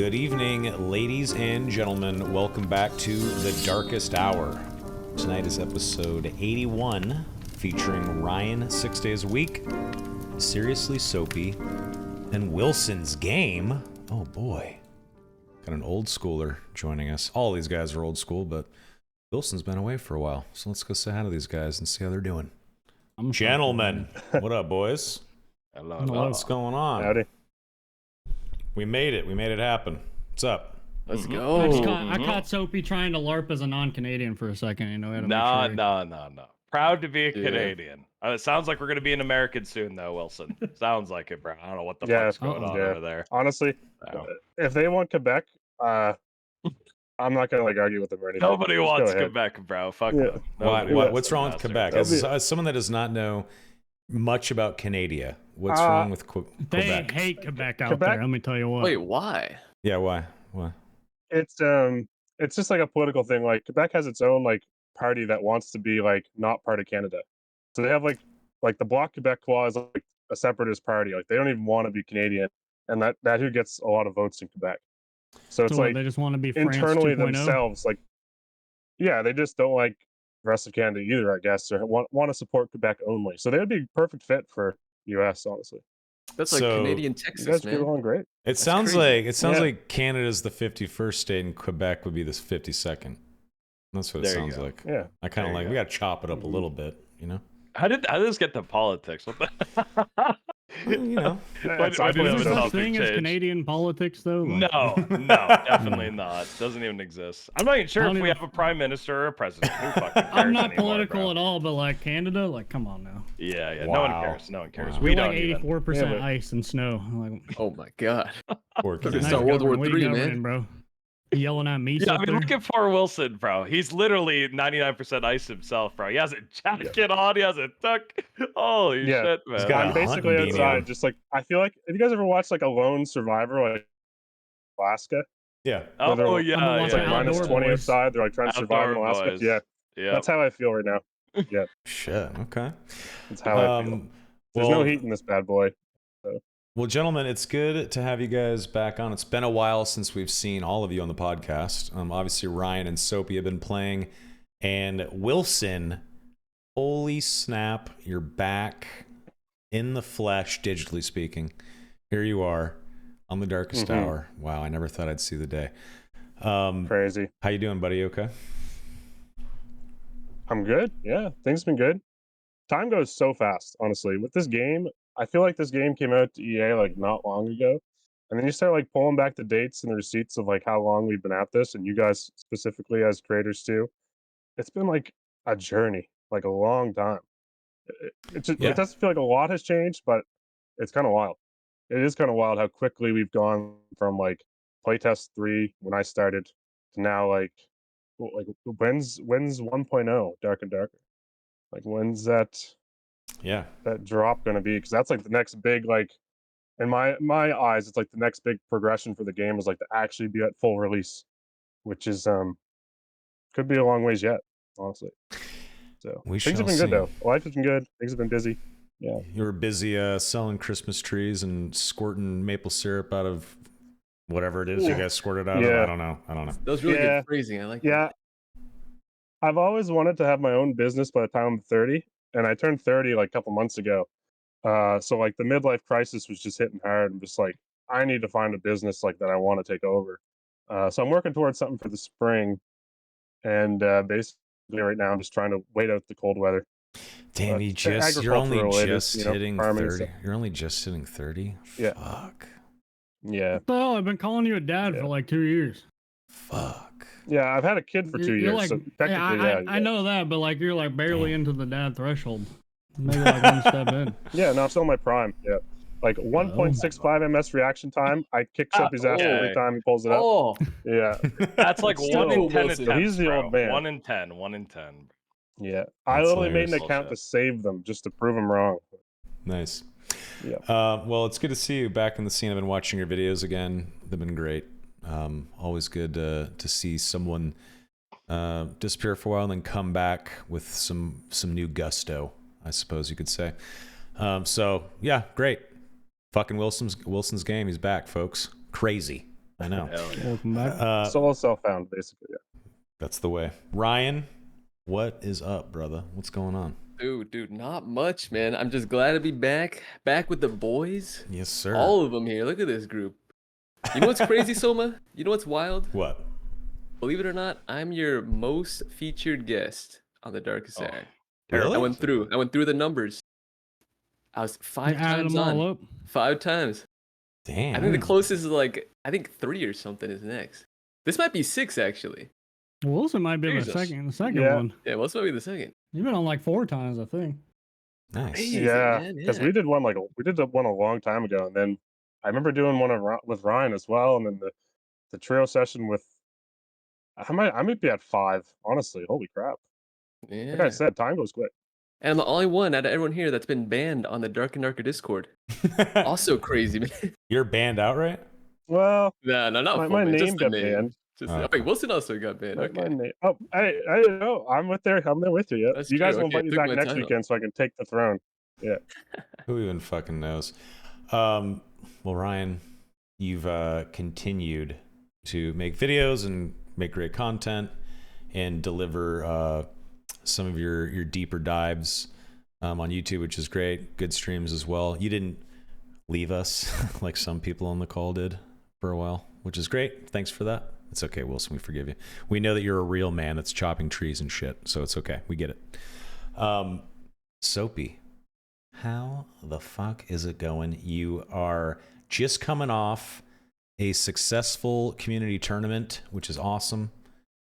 Good evening, ladies and gentlemen. Welcome back to The Darkest Hour. Tonight is episode 81, featuring Ryan 6 days a week, SrslySoapy, and Wilson's Game. Oh boy. Got an old schooler joining us. All these guys are old school, but Wilson's been away for a while. So let's go say hi to these guys and see how they're doing. Gentlemen, what up, boys? Hello. What's going on? Howdy. We made it. We made it happen. What's up? Let's go. I caught Soapy trying to LARP as a non-Canadian for a second. You know, No. Proud to be a Canadian. It sounds like we're going to be an American soon, though, Wilson. Sounds like it, bro. I don't know what the fuck's going on over there. Honestly, if they want Quebec, I'm not going to argue with them or anything. Nobody wants Quebec, bro. Fuck them. What's wrong with Quebec? As someone that does not know much about Canada, what's wrong with Quebec? They hate Quebec out there. Let me tell you what. Wait, why? Yeah, why? It's just like a political thing. Like Quebec has its own party that wants to be not part of Canada. So they have like the Bloc Québécois is like a separatist party. Like they don't even want to be Canadian, and that who gets a lot of votes in Quebec. So it's they just want to be France internally 2.0? themselves. They just don't like the rest of Canada either, I guess, or want to support Quebec only. So they would be a perfect fit for US, honestly. That's like Canadian Texas, you guys man. get along great. It sounds like Canada's the 51st state and Quebec would be the 52nd. That's what it sounds like. Yeah. I kind of we got to chop it up a little bit, you know? How did this get to politics? What the... You know. Is there such thing as Canadian politics, though? No, definitely not. Doesn't even exist. I'm not even sure if we have a prime minister or a president. Who fucking cares I'm not anymore, political bro? at all, but Canada, come on now. Yeah. Wow. No one cares. No one cares. Wow. We We're don't 84% ice and snow. Oh my god. Poor It's Canada. not World War What are you III, man. governing, bro? You yelling at me, Yeah, I up mean, there? look at poor Wilson, bro. He's literally 99% ice himself, bro. He has a jacket on. He has a tuck. Holy shit, man. He's got I'm basically hunting beanie outside, on. just I feel like, have you guys ever watched a lone survivor, Alaska? Yeah. Oh, Where yeah. It's minus Outdoor 20 boys. outside. They're trying to survive in Outdoor Alaska. boys. Yeah, Yeah. that's how I feel right now. Yeah, Shit. Okay. that's how I feel. There's no heat in this bad boy. Well, gentlemen, it's good to have you guys back on. It's been a while since we've seen all of you on the podcast. Obviously, Ryan and Soapy have been playing. And Wilson, holy snap, you're back in the flesh, digitally speaking. Here you are on the Darkest Hour. Wow, I never thought I'd see the day. Crazy. How you doing, buddy? Okay? I'm good. Yeah, things have been good. Time goes so fast, honestly. With this game, I feel like this game came out to EA not long ago. And then you start pulling back the dates and the receipts of how long we've been at this, and you guys specifically as creators too. It's been a journey, a long time. It doesn't feel like a lot has changed, but it's kind of wild. It is kind of wild how quickly we've gone from playtest 3 when I started to now when's 1.0 Dark and Darker? When's that drop going to be? Because that's the next big in my eyes, it's the next big progression for the game is to actually be at full release, which is could be a long ways yet, honestly. So things have been good though. Life has been good. Things have been busy. Yeah. You were busy selling Christmas trees and squirting maple syrup out of whatever it is you guys squirted out of. I don't know. That was really good phrasing. I like that. I've always wanted to have my own business by the time I'm 30, and I turned 30 a couple months ago. So the midlife crisis was just hitting hard. I'm just I need to find a business that I want to take over. So I'm working towards something for the spring, and basically right now I'm just trying to wait out the cold weather. Damn, you're only just hitting 30. You're only just hitting 30? Yeah. Fuck. Yeah. What the hell? I've been calling you a dad for 2 years. Fuck. Yeah, I've had a kid for 2 years, so technically, I know that, but you're barely into the dad threshold. Maybe one step in. Yeah, no, I'm still in my prime. Yeah. 1.65 ms reaction time. I kick Soapy's ass every time he pulls it up. Oh, Yeah. That's 1 in 10 attempts, He's the old man. 1 in 10. 1 in 10. Yeah. I literally made an hilarious. account to save them just to prove them wrong. Nice. Yeah. Well, it's good to see you back in the scene. I've been watching your videos again. They've been great. Always good to see someone disappear for a while and then come back with some new gusto, I suppose you could say. So yeah, great. Fucking Wilson's Game. He's back, folks. Crazy. I know. Welcome back. Solo self-found, basically. Yeah. That's the way. Ryan, what is up, brother? What's going on? Dude, not much, man. I'm just glad to be back with the boys. Yes, sir. All of them here. Look at this group. You know what's crazy, Soma? You know what's wild? What? Believe it or not, I'm your most featured guest on the Darkest Hour. Really? I went through the numbers. I was 5 times on. 5 times. Damn. I think the closest is like 3 or something is next. This might be 6 actually. Wilson might be the second one. Yeah, Wilson might be the second. You've been on like 4 times, I think. Nice. Crazy, Yeah, because we did one a long time ago, and then I remember doing one with Ryan as well, and then the trio session with. I might be at 5. Honestly, holy crap! Yeah. Like I said, time goes quick. And I'm the only one out of everyone here that's been banned on the Dark and Darker Discord. Also crazy, man. You're banned outright? Well, no, not my name name got banned. Wait, Wilson also got banned. Okay. My name. Oh, I know. I'm there with you. Yeah. That's you guys true. will invite me back next weekend so I can take the throne. Yeah. Who even fucking knows? Well, Ryan, you've continued to make videos and make great content and deliver some of your deeper dives on YouTube, which is great. Good streams as well. You didn't leave us like some people on the call did for a while, which is great. Thanks for that. It's okay, Wilson. We forgive you. We know that you're a real man that's chopping trees and shit, so it's okay. We get it. Soapy, how the fuck is it going? You are just coming off a successful community tournament, which is awesome.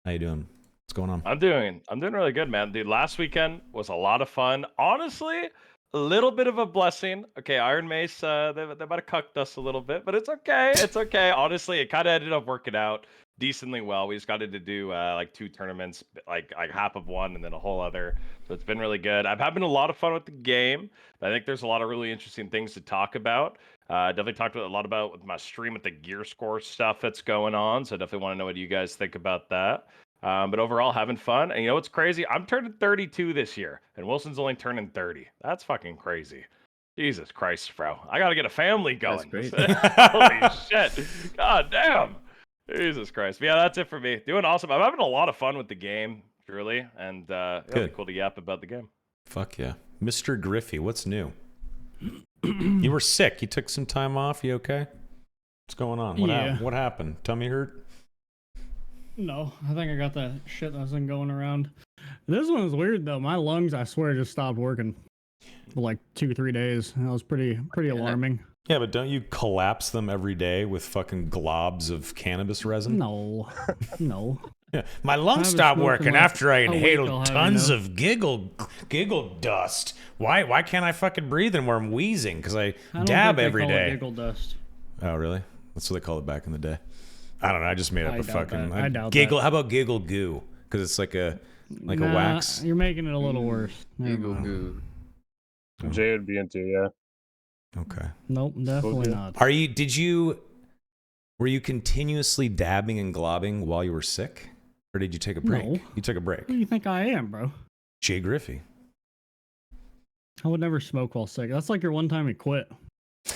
How you doing? What's going on? I'm doing really good, man. Dude, last weekend was a lot of fun. Honestly, a little bit of a blessing. Okay, Iron Mace, they might have cucked us a little bit, but it's okay. It's okay. Honestly, it kind of ended up working out decently well. We just got to do like 2 tournaments, like half of one and then a whole other. So it's been really good. I've having a lot of fun with the game. I think there's a lot of really interesting things to talk about. Definitely talked a lot about with my stream with the gear score stuff that's going on. So definitely want to know what you guys think about that. But overall, having fun. And you know what's crazy? I'm turning 32 this year, and Wilson's only turning 30. That's fucking crazy. Jesus Christ, bro. I got to get a family going. That's Holy shit. God damn. Jesus Christ. But yeah, that's it for me. Doing awesome. I'm having a lot of fun with the game, truly. And really cool to yap about the game. Fuck yeah. Mr. Griffey, what's new? You were sick. You took some time off. You okay? What's going on? What happened? Tummy hurt? No, I think I got that shit that's been going around. This one was weird though. My lungs, I swear, just stopped working for like 2-3 days. That was pretty alarming. Yeah, but don't you collapse them every day with fucking globs of cannabis resin? No. Yeah, my lungs stopped working after I inhaled tons of giggle dust. Why can't I fucking breathe anymore? I'm wheezing because I dab every day. Giggle dust. Oh, really? That's what they call it back in the day. I don't know. I just made up a fucking I doubt giggle. that. How about giggle goo? Because it's like a wax. You're making it a little worse. Giggle goo. Jay would be into, yeah. Okay. Nope, definitely not. Were you continuously dabbing and globbing while you were sick? Or did you take a break? No. You took a break. Who do you think I am, bro? Jay Griffey. I would never smoke while sick. That's like your one time you quit.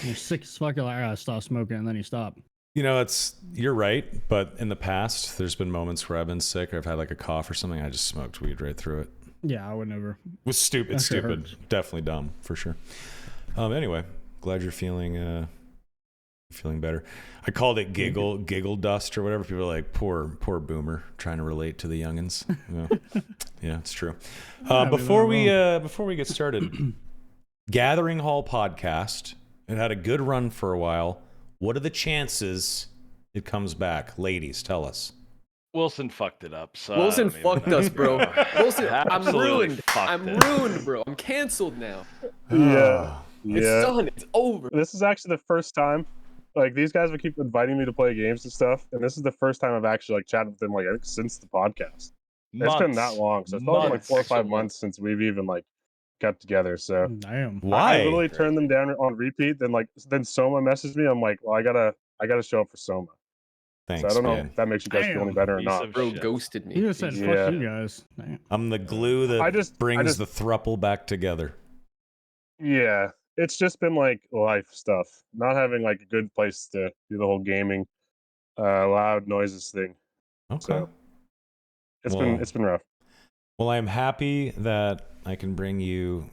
You're sick as fuck, you're like, I stop smoking, and then you stop. You know, you're right, but in the past, there's been moments where I've been sick or I've had like a cough or something. I just smoked weed right through it. Yeah, I would never. It was stupid. It's stupid. Definitely dumb, for sure. Anyway, glad you're feeling better. I called it giggle dust or whatever. People are like, poor boomer, trying to relate to the youngins. Yeah, it's true. Before we get started, Gathering Hall podcast. It had a good run for a while. What are the chances it comes back? Ladies, tell us. Wilson fucked it up. So Wilson fucked us, bro. Wilson, I'm ruined. I'm it. ruined, bro. I'm canceled now. Yeah. It's done. It's over. This is actually the first time. Like, these guys would keep inviting me to play games and stuff, and this is the first time I've actually like chatted with them like I think since the podcast. It's been that long, so it's probably like 4 or 5 months since we've even like got together. So damn, why? I literally turned them down on repeat. Then Soma messaged me. I'm like, well, I gotta show up for Soma. Thanks, so I don't know man. if that makes you guys feel any better or not. Bro ghosted me. You just said fuck you guys. Damn. I'm the glue that brings the thruple back together. Yeah, it's just been like life stuff. Not having like a good place to do the whole gaming. loud noises thing. Okay. So it's Well- been rough. Well, I'm happy that I can bring you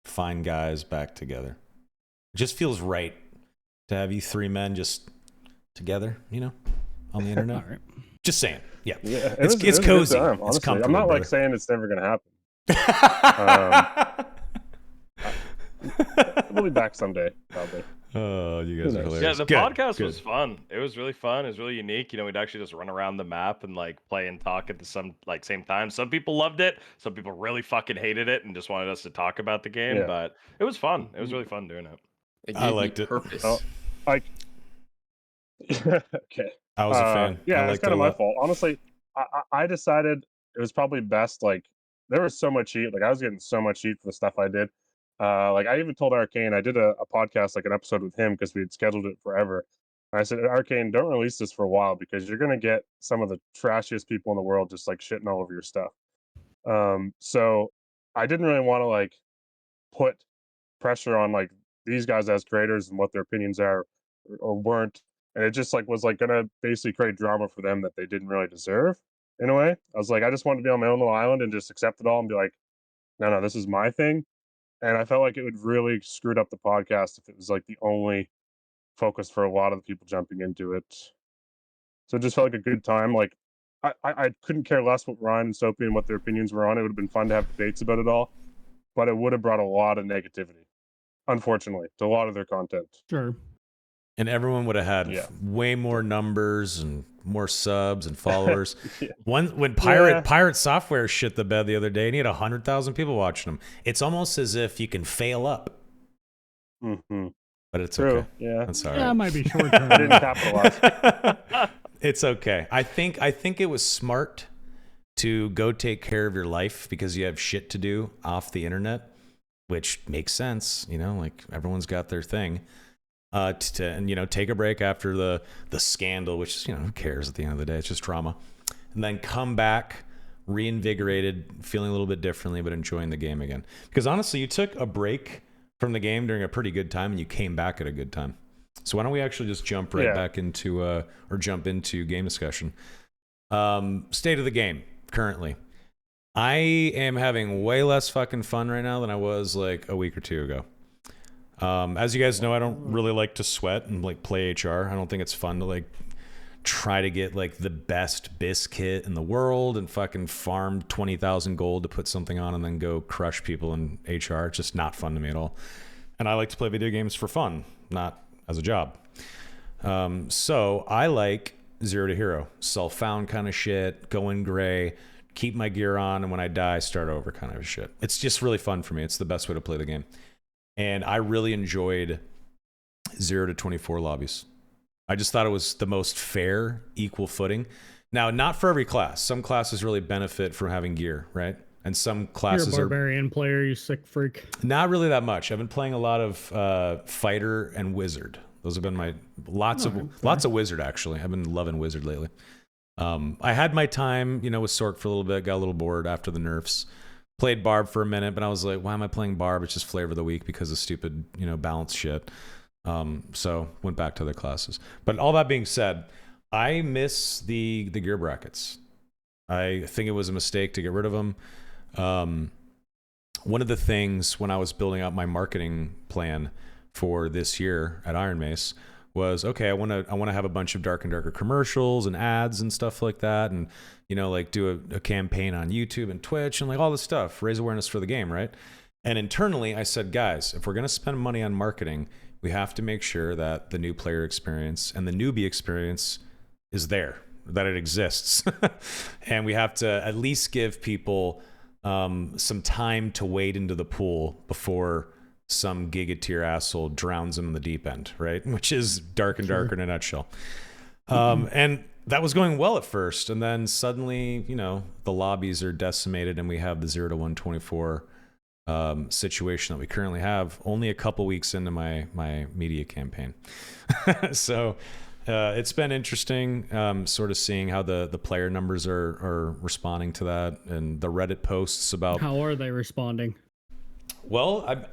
fine guys back together. It just feels right to have you three men just together, you know, on the internet. All right. Just saying. Yeah. Yeah, it It's was a good cozy. time, It's honestly. comfortable, I'm not like brother. saying it's never gonna happen. We'll be back someday, probably. Oh, you guys are knows? hilarious. Yeah, the Good, podcast good. was fun. It was really fun. It was really unique. You know, we'd actually just run around the map and like play and talk at the same time. Some people loved it. Some people really fucking hated it and just wanted us to talk about the game. Yeah. But it was fun. It was really fun doing it. It I gave me liked it. purpose. Oh, like, okay. I was a fan. Yeah, I it's liked kind it of a my lot. fault. Honestly, I decided it was probably best. Like, there was so much heat. Like, I was getting so much heat for the stuff I did. Like, I even told Arcane, I did a podcast, like an episode with him because we had scheduled it forever. And I said, Arcane, don't release this for a while because you're gonna get some of the trashiest people in the world just like shitting all over your stuff. So I didn't really want to like put pressure on like these guys as creators and what their opinions are or weren't, and it just like was like gonna basically create drama for them that they didn't really deserve in a way. I was like, I just wanted to be on my own little island and just accept it all and be like, no, this is my thing. And I felt like it would really screwed up the podcast if it was like the only focus for a lot of the people jumping into it. So it just felt like a good time. Like I couldn't care less what Ryan and Soapy and what their opinions were on. It would have been fun to have debates about it all, but it would have brought a lot of negativity, unfortunately, to a lot of their content. Sure. And everyone would have had Yeah. way more numbers and more subs and followers. Yeah. When Yeah. Pirate Software shit the bed the other day, and he had 100,000 people watching him. It's almost as if you can fail up, Mm-hmm. but it's True. okay. Yeah. That's all Yeah, it right. might be short term. I didn't capitalize. It's okay. I think it was smart to go take care of your life because you have shit to do off the internet, which makes sense. You know, like everyone's got their thing. And you know, take a break after the scandal, which, you know, who cares at the end of the day? It's just drama, and then come back reinvigorated, feeling a little bit differently, but enjoying the game again. Because honestly, you took a break from the game during a pretty good time, and you came back at a good time. So why don't we actually just jump right back into game discussion? State of the game currently. I am having way less fucking fun right now than I was like a week or two ago. As you guys know, I don't really like to sweat and like play HR. I don't think it's fun to like try to get like the best BIS kit in the world and fucking farm 20,000 gold to put something on and then go crush people in HR. It's just not fun to me at all. And I like to play video games for fun, not as a job. So I like 0 to hero, self-found kind of shit, go in gray, keep my gear on, and when I die, start over kind of shit. It's just really fun for me. It's the best way to play the game. And I really enjoyed 0 to 24 lobbies. I just thought it was the most fair, equal footing. Now, not for every class. Some classes really benefit from having gear, right? And some You're a classes are barbarian player, you sick freak. not really that much. I've been playing a lot of fighter and wizard. Those have been my lots of wizard actually. I've been loving wizard lately. I had my time, you know, with Sork for a little bit. Got a little bored after the nerfs. Played Barb for a minute, but I was like, why am I playing Barb? It's just flavor of the week because of stupid, you know, balance shit. So went back to other classes. But all that being said, I miss the gear brackets. I think it was a mistake to get rid of them. One of the things when I was building out my marketing plan for this year at Iron Mace was, okay, I want to have a bunch of Dark and Darker commercials and ads and stuff like that, and you know, like do a campaign on YouTube and Twitch and like all this stuff, raise awareness for the game, right? And internally, I said, guys, if we're gonna spend money on marketing, we have to make sure that the new player experience and the newbie experience is there, that it exists, and we have to at least give people some time to wade into the pool before some giga tier asshole drowns them in the deep end, right? Which is Dark and Darker in a nutshell. And that was going well at first, and then suddenly, you know, the lobbies are decimated, and we have the 0 to 124 situation that we currently have. Only a couple weeks into my media campaign, so it's been interesting, sort of seeing how the player numbers are responding to that, and the Reddit posts about How are they responding? Well, I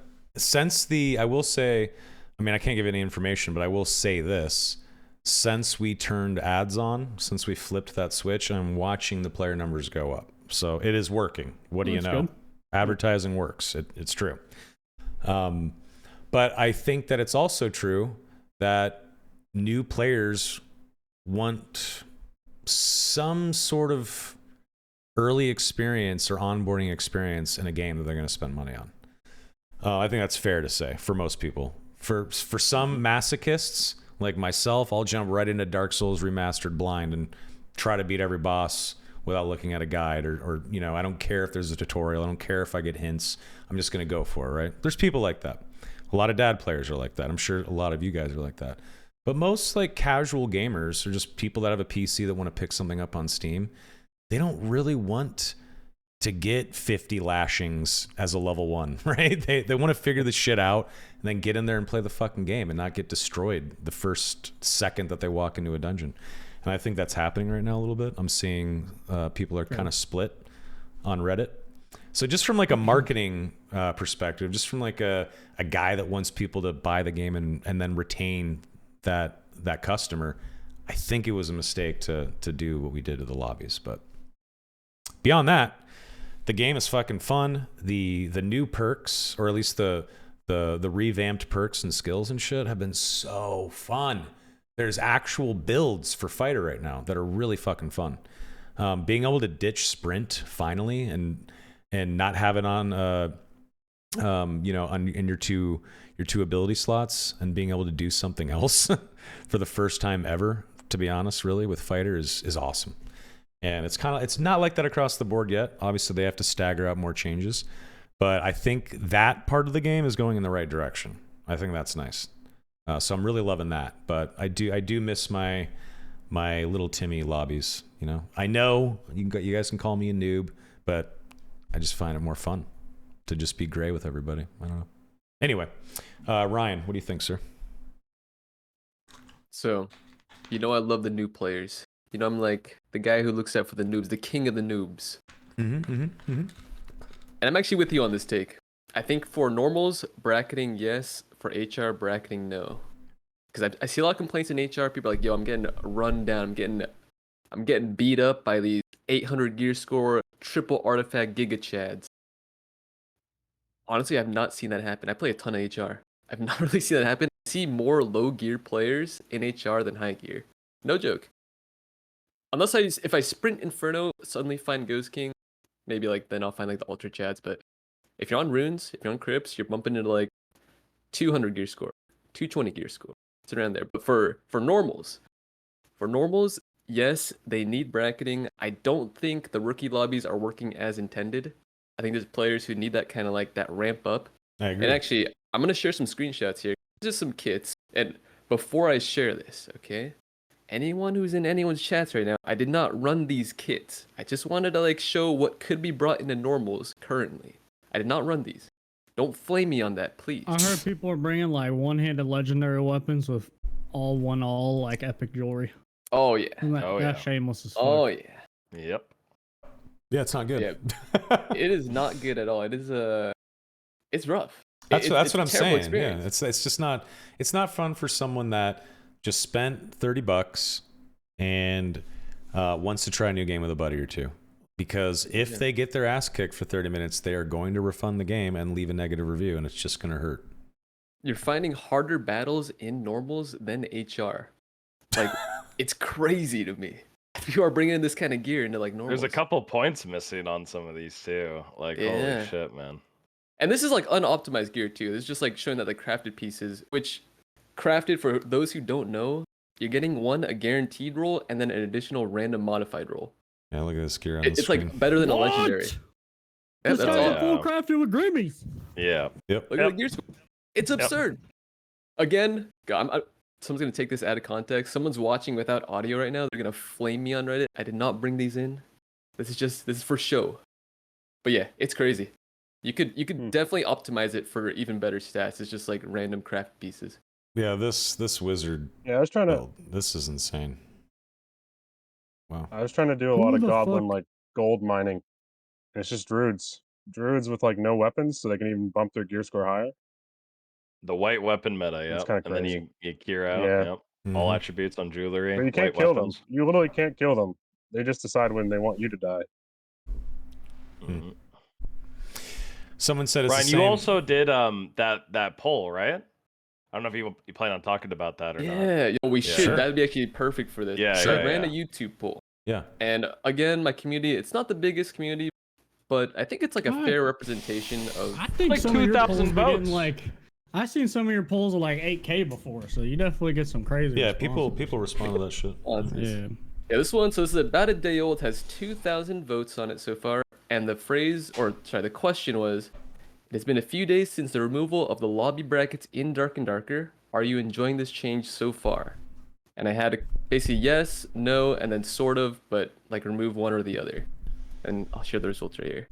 will say, I mean, I can't give any information, but I will say this. since we turned ads on, since we flipped that switch, I'm watching the player numbers go up. So it is working. What do you That's know? good. Advertising works. It's true. But I think that it's also true that new players want some sort of early experience or onboarding experience in a game that they're going to spend money on. I think that's fair to say for most people. For some masochists like myself, I'll jump right into Dark Souls Remastered blind and try to beat every boss without looking at a guide or you know, I don't care if there's a tutorial. I don't care if I get hints. I'm just going to go for it, right? There's people like that. A lot of dad players are like that. I'm sure a lot of you guys are like that. But most like casual gamers or just people that have a PC that want to pick something up on Steam, they don't really want to get 50 lashings as a level 1, right? They want to figure this shit out and then get in there and play the fucking game and not get destroyed the first second that they walk into a dungeon. And I think that's happening right now a little bit. I'm seeing people are kind of split on Reddit. So just from like a marketing perspective, just from like a guy that wants people to buy the game and then retain that customer, I think it was a mistake to do what we did to the lobbies. But beyond that, the game is fucking fun. The new perks, or at least the revamped perks and skills and shit, have been so fun. There's actual builds for fighter right now that are really fucking fun. Being able to ditch sprint finally and not have it on you know, in your two ability slots and being able to do something else for the first time ever, to be honest, really, with fighter is awesome. And it's not like that across the board yet. Obviously, they have to stagger out more changes. But I think that part of the game is going in the right direction. I think that's nice. So I'm really loving that. But I do miss my little Timmy lobbies. You know, I know you guys can call me a noob, but I just find it more fun to just be gray with everybody. I don't know. Anyway, Ryan, what do you think, sir? So, you know I love the new players. You know, I'm like the guy who looks out for the noobs, the king of the noobs. And I'm actually with you on this take. I think for normals, bracketing, yes. For HR, bracketing, no. Because I see a lot of complaints in HR. People are like, yo, I'm getting run down. I'm getting beat up by these 800 gear score, triple artifact giga chads. Honestly, I've not seen that happen. I play a ton of HR. I've not really seen that happen. I see more low gear players in HR than high gear. No joke. Unless if I sprint Inferno, suddenly find Ghost King, maybe like then I'll find like the Ultra Chads. But if you're on Runes, if you're on Crypts, you're bumping into like 200 gear score, 220 gear score. It's around there. But for normals, yes, they need bracketing. I don't think the rookie lobbies are working as intended. I think there's players who need that kind of like that ramp up. I agree. And actually, I'm gonna share some screenshots here, just some kits. And before I share this, okay? Anyone who's in anyone's chats right now, I did not run these kits. I just wanted to like show what could be brought into normals currently. I did not run these. Don't flame me on that, please. I heard people are bringing like one-handed legendary weapons with all like epic jewelry. Oh yeah. That's shameless as fuck. Oh yeah. Yep. Yeah, it's not good. Yeah. It is not good at all. It is it's rough. That's what I'm saying. Experience. Yeah, it's just not. It's not fun for someone that just spent $30 and wants to try a new game with a buddy or two. Because if they get their ass kicked for 30 minutes, they are going to refund the game and leave a negative review, and it's just going to hurt. You're finding harder battles in normals than HR. Like, it's crazy to me. If you are bringing this kind of gear into like normals. There's a couple points missing on some of these too. Like, holy shit, man. And this is like unoptimized gear too. This is just like showing that the crafted pieces, which crafted for those who don't know, you're getting a guaranteed roll and then an additional random modified roll. Yeah, look at this gear on the It's screen. like better than a legendary. Yeah, This that's guy's all. a full crafted with Grimmies. Yeah. Yep. Look at the gear score. It's absurd. Again, someone's gonna take this out of context. Someone's watching without audio right now. They're gonna flame me on Reddit. I did not bring these in. This is for show. But yeah, it's crazy. You could definitely optimize it for even better stats. It's just like random craft pieces. Yeah, this wizard. Yeah, I was trying to. Oh, this is insane. Wow. I was trying to do a Who lot of the goblin fuck? like gold mining. And it's just druids with like no weapons, so they can even bump their gear score higher. The white weapon meta, It's yep. kinda And then crazy. you gear out. Yeah. Yep. All Mhm. attributes on jewelry. But you can't light kill weapons. them. You literally can't kill them. They just decide when they want you to die. Mhm. Someone said it's Ryan, the you same. also did that poll, right? I don't know if you plan on talking about that or not. Yeah, we Yeah. should. Sure. That'd be actually perfect for this. Yeah, So yeah, I ran yeah. a YouTube poll, Yeah. and again, my community, it's not the biggest community, but I think it's like a What? fair representation of. I think Like some of your 2,000 polls be getting votes. like. I've seen some of your polls are like 8K before, so you definitely get some crazy. Yeah, responses. people respond to that shit. Yeah. Yeah, this one, so this is about a day old, has 2,000 votes on it so far, and the the question was, it's been a few days since the removal of the lobby brackets in Dark and Darker. Are you enjoying this change so far? And I had basically yes, no, and then sort of, but like remove one or the other. And I'll share the results right here.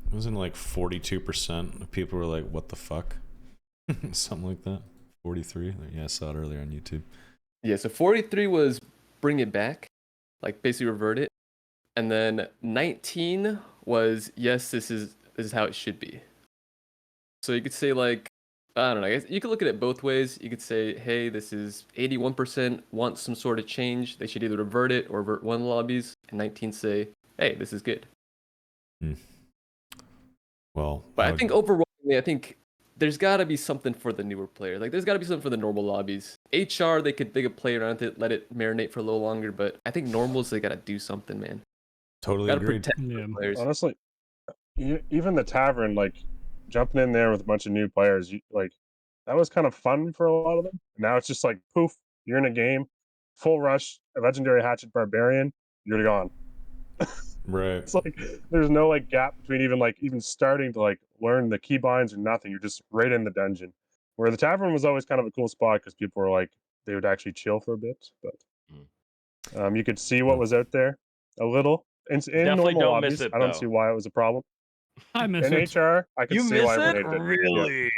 It wasn't like 42% of people were like, "What the fuck?" Something like that. 43. Yeah, I saw it earlier on YouTube. Yeah, so 43 was bring it back, like basically revert it. And then 19 was yes, this is how it should be. So you could say like, I don't know, I guess you could look at it both ways. You could say, hey, this is 81% want some sort of change. They should either revert it or revert one lobbies. And 19 say, hey, this is good. Well, But I think overwhelmingly, I think there's got to be something for the newer player. Like there's got to be something for the normal lobbies. HR, they could play around with it, let it marinate for a little longer. But I think normals, they got to do something, man. totally Got to agreed. protect Yeah. the players. Honestly, even the tavern, like jumping in there with a bunch of new players, like that was kind of fun for a lot of them. Now it's just like poof, you're in a game, full rush, a legendary hatchet barbarian, you're gone. Right. It's like there's no like gap between even starting to like learn the keybinds or nothing. You're just right in the dungeon. Where the tavern was always kind of a cool spot because people were like they would actually chill for a bit, but you could see what was out there a little in Definitely normal don't miss lobbies. it, I don't though. see why it was a problem. I miss In it. HR, I could You see miss why everyone it? hated it. Really?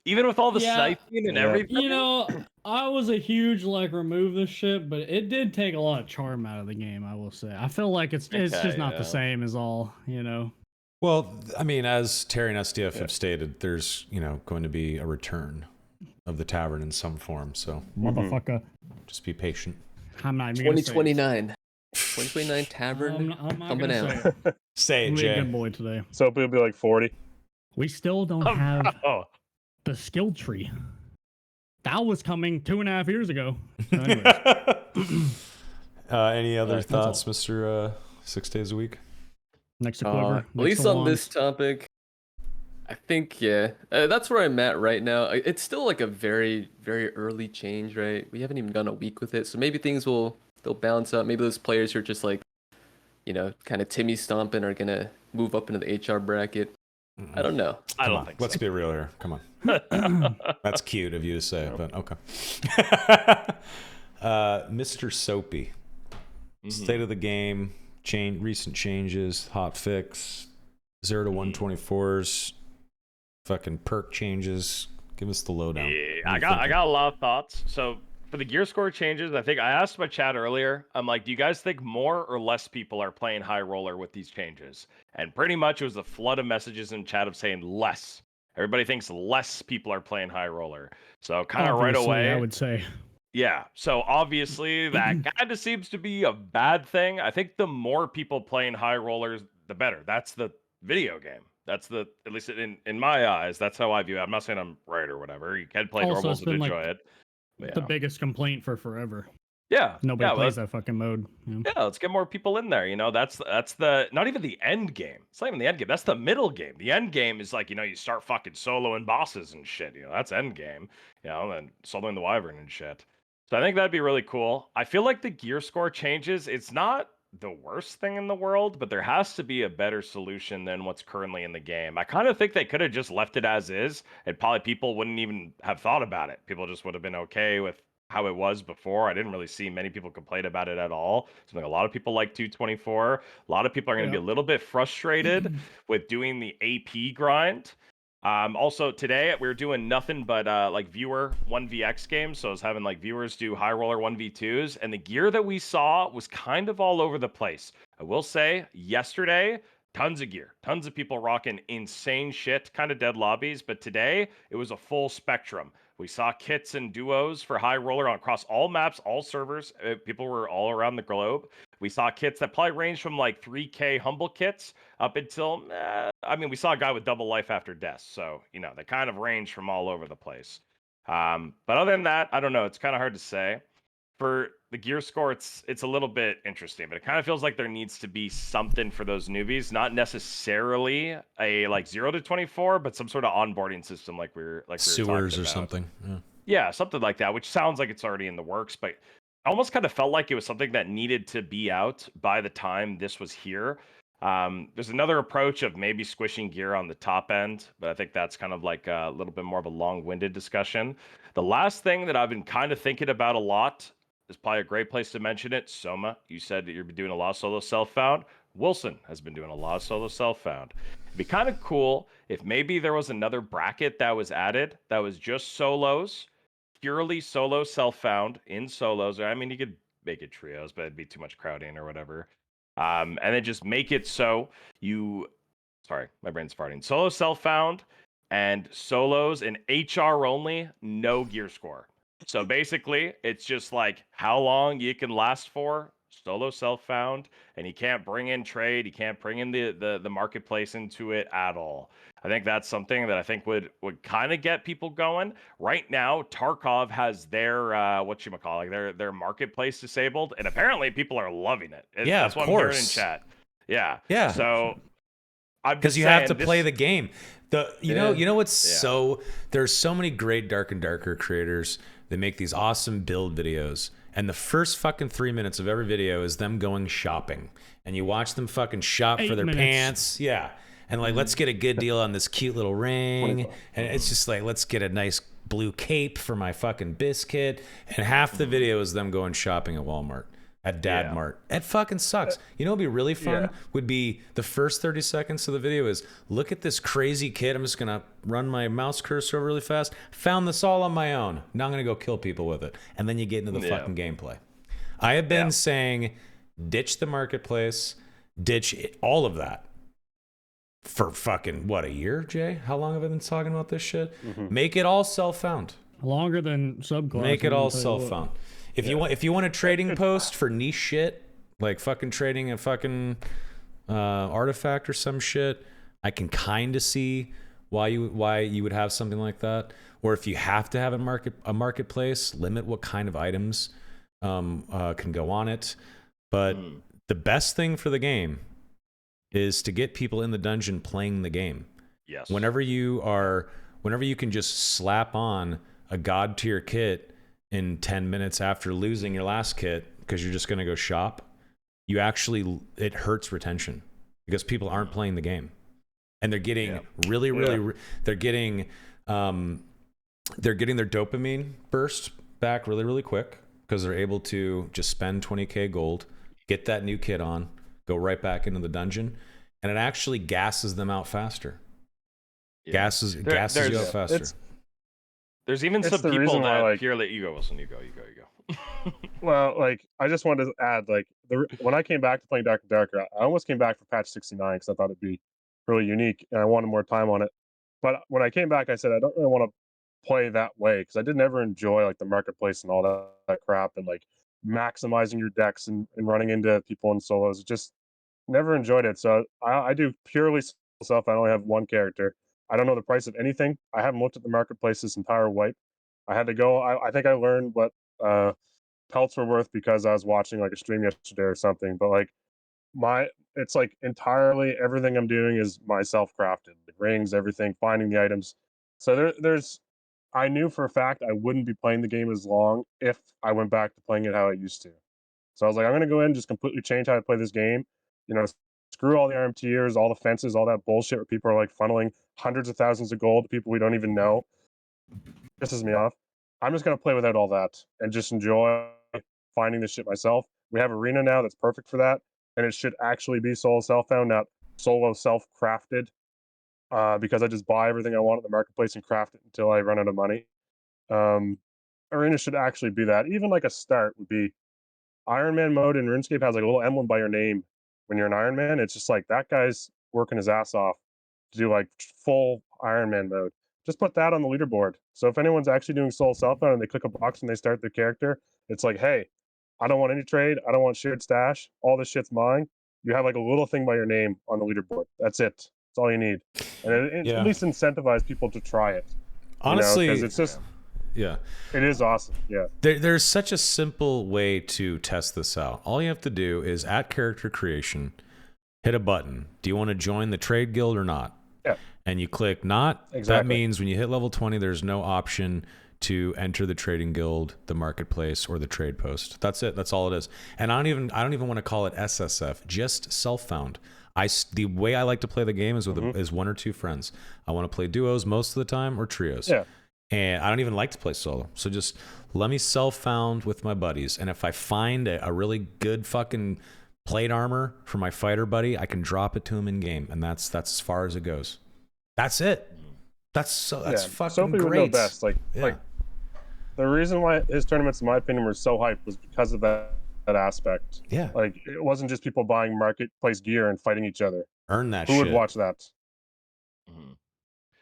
Even with all the Yeah. sniping and Yeah. everything? You know, I was a huge like remove this shit, but it did take a lot of charm out of the game. I will say. I feel like it's Okay, just not yeah. the same as all. You know. Well, I mean, as Terry and SDF have stated, there's going to be a return of the tavern in some form. So Motherfucker. just be patient. I'm not even gonna say it. 2029. 2029 tavern I'm not coming gonna out. say it. Say I'm it, gonna be a Jay. good boy today. So it'll be like 40. We still don't have Oh, the skill tree. That was coming 2.5 years ago. So anyways, Any other That's thoughts, all. Mr. 6 days a week? next to Quiver. At least on this topic, I think, that's where I'm at right now. It's still like a very, very early change, right? We haven't even gone a week with it. So maybe they'll balance out. Maybe those players who are just like, kind of Timmy stomping are going to move up into the HR bracket. I don't know. I Come don't on, think let's so. be real here. Come on. That's cute of you to say, but okay. Mr. Soapy, state of the game, recent changes, hot fix, 0 to 124s, fucking perk changes. Give us the lowdown. Yeah, What are you I thinking? got a lot of thoughts. So for the gear score changes, I think I asked my chat earlier. I'm like, do you guys think more or less people are playing high roller with these changes? And pretty much it was a flood of messages in chat of saying less. Everybody thinks less people are playing high roller. So kind of right away, I would say. yeah. So obviously that kind of seems to be a bad thing. I think the more people playing high rollers, the better. That's the video game. That's at least in my eyes, that's how I view it. I'm not saying I'm right or whatever. You can play Also, normals it's and been, enjoy like, it. But The yeah. biggest complaint for forever. Yeah. Nobody yeah, plays that fucking mode. Yeah, let's get more people in there. That's the not even the end game. It's not even the end game. That's the middle game. The end game is like, you start fucking soloing bosses and shit. That's end game. And soloing the wyvern and shit. So I think that'd be really cool. I feel like the gear score changes. It's not the worst thing in the world, but there has to be a better solution than what's currently in the game. I kind of think they could have just left it as is, and probably people wouldn't even have thought about it. People just would have been okay with how it was before. I didn't really see many people complain about it at all. So like a lot of people like 224. A lot of people are going to be a little bit frustrated with doing the AP grind. Also today we were doing nothing but like viewer 1vx games. So I was having like viewers do high roller 1v2s, and the gear that we saw was kind of all over the place. I will say yesterday, tons of gear, tons of people rocking insane shit, kind of dead lobbies. But today it was a full spectrum We saw kits and duos for high roller across all maps, all servers. People were all around the globe. We saw kits that probably ranged from like 3K humble kits up until, I mean, we saw a guy with double life after death. So, you know, they kind of range from all over the place. But other than that, I don't know. It's kind of hard to say. For the gear score, it's a little bit interesting, but it kind of feels like there needs to be something for those newbies, not necessarily a like 0 to 24, but some sort of onboarding system like we were Sewers talking or about. something. Yeah. Yeah, something like that, which sounds like it's already in the works, but I almost kind of felt like it was something that needed to be out by the time this was here. There's another approach of maybe squishing gear on the top end, but I think that's kind of like a little bit more of a long-winded discussion. The last thing that I've been kind of thinking about a lot is probably a great place to mention it. Soma, you said that you're doing a lot of solo self-found. Wilson has been doing a lot of solo self-found. It'd be kind of cool if maybe there was another bracket that was added that was just solos, purely solo self-found in solos. I mean, you could make it trios, but it'd be too much crowding or whatever. And then just make it so you, sorry, my brain's farting. Solo self-found and solos and HR only, no gear score. So basically, it's just like how long you can last for, solo self-found, and you can't bring in trade, you can't bring in the marketplace into it at all. I think that's something that I think would kind of get people going. Right now, Tarkov has their whatchamacallit, their marketplace disabled, and apparently people are loving it. Yeah, that's of what I'm hearing in course. chat. Yeah. Yeah. So I'm because just you have to saying play the game. You know what's Yeah. so there's so many great Dark and Darker creators that make these awesome build videos, and the first fucking 3 minutes of every video is them going shopping, and you watch them fucking shop for 8 their minutes. pants, yeah, and like let's get a good deal on this cute little ring, and it's just like let's get a nice blue cape for my fucking biscuit, and half the video is them going shopping at Walmart. At Dad Yeah. Mart. It fucking sucks. You know what'd be really fun? Yeah. Would be the first 30 seconds of the video is, look at this crazy kid. I'm just going to run my mouse cursor over really fast. Found this all on my own. Now I'm going to go kill people with it. And then you get into the Yeah. fucking gameplay. I have been Yeah. saying, ditch the marketplace, ditch all of that. For fucking, what, a year, Jay? How long have I been talking about this shit? Make it all self-found. Longer than subclass. Make it I'll all tell you what. self-found. If you want a trading post for niche shit, like fucking trading a fucking artifact or some shit, I can kind of see why you would have something like that. Or if you have to have a marketplace, limit what kind of items can go on it. But the best thing for the game is to get people in the dungeon playing the game. Yes. Whenever you can just slap on a god tier kit in 10 minutes after losing your last kit because you're just going to go shop, it hurts retention because people aren't playing the game, and they're getting they're getting their dopamine burst back really, really quick because they're able to just spend 20k gold, get that new kit on, go right back into the dungeon, and it actually gasses them out faster. Yeah. Gasses you out faster. There's even It's some the people reason why, that like- purely you go, Wilson, you go. Well, like I just wanted to add, like when I came back to playing Dark and Darker, I almost came back for patch 69 because I thought it'd be really unique and I wanted more time on it. But when I came back, I said I don't really want to play that way because I didn't ever enjoy like the marketplace and all that crap and like maximizing your decks and running into people in solos. It just never enjoyed it. So I do purely self. I only have one character. I don't know the price of anything. I haven't looked at the marketplace this entire wipe. I had to go. I think I learned what pelts were worth because I was watching like a stream yesterday or something. But like it's like entirely everything I'm doing is myself crafted. The rings, everything, finding the items. So there's. I knew for a fact I wouldn't be playing the game as long if I went back to playing it how I used to. So I was like, I'm gonna go in and just completely change how I play this game. You know, screw all the RMTers, all the fences, all that bullshit where people are like funneling hundreds of thousands of gold to people we don't even know. Pisses me off. I'm just gonna play without all that and just enjoy finding this shit myself. We have Arena now that's perfect for that, and it should actually be solo self-found, not solo self-crafted. Because I just buy everything I want at the marketplace and craft it until I run out of money. Arena should actually be that. Even like a start would be Iron Man mode in RuneScape has like a little emblem by your name when you're an Iron Man. It's just like that guy's working his ass off to do like full Iron Man mode. just put that on the leaderboard. So if anyone's actually doing solo self-found and they click a box and they start their character, it's like, hey, I don't want any trade. I don't want shared stash. All this shit's mine. You have like a little thing by your name on the leaderboard. That's it. That's all you need. And it Yeah. at least incentivize people to try it. Honestly, because it's just, yeah. it is awesome. Yeah. There's such a simple way to test this out. All you have to do is at character creation, hit a button. Do you want to join the trade guild or not? Yeah. And you click not. That Exactly. means when you hit level 20, there's no option to enter the trading guild, the marketplace, or the trade post. That's it. That's all it is. And I don't even want to call it SSF. Just self-found. The way I like to play the game is with is one or two friends. I want to play duos most of the time or trios. Yeah. And I don't even like to play solo. So just let me self-found with my buddies. And if I find a really good fucking plate armor for my fighter buddy, I can drop it to him in game. And that's as far as it goes. That's it. That's fucking Soapy would know great. best. Like the reason why his tournaments, in my opinion, were so hyped was because of that aspect. Yeah. Like it wasn't just people buying marketplace gear and fighting each other. Earn that Who shit. would watch that? Mhm.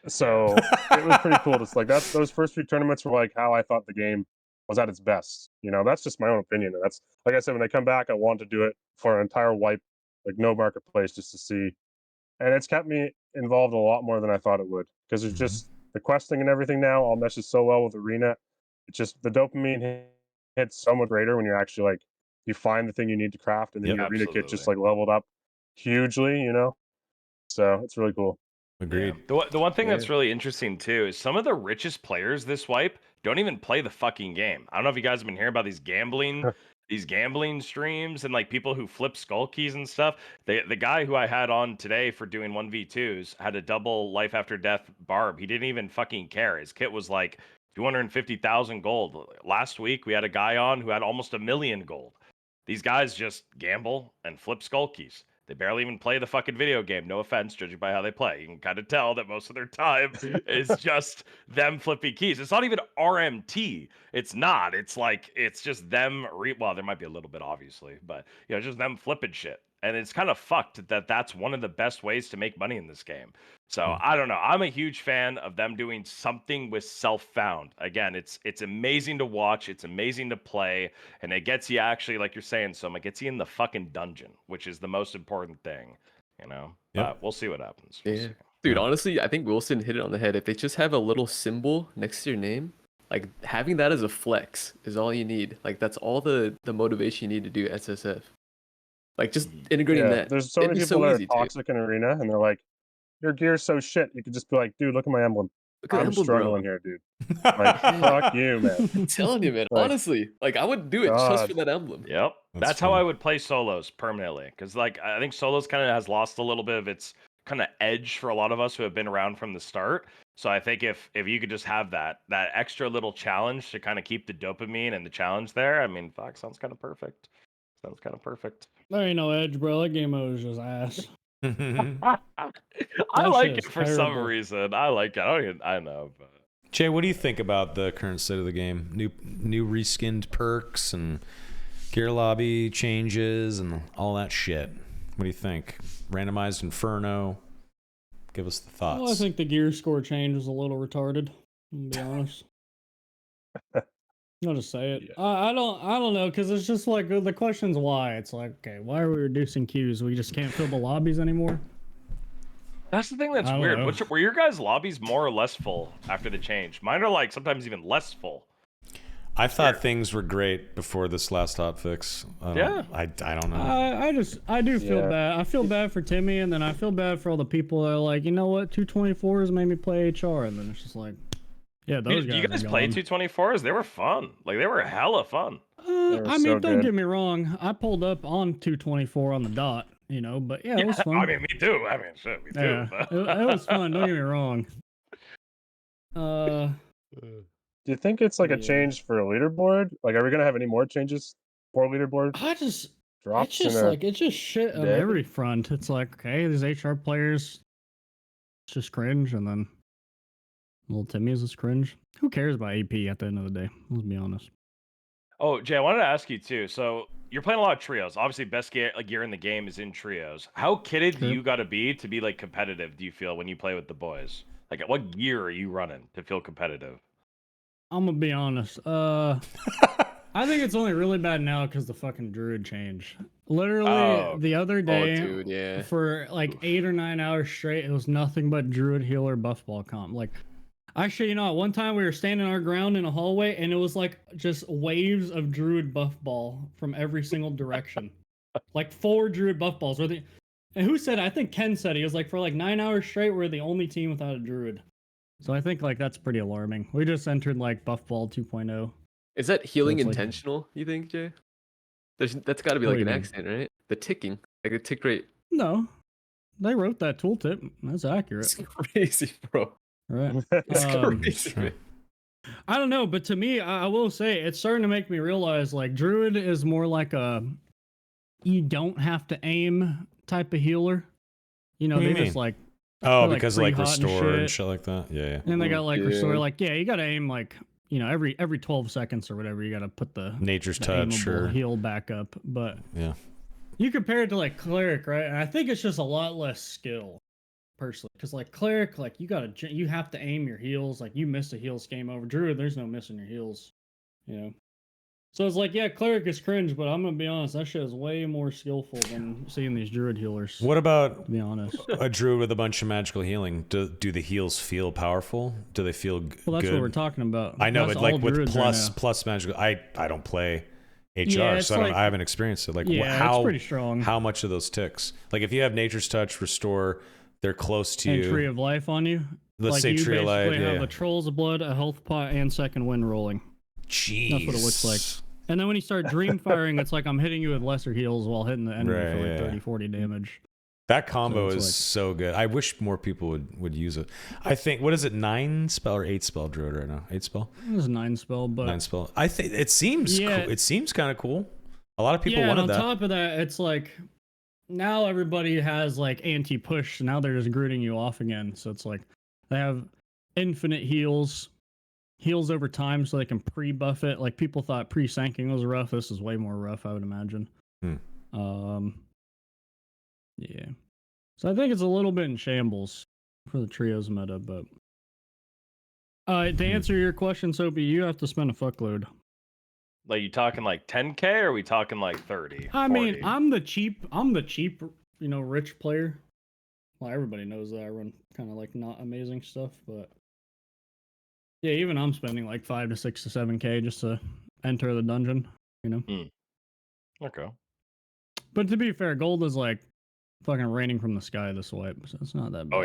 So it was pretty cool. Just like those first few tournaments were like how I thought the game was at its best. That's just my own opinion. And that's, like I said, when they come back, I want to do it for an entire wipe, like no marketplace, just to see. And it's kept me involved a lot more than I thought it would, because it's just the questing and everything now all meshes so well with Arena. It's just the dopamine hits so much greater when you're actually like, you find the thing you need to craft, and then your Arena kit just like leveled up hugely, So it's really cool. Agreed. Yeah. The one thing that's really interesting too is some of the richest players this wipe don't even play the fucking game. I don't know if you guys have been hearing about these gambling streams and like people who flip skull keys and stuff. The guy who I had on today for doing 1v2s had a double life after death barb. He didn't even fucking care. His kit was like 250,000 gold. Last week we had a guy on who had almost 1 million gold. These guys just gamble and flip skull keys. They barely even play the fucking video game. No offense, judging by how they play. You can kind of tell that most of their time is just them flipping keys. It's not even RMT. It's not. It's like, it's just them. Well, there might be a little bit, obviously, but just them flipping shit. And it's kind of fucked that that's one of the best ways to make money in this game. So I don't know. I'm a huge fan of them doing something with self-found. Again, it's amazing to watch. It's amazing to play. And it gets you actually, like you're saying, Soma, it gets you in the fucking dungeon, which is the most important thing, But we'll see what happens. We'll see. Dude, honestly, I think Wilson hit it on the head. If they just have a little symbol next to your name, like having that as a flex is all you need. Like that's all the motivation you need to do SSF. Like just integrating that. There's so many people that are toxic in Arena, and they're like, your gear's so shit. You could just be like, dude, look at my emblem. I'm struggling here, dude. Like, fuck you, man. I'm telling you, man. Like, honestly, like I would do it just for that emblem. Yep. That's how I would play solos permanently. Because like I think solos kind of has lost a little bit of its kind of edge for a lot of us who have been around from the start. So I think if you could just have that extra little challenge to kind of keep the dopamine and the challenge there, I mean, fuck, sounds kind of perfect. There ain't no edge, bro. That game mode is just ass. I like it for some reason. I like it. I know. But Jay, what do you think about the current state of the game? New reskinned perks and gear lobby changes and all that shit. What do you think? Randomized Inferno. Give us the thoughts. Well, I think the gear score change was a little retarded. To be honest. I'll just say it. Yeah. I don't know, because it's just like the question's why. It's like, okay, why are we reducing queues? We just can't fill the lobbies anymore. that's the thing that's weird. Were your guys' lobbies more or less full after the change? Mine are like sometimes even less full. I thought things were great before this last hotfix. I don't know. I do feel bad. I feel bad for Timmy, and then I feel bad for all the people that are like, you know what, 224s made me play HR, and then it's just like, yeah, those guys. You guys played 224s? They were fun. Like they were hella fun. I mean, don't get me wrong. I pulled up on 224 on the dot, but yeah, it was fun. I mean, me too. I mean, shit, me too. Yeah, it was fun. Don't get me wrong. Do you think it's like a change for a leaderboard? Like, are we gonna have any more changes for leaderboard? It's just shit on every front. It's like, okay, these HR players, it's just cringe, and then little Timmy is just cringe. Who cares about AP at the end of the day? Let's be honest. Oh, Jay, I wanted to ask you too. So you're playing a lot of trios. Obviously, best gear in the game is in trios. How kitted do you got to be like competitive? Do you feel when you play with the boys? Like, what gear are you running to feel competitive? I'm gonna be honest. I think it's only really bad now because the fucking druid changed. Literally the other day, dude, yeah. for like 8 or 9 hours straight, it was nothing but druid healer buff ball comp. Like, actually, one time we were standing our ground in a hallway and it was like just waves of druid buff ball from every single direction. Like 4 druid buff balls. And who said it? I think Ken said he was like, for like 9 hours straight, we're the only team without a druid. So I think like that's pretty alarming. We just entered like buff ball 2.0. Is that healing So it's like- intentional, you think, Jay? That's got to be What like do an you mean? accident, right? The ticking. Like the tick rate. No, they wrote that tooltip. That's accurate. It's crazy, bro. Right. It's crazy. sure. man. I don't know, but to me, I will say it's starting to make me realize like druid is more like a you don't have to aim type of healer. What do They you just mean? like Oh, they're, like, because like pre-hot and restore and shit. shit like that. Yeah, yeah. and they got like Yeah. restore. Like you got to aim like every 12 seconds or whatever. You got to put the Nature's the touch aimable or heal back up. But yeah. you compare it to like cleric, right? And I think it's just a lot less skill, personally, because like cleric, like you have to aim your heals. Like you miss a heals, game over. Druid, there's no missing your heals, So it's like, yeah, cleric is cringe, but I'm gonna be honest, that shit is way more skillful than seeing these druid healers. What about To be honest, a druid with a bunch of magical healing? Do the heals feel powerful? Do they feel well, that's good? what we're talking about. I know, That's but like all with druids right now. plus magical, I don't play HR, Yeah, it's so like- I haven't experienced it. Like Yeah, it's pretty strong. how much of those ticks? Like if you have Nature's Touch, Restore, they're close to And you. Tree of Life on you. Let's like say you Tree of Life, basically have yeah. a Troll's of Blood, a Health Pot, and Second Wind rolling. Jeez. That's what it looks like. And then when you start Dream Firing, it's like I'm hitting you with lesser heals while hitting the enemy Right, for like yeah. 30, 40 damage. That combo it's is like- so good. I wish more people would use it. I think, what is it, 9 spell or 8 spell druid right now? 8 spell? This is 9 spell, but 9 spell. I think it seems Yeah. cool. It seems kind of cool. A lot of people yeah, and wanted on that. top of that, it's like now everybody has like anti-push. So now they're just grooting you off again. So it's like they have infinite heals over time, so they can pre-buff it. Like people thought pre-sanking was rough. This is way more rough, I would imagine. Yeah. So I think it's a little bit in shambles for the trios meta, but to answer your question, Soapy, you have to spend a fuckload. Like, you talking like 10K or are we talking like 30? I mean, 40? I'm the cheap, rich player. Well, everybody knows that I run kind of like not amazing stuff, but yeah, even I'm spending like 5 to 6 to 7K just to enter the dungeon, Okay. But to be fair, gold is like fucking raining from the sky this swipe, so it's not that bad. Oh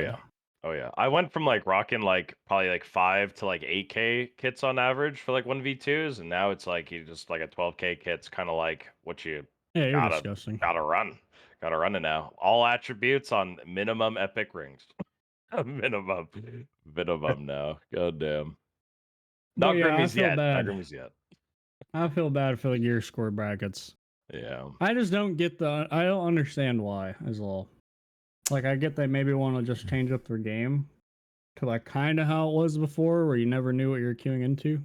yeah. I went from like rocking like probably like 5 to like 8K kits on average for like 1v2s, and now it's like you just like a 12K kit's kind of like what you Yeah, you're gotta disgusting. gotta run it now. All attributes on minimum epic rings. minimum now. God damn. But Not yeah, I Grimmies feel yet. bad. Not Grimmies yet. I feel bad for the gear score brackets. Yeah. I just don't get I don't understand why, is all. Like, I get they maybe want to just change up their game to like kind of how it was before, where you never knew what you were queuing into.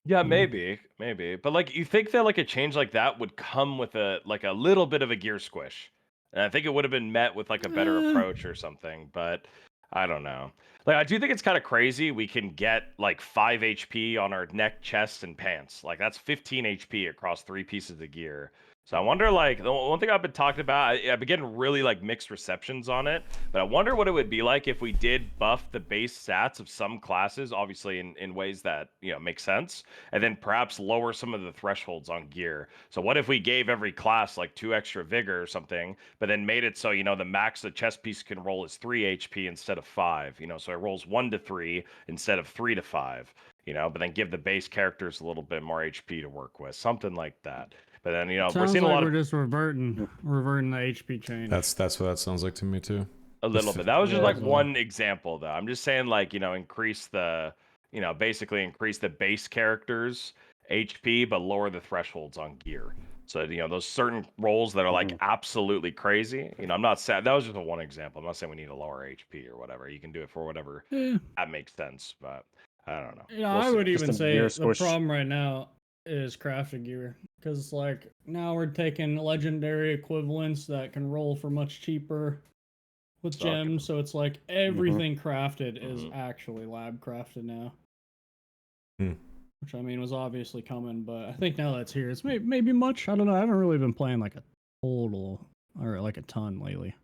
Yeah, Mhm. maybe. But like, you think that like a change like that would come with a little bit of a gear squish, and I think it would have been met with like a better approach or something. But I don't know. Like, I do think it's kind of crazy. We can get like 5 HP on our neck, chest, and pants. Like, that's 15 HP across 3 pieces of gear. So I wonder, like, the one thing I've been talking about, I've been getting really like mixed receptions on it, but I wonder what it would be like if we did buff the base stats of some classes, obviously in ways that make sense, and then perhaps lower some of the thresholds on gear. So what if we gave every class like 2 extra vigor or something, but then made it so the max the chest piece can roll is 3 HP instead of 5, so it rolls 1 to 3 instead of 3 to 5, but then give the base characters a little bit more HP to work with, something like that. But then we're Sounds seeing like a lot we're of just reverting the HP chain. That's what that sounds like to me too. a little bit. That was just Yeah, like so- one example, though. I'm just saying, like, increase the, basically increase the base characters HP, but lower the thresholds on gear. So those certain roles that are like absolutely crazy. I'm not saying that was just a one example. I'm not saying we need a lower HP or whatever. You can do it for whatever that makes sense, but I don't know. I We'll would see. even Just a say gear the squish. problem right now is crafted gear, because like now we're taking legendary equivalents that can roll for much cheaper, with Sucking. gems, so it's like everything crafted is Mhm. actually lab crafted now. Hmm. Which I mean was obviously coming, but I think now that's here, it's maybe much. I don't know. I haven't really been playing like a total or like a ton lately.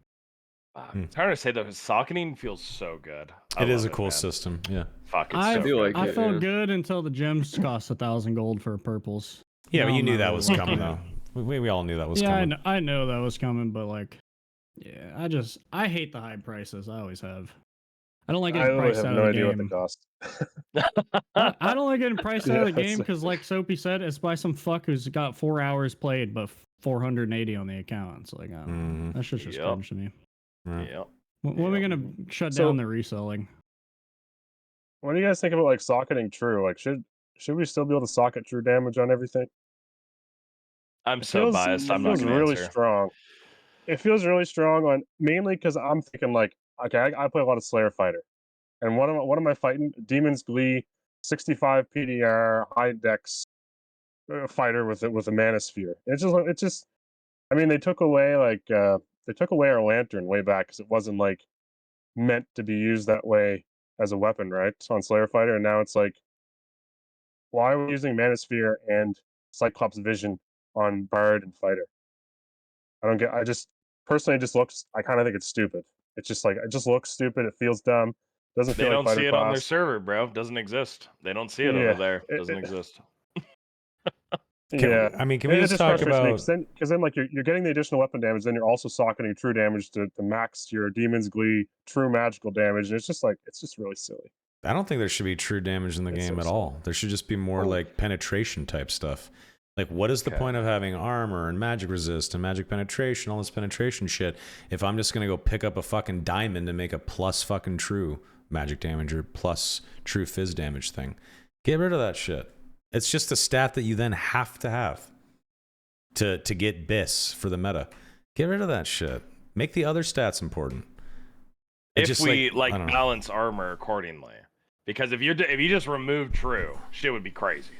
It's hard to say though. Socketing feels so good. It is a love cool man. system. Yeah. Fuck, it's I so do good. like I it, felt yeah. good until the gems cost 1,000 gold for purples. Yeah, Now but you I'm knew not that really was liking coming, it. though. We all knew that was Yeah, coming. I know that was coming, but like, yeah, I hate the high prices. I always have. I don't like I getting really priced have out no of the idea what they game. cost. I don't like getting priced out Yeah, of the game that's- because, like Soapy said, it's by some fuck who's got 4 hours played but 480 on the account. It's like, I don't know. That's just Yep. cringe to me. Yep. When are we gonna shut So- down the reselling? What do you guys think about like socketing true? Like, should we still be able to socket true damage on everything? I'm It so feels, biased. it I'm not feels gonna really answer. strong. It feels really strong on mainly because I'm thinking like, okay, I play a lot of Slayer Fighter, and what am I fighting? Demon's Glee, 65 PDR, high dex fighter with a manosphere. It's just. I mean, they took away our lantern way back because it wasn't like meant to be used that way as a weapon, right? On Slayer Fighter, and now it's like, why are we using Manosphere and Cyclops Vision on Bard and Fighter? I don't get. I just personally, it just looks. I kind of think it's stupid. It's just like it just looks stupid. It feels dumb. Doesn't They feel like don't fighter see it on their class. server, bro. Doesn't exist. They don't see it over Yeah, there. Doesn't exist. yeah. Can we It just just talk frustrates me about... because then like you're getting the additional weapon damage, then you're also socketing true damage to max your Demon's Glee true magical damage, and it's just really silly. I don't think there should be true damage in the It's game so at silly. all. There should just be more like penetration type stuff. Like, what is the Okay. point of having armor and magic resist and magic penetration, all this penetration shit, if I'm just gonna go pick up a fucking diamond and make a plus fucking true magic damage or plus true fizz damage thing? Get rid of that shit. It's just a stat that you then have to get bis for the meta. Get rid of that shit. Make the other stats important. It If just, we I don't know. balance armor accordingly, because if you just remove true, shit would be crazy.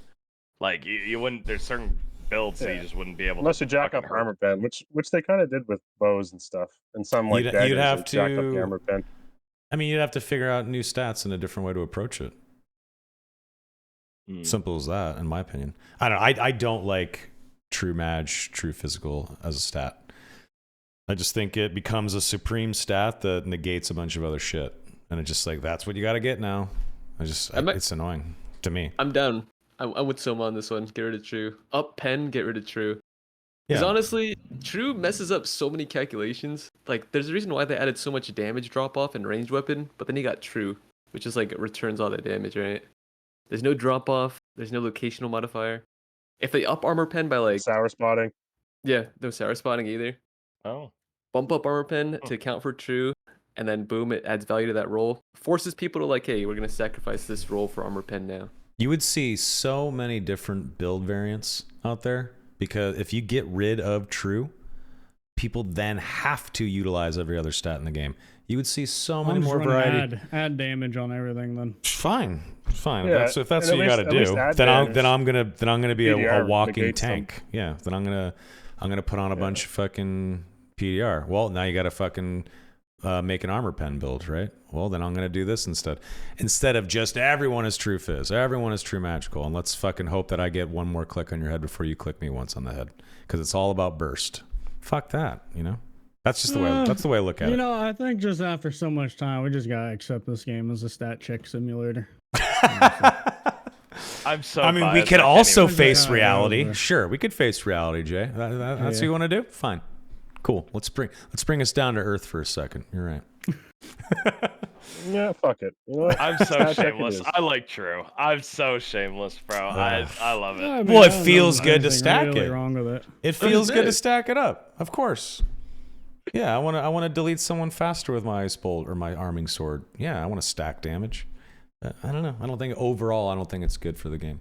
Like you wouldn't. There's certain builds that you just wouldn't be able Unless to you jack fucking up hurt. armor pen, which they kind of did with bows and stuff, and some like You'd daggers have they jacked up the to- armor pen. I mean, you'd have to figure out new stats and a different way to approach it. Simple as that, in my opinion. I don't like true mag, true physical as a stat. I just think it becomes a supreme stat that negates a bunch of other shit, and it's just like that's what you got to get now. It's annoying to me. I'm down. I'm with Soma on this one. Get rid of true. Up pen, get rid of true. Because Yeah. honestly, true messes up so many calculations. Like, there's a reason why they added so much damage drop off in ranged weapon, but then you got true, which is like it returns all that damage, right? There's no drop off. There's no locational modifier. If they up armor pen by like, Sour spotting. yeah, no sour spotting either. Oh. Bump up armor pen to account for true, and then boom, it adds value to that roll. Forces people to like, hey, we're gonna sacrifice this roll for armor pen now. You would see so many different build variants out there because if you get rid of true, people then have to utilize every other stat in the game. You would see so many more variety. Add damage on everything then. Fine. Yeah, If that's and what you got to at least do, add then damage. I'm gonna be a PDR walking negates them. tank. Yeah. Then I'm gonna put on a bunch of fucking PDR. Well, now you got to fucking make an armor pen build, right? Well, then I'm gonna do this instead of just everyone is true fizz, everyone is true magical, and let's fucking hope that I get one more click on your head before you click me once on the head, because it's all about burst. Fuck that, you know. That's just the way I look at it. You know, I think just after so much time, we just gotta accept this game as a stat check simulator. I'm so. I mean, we biased, could I can't also even- face Yeah, reality. yeah. Sure, we could face reality, Jay. That's what you want to do? Fine. Cool. Let's bring us down to earth for a second. You're right. Yeah, fuck it. You know what? I'm so Stat check it shameless. is. I like true. I'm so shameless, bro. I love it. Yeah, I mean, Well, it I don't feels know good to anything stack really it. wrong with it. It feels good to nice. stack it up. Of course. Yeah, I want to delete someone faster with my ice bolt or my arming sword. Yeah, I want to stack damage. I don't know. I don't think it's good for the game.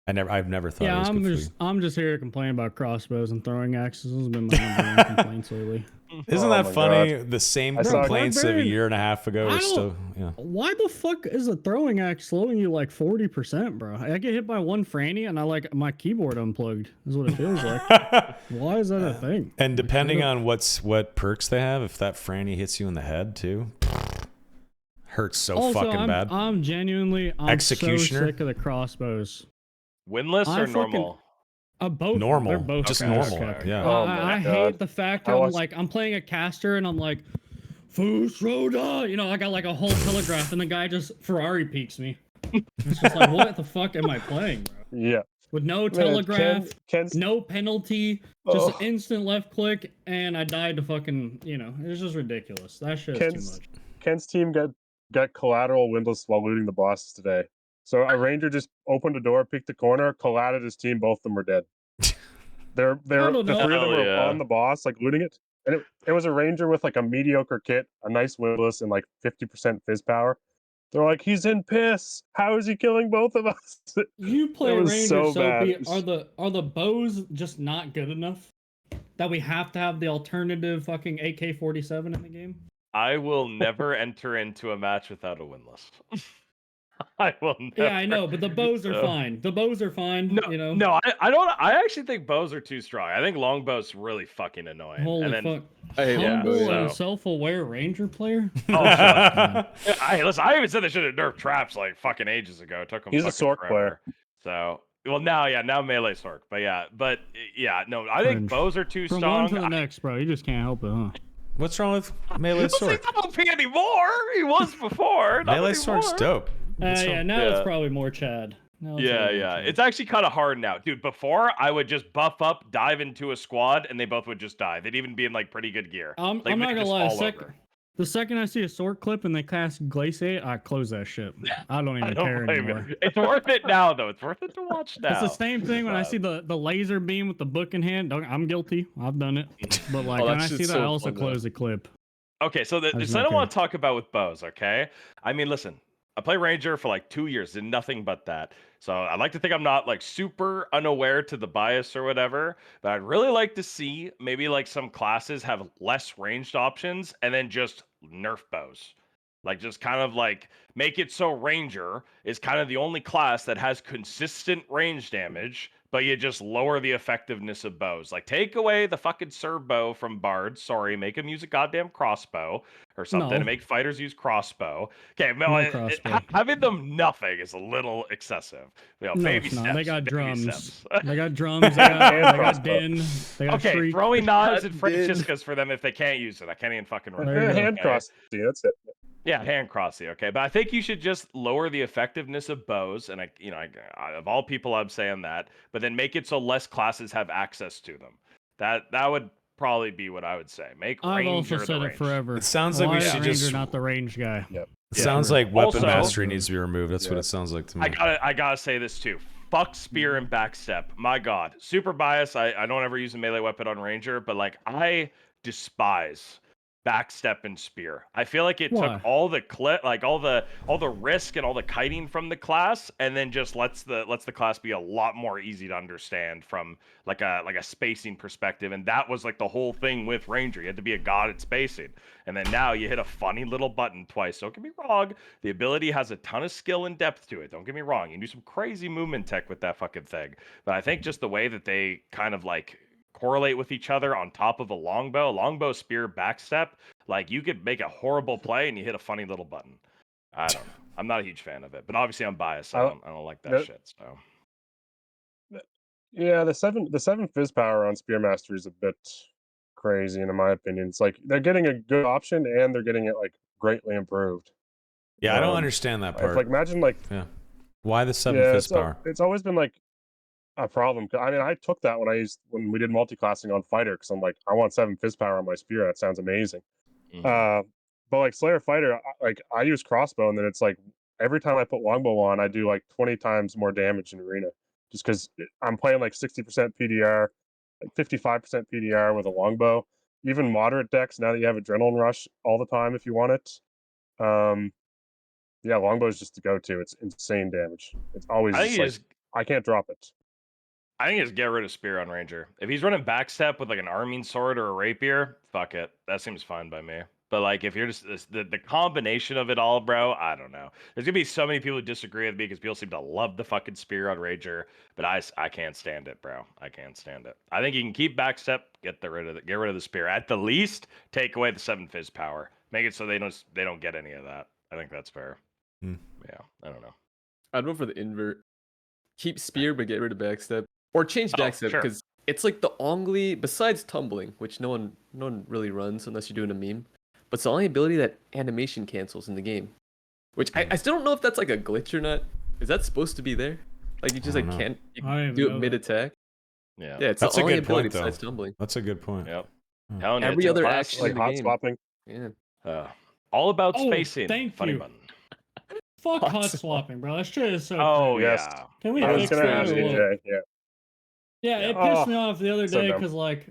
I've never thought it was good for you. I'm just here to complain about crossbows and throwing axes. This has been my number one complaints lately. Isn't that funny? God. The same complaints of a year and a half ago are still. Yeah. Why the fuck is a throwing axe slowing you like 40%, bro? I get hit by one franny and I like my keyboard unplugged. Is what it feels like. Why is that a thing? And depending on what perks they have, if that franny hits you in the head too, hurts so fucking bad. I'm genuinely Executioner. So sick of the crossbows. Winless or normal? Both. Normal. They're both just okay. normal. Okay. Yeah. I hate the fact that I'm playing a caster and I'm like, Fusroda! You know, I got like a whole telegraph and the guy just Ferrari peeks me. It's just like, what the fuck am I playing, bro? Yeah. With no telegraph, no penalty, just an instant left click, and I died to fucking, you know, it's just ridiculous. That shit is too much. Ken's team got collateral windless while looting the bosses today. So a ranger just opened a door, picked a corner, collated his team. Both of them were dead. The three of them were on the boss, like looting it. And it was a ranger with like a mediocre kit, a nice windless, and like 50% fizz power. They're like, he's in piss. How is he killing both of us? You play Ranger, Soapy. Are the bows just not good enough? That we have to have the alternative fucking AK-47 in the game? I will never enter into a match without a winless. I will never. Yeah, I know, but the bows are fine. The bows are fine. No, you know. No, I don't. I actually think bows are too strong. I think longbows really fucking annoying. Holy fuck! Humble and self-aware ranger player. Hey, listen, I even said they should have nerfed traps like fucking ages ago. It took them. He's a Sork player. So, well, now melee Sork, but no, I think bows are too strong. From one to the next, bro. You just can't help it, huh? What's wrong with melee Sork? He's not OP anymore. He was before. Melee Sork's dope. Now it's probably more Chad. It's actually kind of hard now, dude. Before I would just buff up, dive into a squad, and they both would just die. They'd even be in like pretty good gear. I'm not gonna lie. The second I see a Sork clip and they cast Glaciate, I close that shit. I don't even care anymore. It's worth it now, though. It's worth it to watch now. It's the same thing when I see the laser beam with the book in hand. I'm guilty. I've done it. But like when I see that, I also close the clip. Okay, so I don't want to talk about with bows. Okay, I mean, listen. I play Ranger for like 2 years, did nothing but that. So I'd like to think I'm not like super unaware to the bias or whatever, but I'd really like to see maybe like some classes have less ranged options and then just nerf bows. Like just kind of like make it so Ranger is kind of the only class that has consistent range damage, but you just lower the effectiveness of bows. Like take away the fucking serve bow from bards. Sorry, make them use a goddamn crossbow or something and make fighters use crossbow. Okay, having them nothing is a little excessive. You know, baby steps. They got drums. Steps. They got drums. They got din. They got shriek. Throwing knives and Franciscas for them if they can't use it. I can't even fucking remember. Hand cross. That's it. Yeah, hand crossy, okay. But I think you should just lower the effectiveness of bows, and of all people, I'm saying that. But then make it so less classes have access to them. That would probably be what I would say. Make Ranger I've also said it forever. It sounds like we should Ranger, not the range guy. Yep. It sounds like weapon mastery needs to be removed. That's what it sounds like to me. I gotta say this too. Fuck spear and backstep. My God, super bias. I don't ever use a melee weapon on Ranger, but like I despise backstep and spear. I feel like it took all the all the risk and all the kiting from the class, and then just lets the class be a lot more easy to understand from like a spacing perspective. And that was like the whole thing with Ranger. You had to be a god at spacing. And then now you hit a funny little button twice. Don't get me wrong, the ability has a ton of skill and depth to it. Don't get me wrong. You can do some crazy movement tech with that fucking thing. But I think just the way that they kind of like correlate with each other on top of a longbow, spear, backstep, like you could make a horrible play and you hit a funny little button. I don't know. I'm not a huge fan of it, but obviously I'm biased. So I don't like that shit. So yeah, the seven fizz power on Spearmaster is a bit crazy in my opinion. It's like they're getting a good option and they're getting it like greatly improved. Yeah, I don't understand that part. Like imagine like why the 7 fizz power? It's always been like a problem. I mean, I took that when we did multi-classing on fighter because I'm like, I want 7 fizz power on my spear. That sounds amazing. But like Slayer fighter, I use crossbow, and then it's like every time I put longbow on, I do like 20 times more damage in arena, just because I'm playing like 60% PDR, like 55% PDR with a longbow. Even moderate decks now that you have adrenaline rush all the time if you want it. Yeah, longbow is just the go-to. It's insane damage. It's always I can't drop it. I think it's get rid of Spear on Ranger. If he's running backstep with like an arming sword or a rapier, fuck it. That seems fine by me. But like if you're just the combination of it all, bro, I don't know. There's gonna be so many people who disagree with me because people seem to love the fucking Spear on Ranger, but I can't stand it, bro. I can't stand it. I think you can keep backstep, get rid of the Spear. At the least, take away the 7 Fizz power. Make it so they don't get any of that. I think that's fair. Yeah, I don't know. I'd go for the invert. Keep Spear but get rid of backstep. Or change backstep because it's like the only, besides tumbling, which no one really runs unless you're doing a meme, but it's the only ability that animation cancels in the game. Which I still don't know if that's like a glitch or not. Is that supposed to be there? Like you just like can't do it mid attack? Yeah. Yeah, it's That's the a only good ability point, though. besides tumbling. That's a good point. Yep. Every other action like in the hot game. swapping. Yeah. All about spacing. Thank Funny you. button. Fuck hot swapping, bro. That shit is so Oh cringe. Yes. yeah. Can we I was fix gonna that ask or you, what? Jay. Yeah. Yeah, it pissed me Oh, off the other so day dumb. because, like,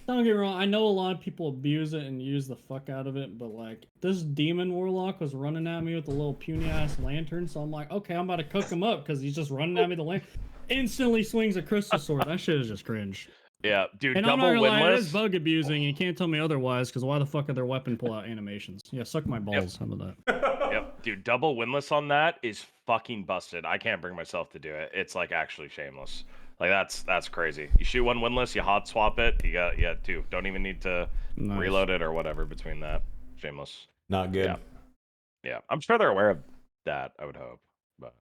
don't get me wrong, I know a lot of people abuse it and use the fuck out of it, but, like, this demon warlock was running at me with a little puny-ass lantern, so I'm like, okay, I'm about to cook him up because he's just running at me the lantern. Instantly swings a crystal sword. That shit is just cringe. Yeah, dude, And I'm not double gonna lie, it is winless. bug abusing, and you can't tell me otherwise, because why the fuck are their weapon pull-out animations? Yeah, suck my balls. How about that? Yep, dude, double winless on that is fucking busted. I can't bring myself to do it. It's like actually shameless. Like that's crazy. You shoot one winless, you hot swap it, you got two. Don't even need to reload it or whatever between that. Shameless. Not good. Yeah. I'm sure they're aware of that, I would hope. But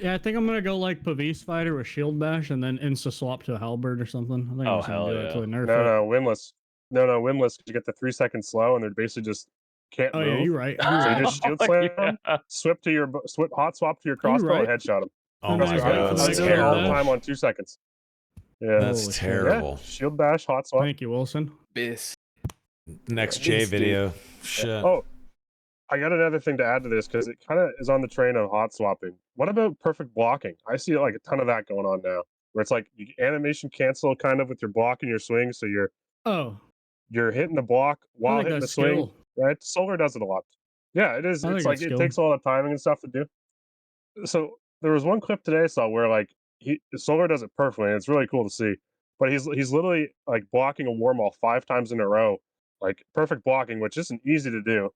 yeah, I think I'm gonna go like Pavis fighter with shield bash and then insta swap to a halberd or something. I think I'm just gonna do that till they nerf it. No, winless. No, winless. You get the 3-second slow, and they're basically just can't move. Yeah, you're right. So you just shield slam them, hot swap to your crossbow, and headshot them. Oh my god, that's do it all the terrible. time on 2 seconds. Yeah, That's terrible. Yeah, shield bash, hot swap. Thank you, Wilson. This Next J video. Shit. Oh, I got another thing to add to this because it kind of is on the train of hot swapping. What about perfect blocking? I see like a ton of that going on now, where it's like you animation cancel kind of with your block and your swing, so you're hitting the block while hitting the swing. Right, Solar does it a lot. Yeah, it is. It's like it takes all the timing and stuff to do. So there was one clip today I saw where like Solar does it perfectly, and it's really cool to see. But he's literally like blocking a warmaul 5 times in a row, like perfect blocking, which isn't easy to do.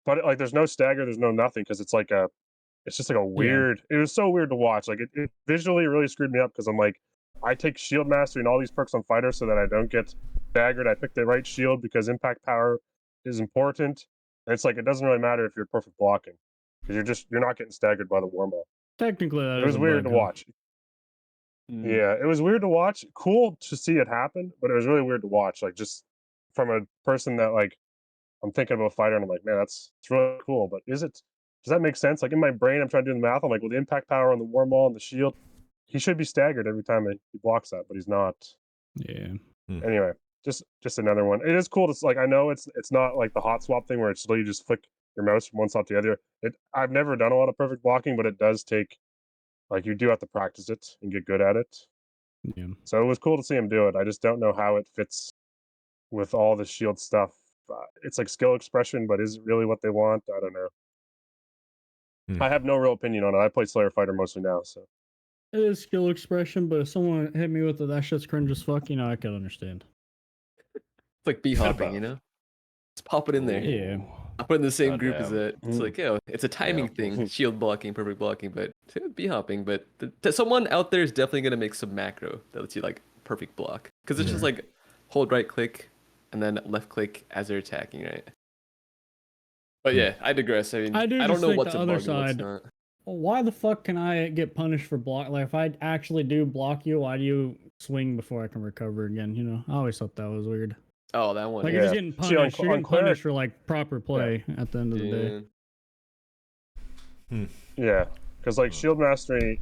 But like, there's no stagger, there's no nothing because it's just like a weird. It was so weird to watch. Like it visually really screwed me up because I'm like, I take shield mastery and all these perks on fighter so that I don't get staggered. I pick the right shield because impact power is important. And it's like it doesn't really matter if you're perfect blocking because you're not getting staggered by the warmaul. Technically, it was weird to watch. Yeah, it was weird to watch. Cool to see it happen, but it was really weird to watch. Like just from a person that like I'm thinking about a fighter and I'm like, man, it's really cool. But does that make sense? Like in my brain, I'm trying to do the math. I'm like, well, the impact power on the warmaul and the shield, he should be staggered every time he blocks that, but he's not. Yeah. Anyway, just another one. It is cool to like. I know it's not like the hot swap thing where it's you just flick your mouse from one spot to the other. I've never done a lot of perfect blocking, but it does take like you do have to practice it and get good at it. Yeah. So it was cool to see him do it. I just don't know how it fits with all the shield stuff. It's like skill expression, but is it really what they want? I don't know. I have no real opinion on it. I play Slayer Fighter mostly now, so. It is skill expression, but if someone hit me with that shit's cringe as fuck, I could understand. It's like b-hopping, Just pop it in there. Yeah. I put it in the same group as that. It's like, it's a timing thing. Shield blocking, perfect blocking, but b-hopping. But someone out there is definitely going to make some macro that lets you like perfect block. Because it's just like hold right click and then left click as they're attacking, right? But yeah, I digress. I mean, I don't know what's a bug and what's not. Well, why the fuck can I get punished for block? Like, if I actually do block you, why do you swing before I can recover again? I always thought that was weird. Oh, that one. Like, you're just getting punished. You're getting punished for, like, proper play at the end of the day. Yeah, because, like, shield mastery,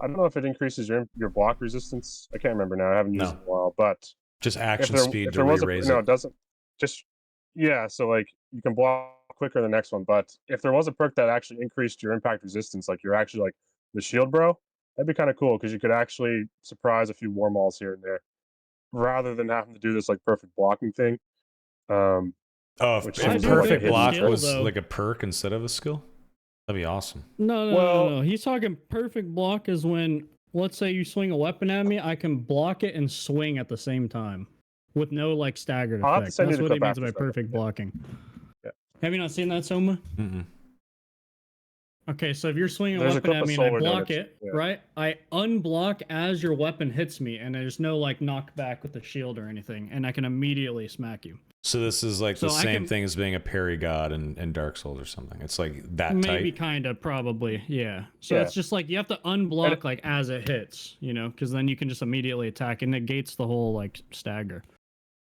I don't know if it increases your block resistance. I can't remember now. I haven't used it in a while, but... Just action speed to re-raise it. No, it doesn't. So, like, you can block quicker than the next one, but if there was a perk that actually increased your impact resistance, like you're actually, like, the shield bro, that'd be kind of cool, because you could actually surprise a few warmauls here and there, rather than having to do this, like, perfect blocking thing. If perfect block was like a perk instead of a skill? That'd be awesome. No. He's talking perfect block is when, let's say you swing a weapon at me, I can block it and swing at the same time with no like staggered I'll have to effect. send you That's the what he clip means by after, perfect blocking. Yeah. Have you not seen that, Soma? Mm-mm. Okay, so if you're swinging a There's a weapon clip at of me and I Solar doing block it, yeah. right? I unblock as your weapon hits me, and there's no like knockback with the shield or anything, and I can immediately smack you. So this is like the So I same can- thing as being a parry god in Dark Souls or something. It's like that Maybe tight. kind of, probably, yeah. So Yeah. it's just like you have to unblock like as it hits, you know, because then you can just immediately attack, and negates the whole like stagger.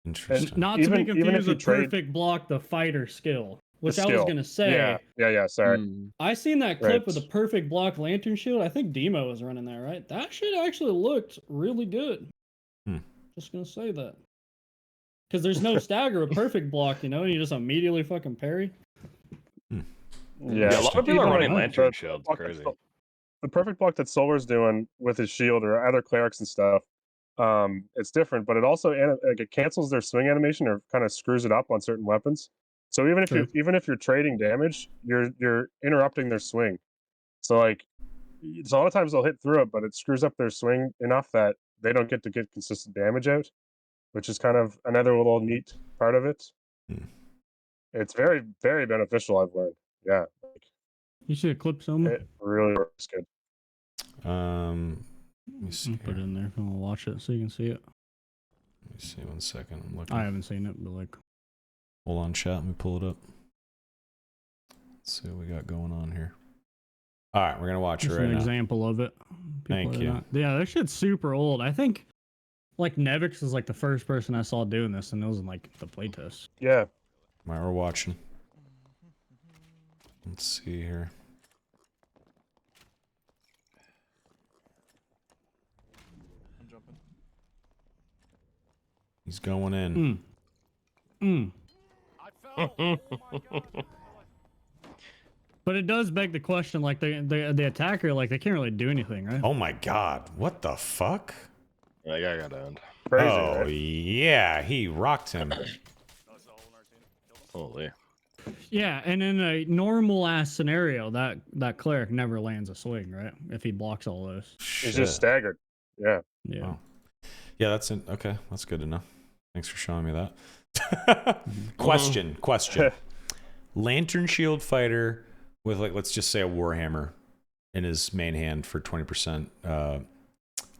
Interesting. Not to be Even if confused you with trade- perfect block, the fighter skill, which The I was skill. gonna say. Yeah. Sorry. I seen that clip Right. with the perfect block lantern shield. I think Demo was running that, right? That shit actually looked really good. Just gonna say that. Because there's no stagger with perfect block, you know, and you just immediately fucking parry. Yeah, a lot of people are running Lantern Shield. It's crazy. The perfect block that Solar's doing with his shield or other clerics and stuff, it's different, but it also like it cancels their swing animation or kind of screws it up on certain weapons. So even if you're trading damage, you're interrupting their swing. So like, so a lot of times they'll hit through it, but it screws up their swing enough that they don't get to get consistent damage out, which is kind of another little neat part of it. It's very, very beneficial, I've learned. Yeah. You see a clip, Soma? It really works good. Let me see. Put it in there if you want to watch it so you can see it. Let me see 1 second. I'm looking. I haven't seen it, but like. Hold on, chat. Let me pull it up. Let's see what we got going on here. All right, we're gonna watch it right now. An example of it. Thank you. Yeah, that shit's super old. I think like Nevix is like the first person I saw doing this, and it was in like the playtest. Yeah. All right, we're watching. Let's see here. I'm jumping. He's going in. But it does beg the question, like the attacker, like they can't really do anything, right? Oh my god, what the fuck? That guy got owned. Crazy, Oh right? yeah, he rocked him. Holy. Yeah, and in a normal ass scenario, that cleric never lands a swing, right? If he blocks all those. He's just staggered. Yeah. Yeah. Wow. Yeah, that's it. Okay, that's good to know. Thanks for showing me that. Question. Lantern shield fighter with like, let's just say a warhammer in his main hand for 20%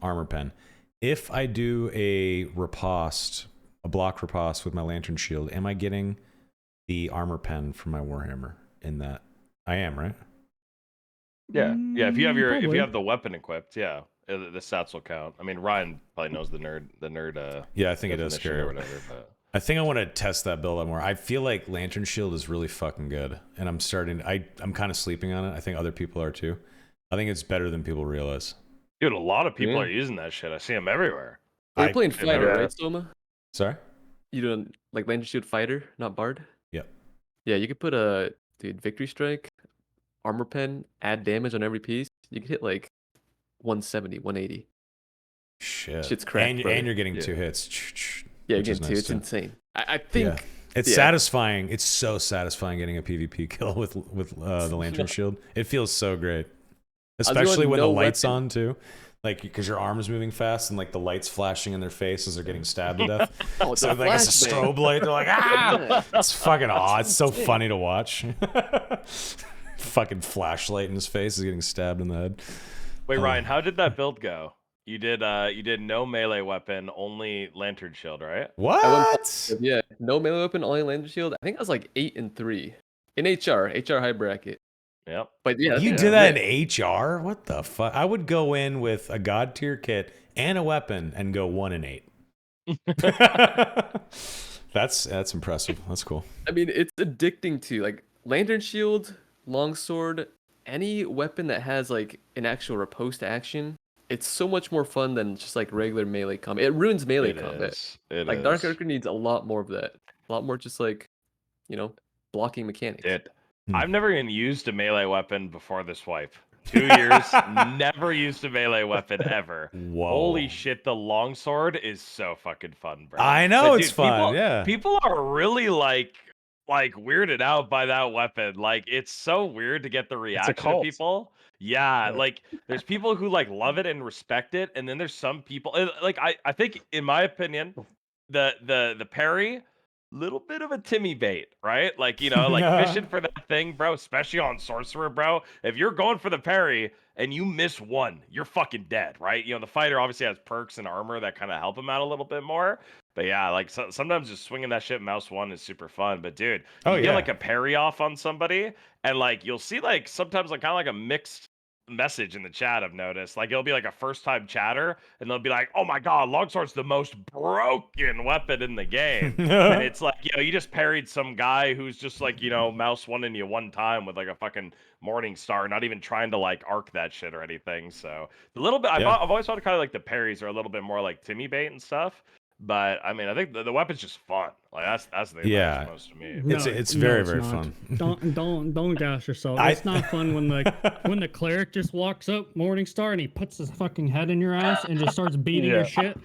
armor pen. If I do a block riposte with my lantern shield, am I getting the armor pen from my warhammer in that? I am, right? Yeah. If you have if Probably. you have the weapon equipped, yeah, the stats will count. I mean, Ryan probably knows the nerd. Yeah, I think it does definition carry or over. whatever. But I think I want to test that build out more. I feel like Lantern Shield is really fucking good, and I'm kind of sleeping on it. I think other people are too. I think it's better than people realize. dude, a lot of people are using that shit. I see them everywhere. You're playing fighter, yeah. right, Soma? Sorry? You doing like Lantern Shield fighter, not bard? Yep. Yeah, you could put a victory strike, armor pen, add damage on every piece. You could hit like 170, 180. Shit. Shit's cracked, and you're getting Yeah. 2 hits. Yeah, which is again, too. nice, It's too. insane. I think Yeah. It's satisfying. It's so satisfying getting a PvP kill with the Lantern Shield. It feels so great. Especially when the light's on too. Like, because your arm is moving fast and like the light's flashing in their face as they're getting stabbed to death. Oh, it's So like it's a flashbang. strobe light. They're like, ah! It's fucking aw. It's so funny to watch. Fucking flashlight in his face is getting stabbed in the head. Wait, Ryan, how did that build go? You did no melee weapon, only lantern shield, right? What? Yeah, no melee weapon, only lantern shield. I think I was like 8 and 3 in HR high bracket. Yep. But yeah, You did that in HR? What the fuck? I would go in with a god tier kit and a weapon and go 1 and 8. That's impressive. That's cool. I mean, it's addicting to like lantern shield, longsword, any weapon that has like an actual riposte action. It's so much more fun than just like regular melee combat. It ruins melee combat. Like Dark Archer needs a lot more of that. A lot more just like, blocking mechanics. I've never even used a melee weapon before this wipe. 2 years, never used a melee weapon ever. Whoa. Holy shit, the longsword is so fucking fun, bro. I know But, it's dude, fun, yeah. People are really like like weirded out by that weapon. Like it's so weird to get the reaction of cult. people. Yeah, Yeah. like there's people who like love it and respect it, and then there's some people like I think in my opinion, the parry, little bit of a Timmy bait, right? Like, you know, like fishing for that thing, bro, especially on sorcerer, bro. If you're going for the parry and you miss one, you're fucking dead, right? You know, the fighter obviously has perks and armor that kind of help him out a little bit more. But yeah, like sometimes just swinging that shit mouse one is super fun. But dude, you get like a parry off on somebody, and like you'll see like sometimes like kind of like a mixed message in the chat. I've noticed like it'll be like a first time chatter, and they'll be like, "Oh my god, longsword's the most broken weapon in the game," and it's like, you know, you just parried some guy who's just like, you know, mouse one in you one time with like a fucking morning star, not even trying to like arc that shit or anything. So a little bit, I've always thought kind of like the parries are a little bit more like Timmy bait and stuff. But I mean, I think the weapon's just fun. Like that's the thing that matters most to me. It's very fun. Don't gas yourself. It's not fun when the cleric just walks up Morningstar and he puts his fucking head in your ass and just starts beating your shit.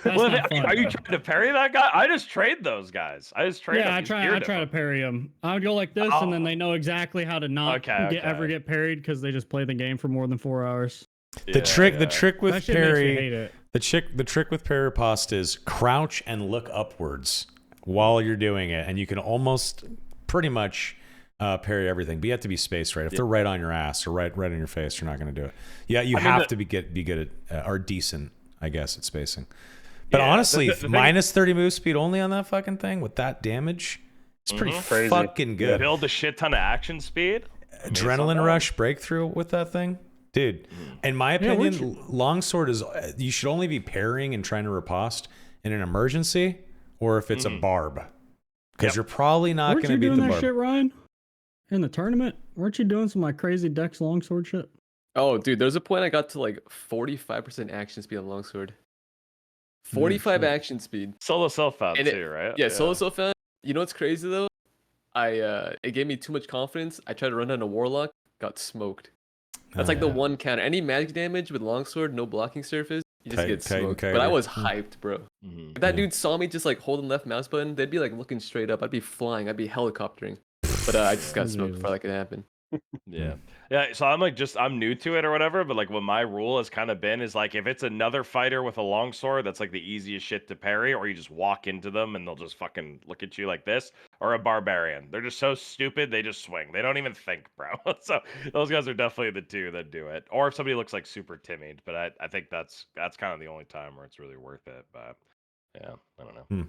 That's Well, not fun. are you trying to parry that guy? I just trade those guys. I just trade. Yeah, I try to parry them. I would go like this, and then they know exactly how to not ever get parried because they just play the game for more than 4 hours. The trick with parry. The trick with parry riposte is crouch and look upwards while you're doing it, and you can almost pretty much parry everything. But you have to be spaced right. If they're right on your ass or right on your face, you're not going to do it. Yeah, you have to be good at or decent, I guess, at spacing. But honestly, minus 30 move speed only on that fucking thing with that damage, it's pretty fucking good. Build a shit ton of action speed. Adrenaline rush breakthrough with that thing. Dude, in my opinion, longsword is you should only be parrying and trying to riposte in an emergency, or if it's a barb, because you're probably not going to beat the barb. Weren't you doing that shit, Ryan? In the tournament, weren't you doing some like crazy Dex longsword shit? Oh, dude, there's a point I got to like 45% action speed on longsword. 45 action speed. Solo self-found too, right? Yeah, solo self-found. You know what's crazy though? It gave me too much confidence. I tried to run down a warlock, got smoked. That's like the one counter. Any magic damage with longsword, no blocking surface, you just get smoked. But I was hyped, bro. If that dude saw me just like holding left mouse button, they'd be like looking straight up. I'd be flying. I'd be helicoptering. But I just got smoked before that could happen. Yeah. So I'm new to it or whatever, but like what my rule has kind of been is like if it's another fighter with a longsword, that's like the easiest shit to parry, or you just walk into them and they'll just fucking look at you like this, or a barbarian. They're just so stupid, they just swing. They don't even think, bro. So those guys are definitely the two that do it. Or if somebody looks like super timid, but I think that's kind of the only time where it's really worth it. But yeah, I don't know.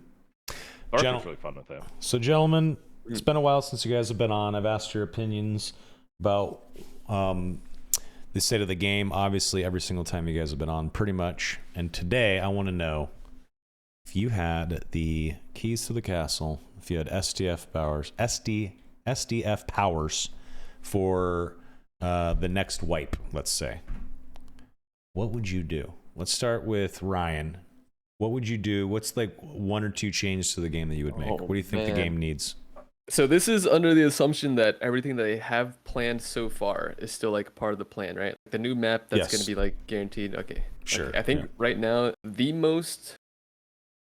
It's really fun with it. So gentlemen, it's been a while since you guys have been on. I've asked your opinions about the state of the game, obviously, every single time you guys have been on, pretty much. And today, I want to know if you had the keys to the castle, if you had SDF powers for the next wipe, let's say, what would you do? Let's start with Ryan. What would you do? What's like one or two changes to the game that you would make? What do you think the game needs? So this is under the assumption that everything that they have planned so far is still like part of the plan, right? The new map that's going to be like guaranteed. Okay. Sure. Okay. I think right now I'm going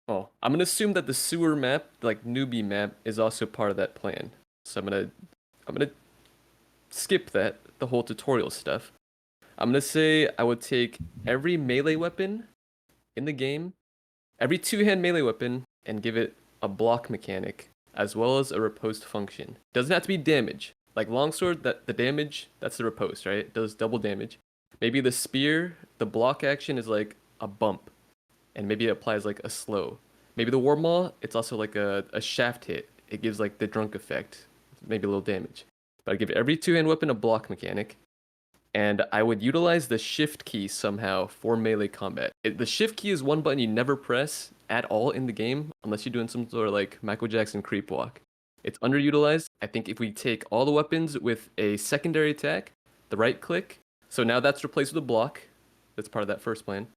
to assume that the sewer map, like newbie map, is also part of that plan. So I'm going to skip that, the whole tutorial stuff. I'm going to say I would take every melee weapon in the game, every two-hand melee weapon, and give it a block mechanic, as well as a riposte function. Doesn't have to be damage. Like longsword, the damage, that's the riposte, right? It does double damage. Maybe the spear, the block action is like a bump, and maybe it applies like a slow. Maybe the war maul, it's also like a shaft hit. It gives like the drunk effect, maybe a little damage. But I give every two-hand weapon a block mechanic, and I would utilize the shift key somehow for melee combat. The shift key is one button you never press at all in the game, unless you're doing some sort of like Michael Jackson creep walk. It's underutilized. I think if we take all the weapons with a secondary attack, the right click, so now that's replaced with a block, that's part of that first plan,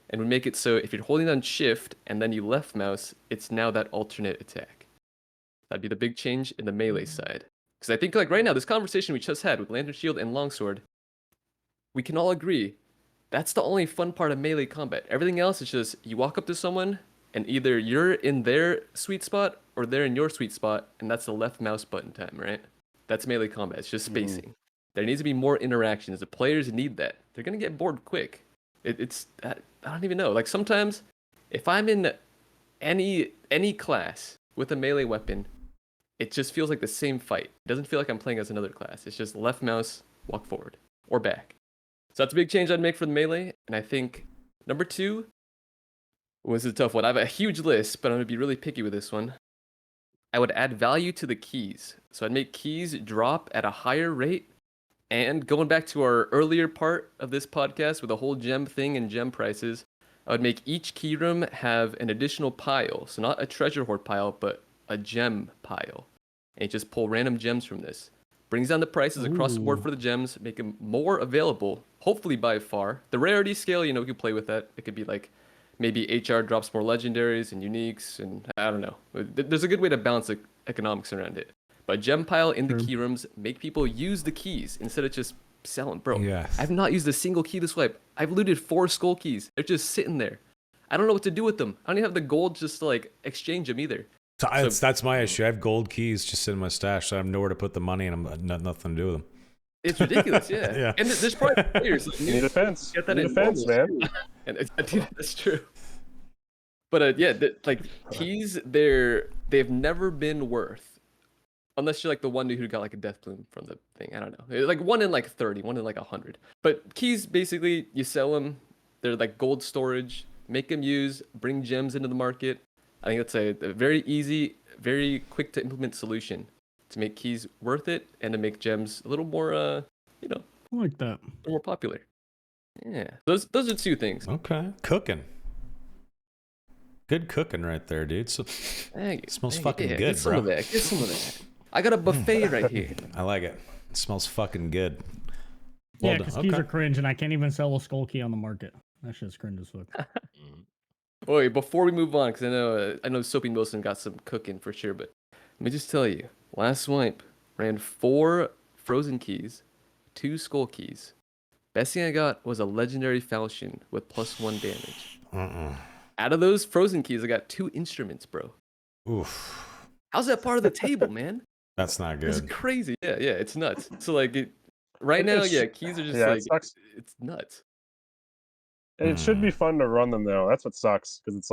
and we make it so if you're holding down shift and then you left mouse, it's now that alternate attack. That'd be the big change in the melee side. Because I think like right now, this conversation we just had with Lantern Shield and Longsword, we can all agree that's the only fun part of melee combat. Everything else is just you walk up to someone and either you're in their sweet spot or they're in your sweet spot, and that's the left mouse button time, right? That's melee combat. It's just spacing. There needs to be more interactions. The players need that. They're gonna get bored quick. I don't even know. Like sometimes, if I'm in any class with a melee weapon, it just feels like the same fight. It doesn't feel like I'm playing as another class. It's just left mouse, walk forward or back. So that's a big change I'd make for the melee. And I think number 2 was a tough one. I have a huge list, but I'm gonna be really picky with this one. I would add value to the keys. So I'd make keys drop at a higher rate. And going back to our earlier part of this podcast with the whole gem thing and gem prices, I would make each key room have an additional pile. So not a treasure hoard pile, but a gem pile. And you just pull random gems from this. Brings down the prices across the board for the gems, make them more available, hopefully by far. The rarity scale, we can play with that. It could be like maybe HR drops more legendaries and uniques, and I don't know. There's a good way to balance the economics around it. But gem pile in the key rooms, make people use the keys instead of just selling. Bro, Yes. I've not used a single key this wipe. I've looted 4 skull keys. They're just sitting there. I don't know what to do with them. I don't even have the gold just to exchange them either. So that's my issue. I have gold keys just sitting in my stash, so I have nowhere to put the money, and I'm nothing to do with them. It's ridiculous, yeah. Yeah. And there's probably players. You need a fence. Get that You in need a fence, normals. man. And that's true. But keys, they've never been worth. Unless you're the one dude who got a death plume from the thing. I don't know. 1 in 30, 1 in 100. But keys, basically, you sell them. They're gold storage. Make them use. Bring gems into the market. I think that's a very easy, very quick to implement solution to make keys worth it and to make gems a little more, I like that. a little more popular. Yeah. Those are 2 things. Okay. Cooking. Good cooking right there, dude. So, it smells fucking good, get some bro. of that. Get some of that. I got a buffet right here. I like it. It smells fucking good. Yeah, Well because done. keys Okay. are cringe, and I can't even sell a skull key on the market. That shit's cringe as fuck. Wait, before we move on, because I know Soapy and Wilson got some cooking for sure, but let me just tell you, last swipe ran 4 frozen keys, 2 skull keys. Best thing I got was a legendary falchion with +1 damage. Out of those frozen keys, I got 2 instruments, bro. Oof. How's that part of the table, man? That's not It's good. crazy. Yeah, it's nuts. So right now, keys are just it sucks. it's nuts. It should be fun to run them though. That's what sucks because it's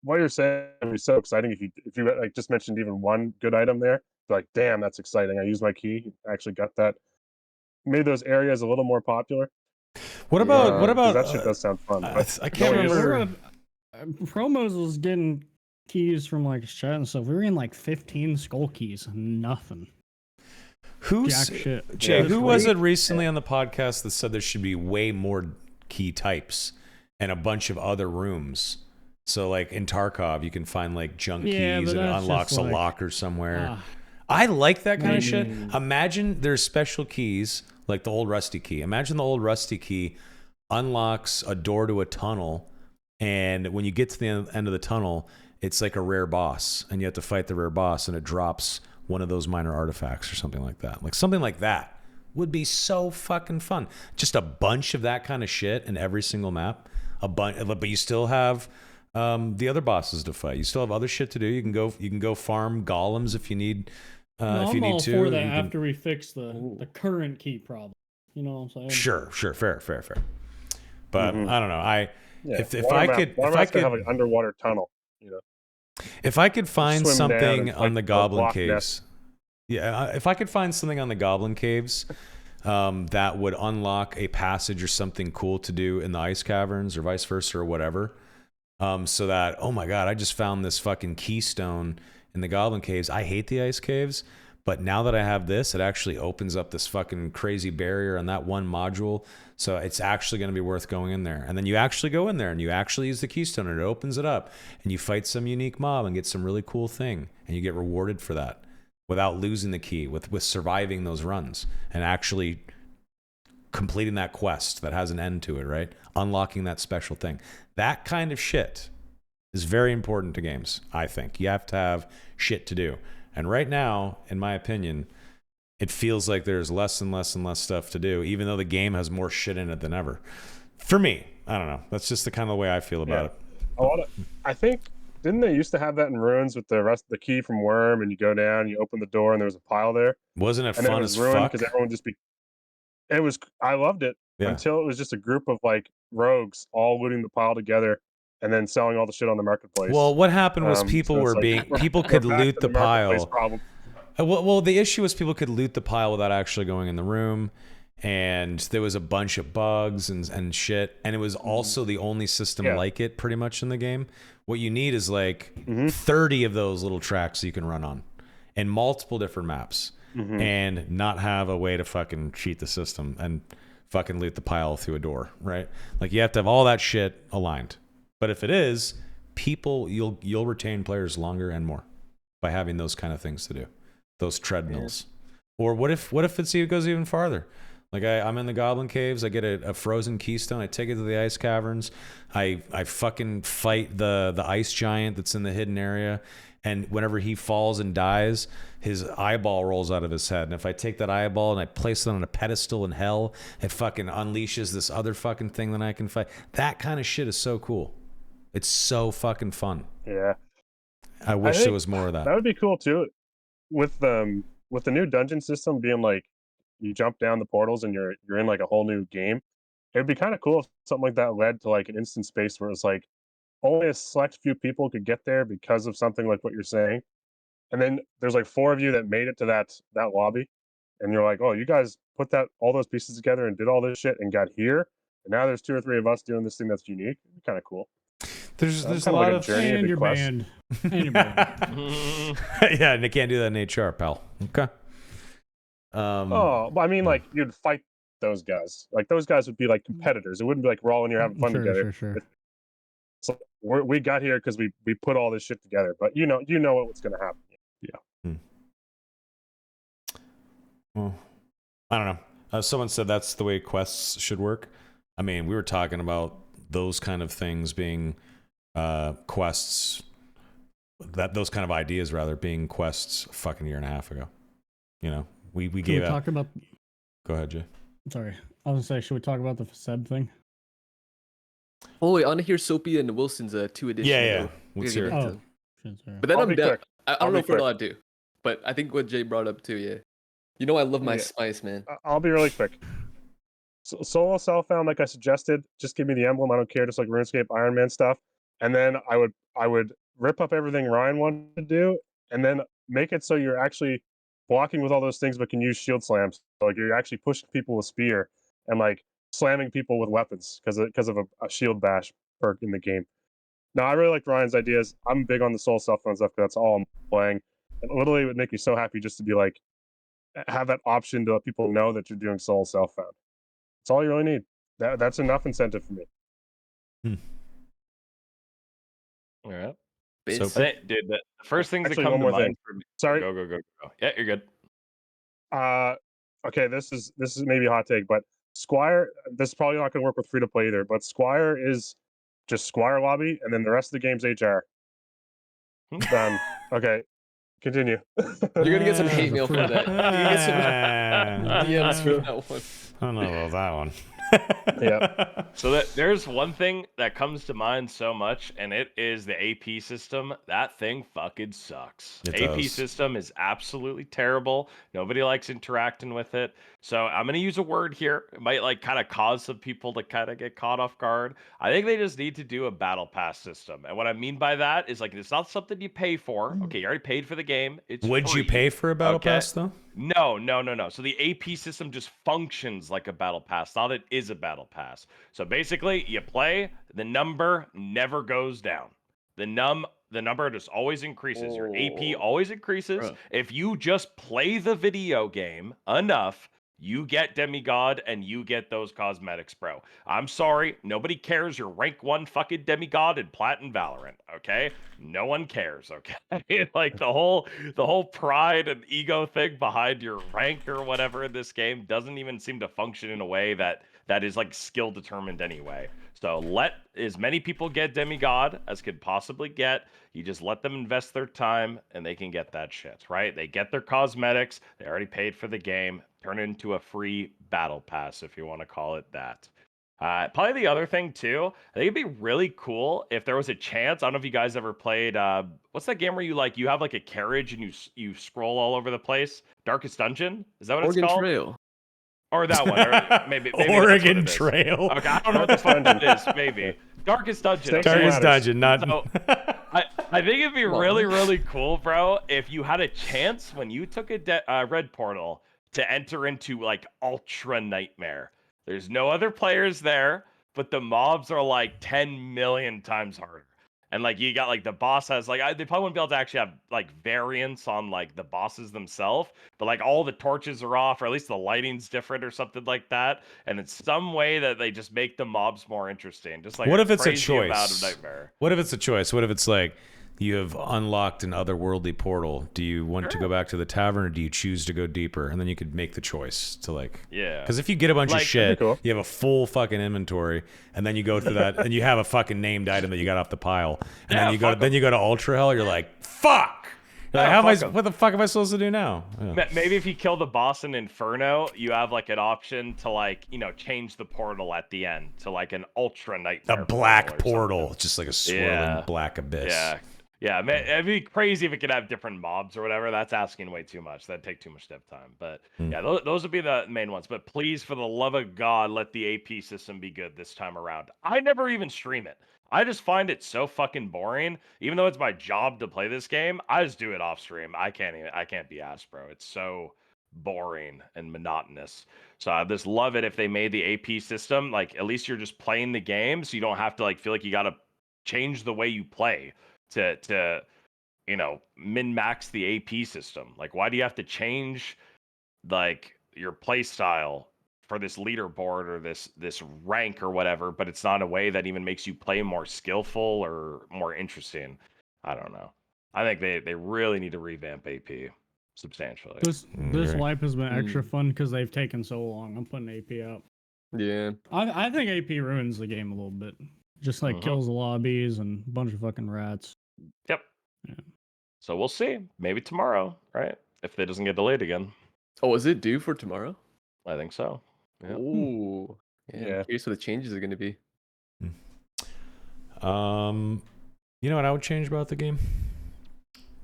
what you're saying would be so exciting if you just mentioned even one good item there. It's damn, that's exciting. I used my key. I actually got that. Made those areas a little more popular. What about that shit does sound fun. I can't No, remember. Promos was getting keys from chat and stuff. We were in 15 skull keys. Nothing. Who's Jack shit. Jay? Yeah, Who it's was great. it recently on the podcast that said there should be way more key types and a bunch of other rooms? So in Tarkov, you can find junk Yeah, keys but and it that's unlocks just a locker somewhere. Ah. I like that kind of shit. Imagine there's special keys like the old rusty key. Imagine the old rusty key unlocks a door to a tunnel, and when you get to the end of the tunnel, it's like a rare boss, and you have to fight the rare boss, and it drops one of those minor artifacts or something like that. Something like that would be so fucking fun. Just a bunch of that kind of shit in every single map. But you still have the other bosses to fight. You still have other shit to do. You can go farm golems if you need. If you I'm need all to. for that You can- after we fix the current key problem. You know what I'm saying? Sure, fair. But I don't know. If water I map- could water if I map's gonna could have an underwater tunnel. if I could find swim down something and on fight the the Goblin Loch Caves, if I could find something on the Goblin Caves that would unlock a passage or something cool to do in the ice caverns or vice versa or whatever, so that oh my god, I just found this fucking keystone in the Goblin Caves. I hate the ice caves. But now that I have this, it actually opens up this fucking crazy barrier on that one module. So it's actually going to be worth going in there. And then you actually go in there and you actually use the keystone and it opens it up. And you fight some unique mob and get some really cool thing. And you get rewarded for that without losing the key, with surviving those runs and actually completing that quest that has an end to it, right? Unlocking that special thing. That kind of shit is very important to games, I think. You have to have shit to do. And right now, in my opinion, it feels like there's less and less and less stuff to do, even though the game has more shit in it than ever. For me, I don't know. That's just the kind of way I feel about it. A I think didn't they used to have that in Ruins with the key from Worm, and you go down, you open the door, and there was a pile there, Wasn't it and then it fun was as ruined fuck? because everyone just be. It was. I loved it Yeah. until it was just a group of like rogues all looting the pile together, and then selling all the shit on the marketplace. Well, what happened was So people it's were like, being people we're could back loot to the marketplace pile. problem. Well, the issue was people could loot the pile without actually going in the room, and there was a bunch of bugs and shit, and it was also the only system Yeah. like it pretty much in the game. What you need is like Mm-hmm. 30 of those little tracks you can run on and multiple different maps Mm-hmm. and not have a way to fucking cheat the system and fucking loot the pile through a door, right? Like you have to have all that shit aligned. But if it is, you'll retain players longer and more by having those kind of things to do. Those treadmills. Yeah. Or what if it goes even farther? Like I'm in the Goblin Caves, I get a frozen keystone, I take it to the ice caverns, I fucking fight the ice giant that's in the hidden area, and whenever he falls and dies, his eyeball rolls out of his head. And if I take that eyeball and I place it on a pedestal in hell, it fucking unleashes this other fucking thing that I can fight. That kind of shit is so cool. It's so fucking fun. Yeah. I wish there was more of that. That would be cool too. With the new dungeon system being like you jump down the portals and you're in like a whole new game. It'd be kind of cool if something like that led to like an instant space where it's like only a select few people could get there because of something like what you're saying. And then there's like 4 of you that made it to that lobby, and you're like, oh, you guys put all those pieces together and did all this shit and got here. And now there's 2 or 3 of us doing this thing that's unique. Kind of cool. There's kind a lot like of journey, and a your big quest. band. And your band. Yeah, and they can't do that in HR, pal. Okay. Oh, but I mean, like you'd fight those guys. Like those guys would be like competitors. It wouldn't be like we're all in here having fun together. Sure. It's like we got here because we put all this shit together. But you know what's gonna happen. Yeah. Well, I don't know. Someone said that's the way quests should work. I mean, we were talking about those kind of things being quests. Those kind of ideas rather being quests a fucking year and a half ago. You know, we gave out. Talk about. Go ahead, Jay. Sorry, I was gonna say, should we talk about the Seb thing? Oh wait, I want to hear Soapy and Wilson's 2 edition. Yeah. Though. Let's hear it. Oh, shit, sorry. But then I'll I'm be down. quick. I I'll don't know be if we're quick. allowed to, but I think what Jay brought up too. Yeah, you know I love my Yeah. spice, man. I'll be really quick. So, solo self-found, like I suggested, just give me the emblem. I don't care, just like RuneScape, Iron Man stuff. And then I would rip up everything Ryan wanted to do, and then make it so you're actually blocking with all those things, but can use shield slams. So like you're actually pushing people with spear and like slamming people with weapons because of a shield bash perk in the game. Now I really like Ryan's ideas. I'm big on the solo self-found stuff because that's all I'm playing. And literally, it would make me so happy just to be like have that option to let people know that you're doing solo self-found. That's all you really need. That's enough incentive for me. All right. So, Dude, the first things Actually, that come one to more mind thing. for me. Sorry. Go. Yeah, you're good. Okay, this is maybe a hot take, but Squire, this is probably not going to work with free to play either. But Squire is just Squire lobby, and then the rest of the game's HR. Done. Okay, continue. You're gonna get some hate mail for that. You're gonna get some DMs for that one. I don't know about that one. Yeah. So there's one thing that comes to mind so much, and it is the AP system. That thing fucking sucks. It AP does. system is absolutely terrible. Nobody likes interacting with it. So I'm gonna use a word here. It might like kind of cause some people to kind of get caught off guard. I think they just need to do a battle pass system. And what I mean by that is like it's not something you pay for. Okay, you already paid for the game. It's Would you free. pay for a battle Okay. pass though? No. So the AP system just functions like a battle pass. Not it is a battle pass. So basically, you play, the number never goes down. The number just always increases. Your AP always increases. Bro. If you just play the video game enough, you get demigod and you get those cosmetics, bro. I'm sorry, nobody cares you're rank 1 fucking demigod in Plat and Valorant, okay? No one cares, okay? Like the whole pride and ego thing behind your rank or whatever in this game doesn't even seem to function in a way that is like skill determined anyway. So let as many people get demigod as could possibly get. You just let them invest their time and they can get that shit, right? They get their cosmetics. They already paid for the game. Turn it into a free battle pass if you want to call it that. Probably the other thing too, I think it'd be really cool if there was a chance. I don't know if you guys ever played. What's that game where you have like a carriage and you scroll all over the place? Darkest Dungeon? Is that what Oregon it's called? Trail. Or that one? Or maybe Oregon that's what it is. Trail. Okay, I don't know what the fuck that is. Maybe Darkest Dungeon. Snakes okay. and Darkest ladders. Dungeon, not. So, I think it'd be really cool, bro, if you had a chance when you took a red portal to enter into like Ultra Nightmare. There's no other players there, but the mobs are like 10 million times harder. And like you got like the boss has like they probably wouldn't be able to actually have like variants on like the bosses themselves, but like all the torches are off, or at least the lighting's different or something like that. And it's some way that they just make the mobs more interesting. Just like What if it's a crazy amount of choice? Nightmare. What if it's a choice? What if it's like you have unlocked an otherworldly portal? Do you want to go back to the tavern, or do you choose to go deeper? And then you could make the choice to like, Yeah. Because if you get a bunch of Like- shit, Cool. you have a full fucking inventory, and then you go through that, and you have a fucking named item that you got off the pile, and Yeah, then you go to Ultra Hell. You're like, fuck. You're like, Yeah, how am I? fuck 'em. What the fuck am I supposed to do now? Yeah. Maybe if you kill the boss in Inferno, you have like an option to like, change the portal at the end to like an Ultra Nightmare. A black or portal, something. just like a swirling Yeah. black abyss. Yeah. Yeah, man, it'd be crazy if it could have different mobs or whatever. That's asking way too much. That'd take too much dev time. But yeah, those would be the main ones. But please, for the love of God, let the AP system be good this time around. I never even stream it. I just find it so fucking boring. Even though it's my job to play this game, I just do it off stream. I can't be asked, bro. It's so boring and monotonous. So I just love it if they made the AP system like at least you're just playing the game, so you don't have to like feel like you gotta change the way you play to min max the AP system. Like, why do you have to change like your play style for this leaderboard or this rank or whatever, but it's not a way that even makes you play more skillful or more interesting? I don't know. I think they really need to revamp AP substantially. This Right. wipe has been extra fun because they've taken so long. I'm putting AP out. Yeah. I think AP ruins the game a little bit. Just like kills the lobbies and a bunch of fucking rats. Yep. Yeah. So we'll see. Maybe tomorrow, right? If it doesn't get delayed again. Oh, is it due for tomorrow? I think so. Yeah. Ooh. Yeah. Yeah. I'm curious what the changes are going to be. You know what I would change about the game?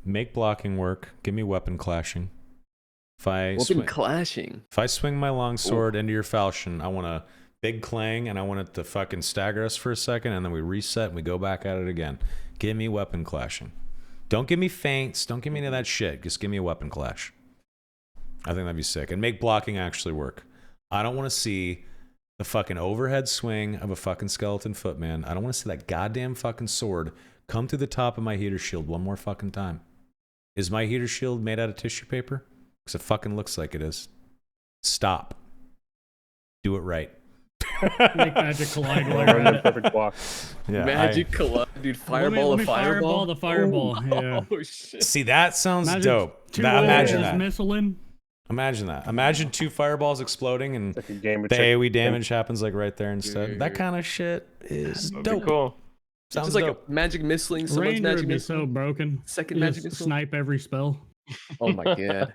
Make blocking work. Give me weapon clashing. If I clashing. if I swing my longsword into your falchion, I want a big clang, and I want it to fucking stagger us for a second, and then we reset and we go back at it again. Give me weapon clashing. Don't give me feints. Don't give me any of that shit. Just give me a weapon clash. I think that'd be sick. And make blocking actually work. I don't want to see the fucking overhead swing of a fucking skeleton footman. I don't want to see that goddamn fucking sword come through the top of my heater shield one more fucking time. Is my heater shield made out of tissue paper? Because it fucking looks like it is. Stop. Do it right. Make magic collide while Like, you're run at the it. perfect block. Yeah, Magic collide, dude. Fireball, Let me a fireball. the fireball. Yeah. Oh shit. See, that sounds Imagine dope. Two Imagine lasers that. missiling. Imagine that. Imagine two fireballs exploding and Like a game of the chicken. AoE damage happens like right there instead. That kind of shit is That'd be dope. cool. Sounds Just like dope. a magic missiling. Someone's Ranger magic would be missile. so broken. Second You magic just missile. snipe every spell. Oh my god.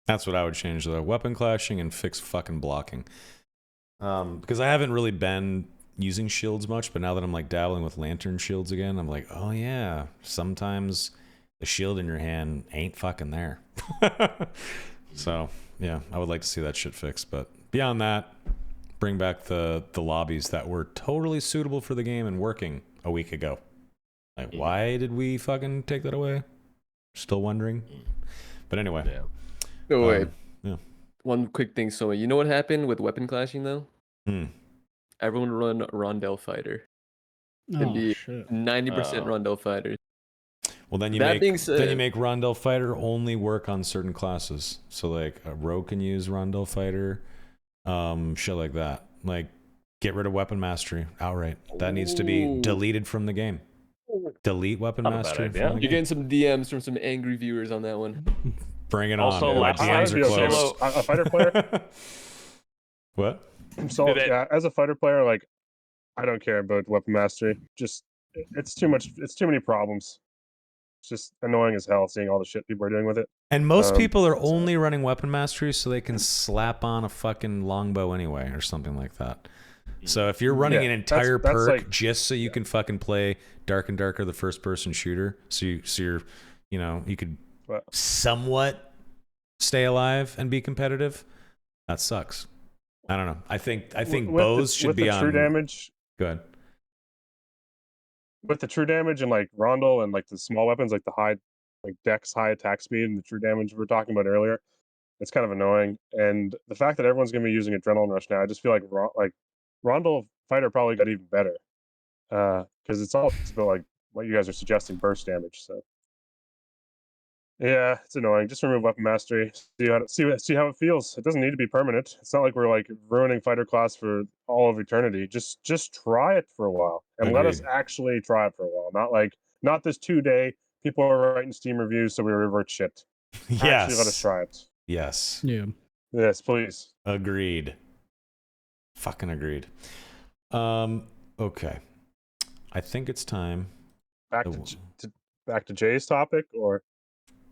That's what I would change though. Weapon clashing and fix fucking blocking. Because I haven't really been using shields much, but now that I'm like dabbling with lantern shields again, I'm like, oh yeah, sometimes the shield in your hand ain't fucking there. So yeah, I would like to see that shit fixed. But beyond that, bring back the lobbies that were totally suitable for the game and working a week ago. Like, why did we fucking take that away? Still wondering. But anyway. Yeah. No wait. Yeah. One quick thing, so you know what happened with weapon clashing though? Hmm. Everyone run Rondell fighter. Oh, be shit. 90% Rondell fighters. Well, then you That make being said- then you make Rondell Fighter only work on certain classes. So like a rogue can use Rondell Fighter, shit like that. Like get rid of weapon mastery outright. That needs to be Ooh. deleted from the game. Delete weapon Not a bad mastery idea. from the You're game. getting some DMs from some angry viewers on that one. Bring it Also, on. My last DMs time are Be okay closed. with a fighter player. What? So Did it- yeah, as a fighter player, like I don't care about weapon mastery. Just it's too much. It's too many problems. It's just annoying as hell seeing all the shit people are doing with it. And most people are only running weapon mastery so they can slap on a fucking longbow anyway or something like that. So if you're running an entire that's perk like, just so you can fucking play Dark and Darker, the first-person shooter, so you're, you could somewhat stay alive and be be that sucks. I don't know. I think bows should be on true damage. Go ahead. With the true damage and like Rondel and like the small weapons, like the high, like Dex high attack speed and the true damage we were talking about earlier, it's kind of annoying. And the fact that everyone's gonna be using Adrenaline Rush now, I just feel like Rondel Fighter probably got even better because it's all about like what you guys are suggesting, burst damage. So yeah, it's annoying. Just remove weapon mastery. See how it feels. It doesn't need to be permanent. It's not like we're like ruining fighter class for all of eternity. Just try it for a while and let us actually try it for a while. Not this 2-day. People are writing Steam reviews, so we revert shit. Yes. Actually, let us try it. Yes. Yeah. Yes, please. Agreed. Fucking agreed. Okay. I think it's time. Back to Jay's topic, or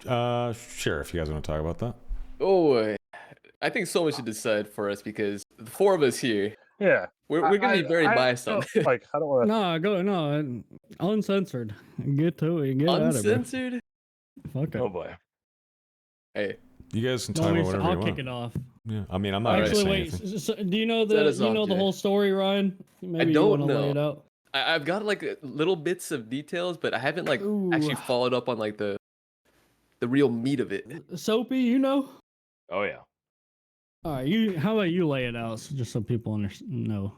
sure, if you guys want to talk about that. Oh, I think someone should decide for us because the four of us here. Yeah, we're gonna be very biased on it. Like, I don't want to. No, uncensored. Get to it. Get Uncensored. Fuck it. Oh boy. Hey, you guys can talk about whatever you want. I'll kick it off. Yeah, I mean, I'm not actually saying wait. anything. So, do you know the whole story, Ryan? Maybe I don't you want to know. lay it out. I've got like little bits of details, but I haven't like actually followed up on like the real meat of it. Soapy, you know? Oh yeah. All right, how about you lay it out just so people know?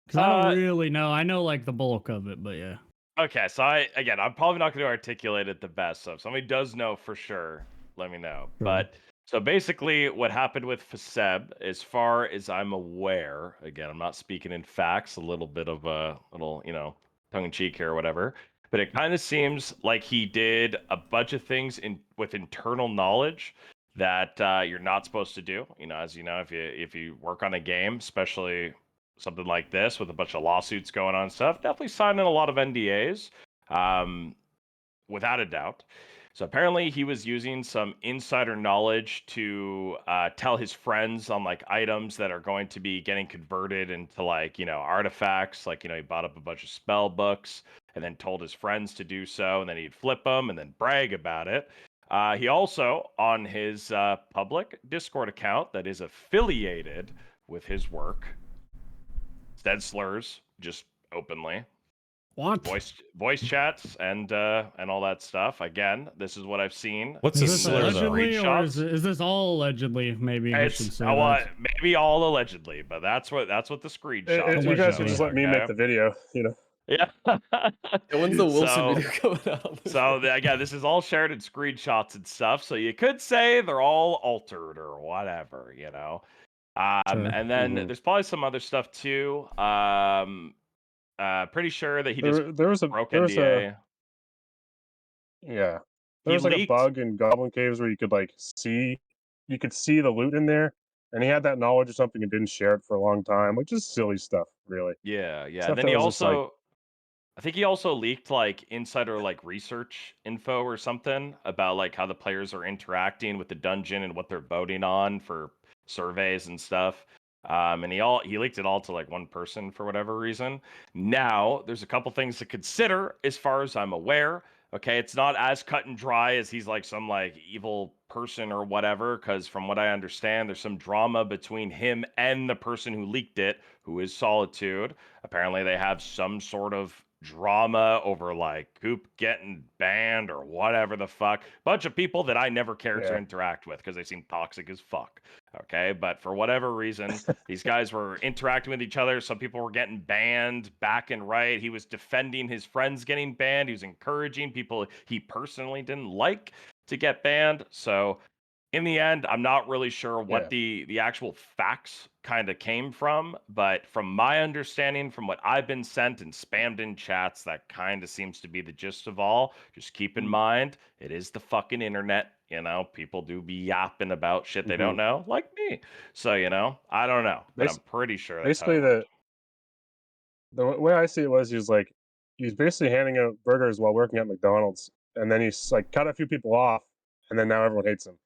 Because I don't really know. I know like the bulk of it, but yeah. Okay, so I'm probably not going to articulate it the best. So if somebody does know for sure, let me know. Sure. But so basically, what happened with Faseb, as far as I'm aware, again, I'm not speaking in facts, a little bit of a little, tongue in cheek here or whatever. But it kind of seems like he did a bunch of things with internal knowledge that you're not supposed to do. As you know, if you work on a game, especially something like this with a bunch of lawsuits going on and stuff, definitely signing a lot of NDAs, without a doubt. So apparently he was using some insider knowledge to tell his friends on like items that are going to be getting converted into like, artifacts. Like, he bought up a bunch of spell books and then told his friends to do so. And then he'd flip them and then brag about it. He also, on his public Discord account that is affiliated with his work, said slurs just openly. What? Voice chats and all that stuff. Again, this is what I've seen. What's a slur though? Or is this all allegedly? Maybe I should say that. Maybe all allegedly, but that's what the screenshot. You guys can just let me make the video, Yeah. When's the Wilson video coming out? So again, this is all shared in screenshots and stuff. So you could say they're all altered or whatever, Sure. And then there's probably some other stuff too. Pretty sure that he just broke NDA. Yeah. There was like a bug in Goblin Caves where you could see the loot in there, and he had that knowledge or something and didn't share it for a long time. Like, just silly stuff, really. Yeah. Stuff Then that he was just, also, I think he also leaked like insider like research info or something about like how the players are interacting with the dungeon and what they're voting on for surveys and stuff. And he leaked it all to like one person for whatever reason. Now there's a couple things to consider as far as I'm aware. Okay, it's not as cut and dry as he's like some like evil person or whatever, because from what I understand, there's some drama between him and the person who leaked it, who is Solitude. Apparently they have some sort of drama over like Coop getting banned or whatever the fuck. Bunch of people that I never cared to interact with because they seem toxic as fuck. Okay, but for whatever reason, these guys were interacting with each other. Some people were getting banned back and right. He was defending his friends getting banned. He was encouraging people he personally didn't like to get banned. So in the end, I'm not really sure what the actual facts kind of came from, but from my understanding, from what I've been sent and spammed in chats, that kind of seems to be the gist of all. Just keep in mind, it is the fucking internet. People do be yapping about shit they don't know, like me. So, I don't know, but I'm pretty sure that's basically the way I see it was he was basically handing out burgers while working at McDonald's, and then he's like cut a few people off, and then now everyone hates him.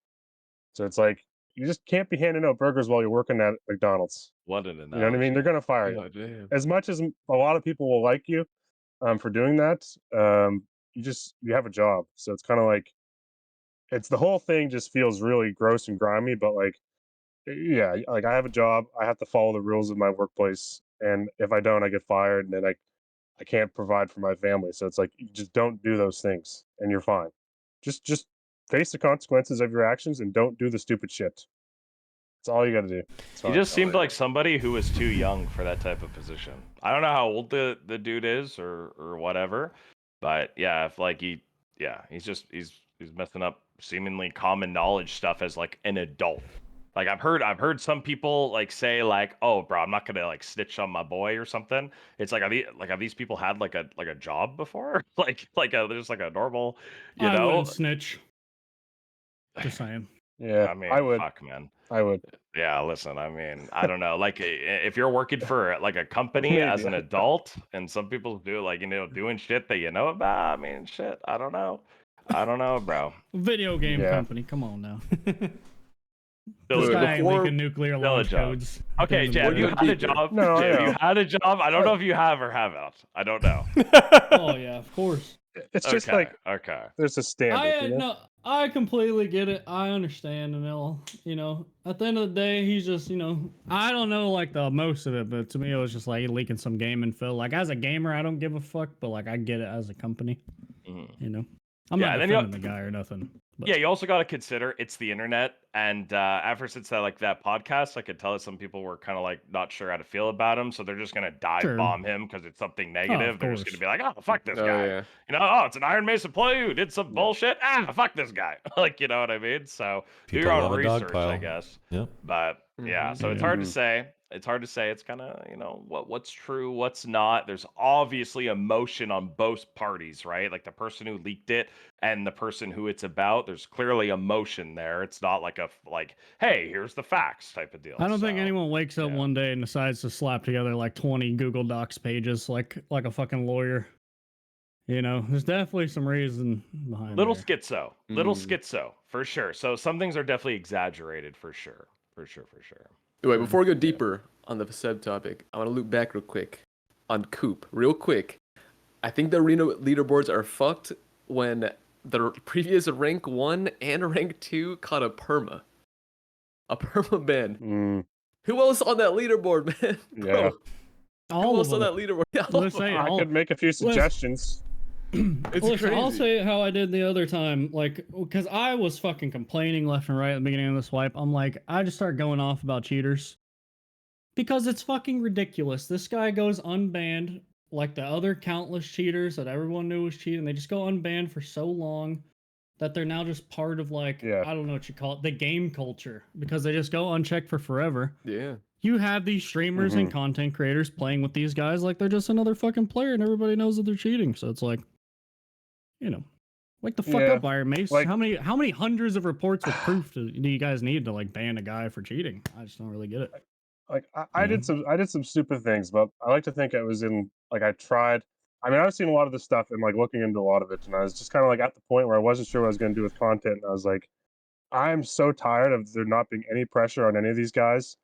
So it's like, you just can't be handing out burgers while you're working at McDonald's. What an analogy. You know what I mean? They're gonna fire you. damn. As much as a lot of people will like you for doing that, you have a job. So it's kind of like it's the whole thing just feels really gross and grimy. But like, yeah, like I have a job. I have to follow the rules of my workplace, and if I don't, I get fired, and then I can't provide for my family. So it's like you just don't do those things, and you're fine. Just face the consequences of your actions and don't do the stupid shit. That's all you got to do. It's He fine. just seemed like somebody who was too young for that type of position. I don't know how old the dude is or whatever, but yeah, if like he's messing up seemingly common knowledge stuff as like an adult. Like I've heard some people like say like, oh bro, I'm not gonna like snitch on my boy or something. It's like have these people had like a job before? There's like a normal, I wouldn't snitch. Just saying. Yeah, I mean, I would. fuck, man. I would. Yeah, listen, I mean, I don't know. Like, if you're working for like a company Maybe. as an adult, and some people do like doing shit that you know about. I mean, shit, I don't know, bro. Video game company, come on now. Still This a guy ain't before- leaking nuclear still a launch job. codes. Okay, Doesn't Jay, have work. you Would had a be- job? No, Jay, I have you know. had a job? I don't know if you have or haven't. I don't know. Oh yeah, of course. It's just Okay, like okay. there's a standard. You know? No, I completely get it. I understand, and at the end of the day, he's just, I don't know like the most of it, but to me, it was just like leaking some game info. Like as a gamer, I don't give a fuck, but like I get it as a company. Mhm. I'm Yeah, not and then defending the guy or nothing. But. Yeah, you also got to consider it's the internet, and ever since that podcast, I could tell that some people were kind of like not sure how to feel about him, so they're just gonna dive bomb him because it's something negative. They're just gonna be like, "Oh, fuck this guy," yeah. Oh, it's an Iron Mace employee who did some bullshit. Fuck this guy. Like, you know what I mean? So do People your love own a dog research, pile. I guess. Yep. But yeah, so it's hard to say. It's hard to say. It's kind of what's true, what's not. There's obviously emotion on both parties, right? Like the person who leaked it and the person who it's about. There's clearly emotion there. It's not like hey, here's the facts type of deal. I don't think anyone wakes up one day and decides to slap together like 20 Google Docs pages like a fucking lawyer. There's definitely some reason behind little there. schizo for sure. So some things are definitely exaggerated for sure. Wait, before we go deeper on the Seb topic, I want to loop back real quick on Coop. Real quick. I think the arena leaderboards are fucked when the previous rank 1 and rank 2 caught a perma. A perma ban. Who else on that leaderboard, man? Yeah. All Who of else on them. that leaderboard? Let's say I could make a few suggestions. It's Listen, crazy. I'll say how I did the other time, like, because I was fucking complaining left and right at the beginning of the swipe. I'm like, I just start going off about cheaters. Because it's fucking ridiculous. This guy goes unbanned, like the other countless cheaters that everyone knew was cheating. They just go unbanned for so long that they're now just part of, like, I don't know what you call it, the game culture. Because they just go unchecked for forever. Yeah. You have these streamers and content creators playing with these guys like they're just another fucking player and everybody knows that they're cheating. So it's like, wake the fuck up, Iron Mace. Like, how many hundreds of reports with proof do you guys need to like ban a guy for cheating? I just don't really get it. Like I did some stupid things, but I like to think I was in like I tried. I mean, I've seen a lot of this stuff and like looking into a lot of it, and I was just kind of like at the point where I wasn't sure what I was going to do with content, and I was like, I'm so tired of there not being any pressure on any of these guys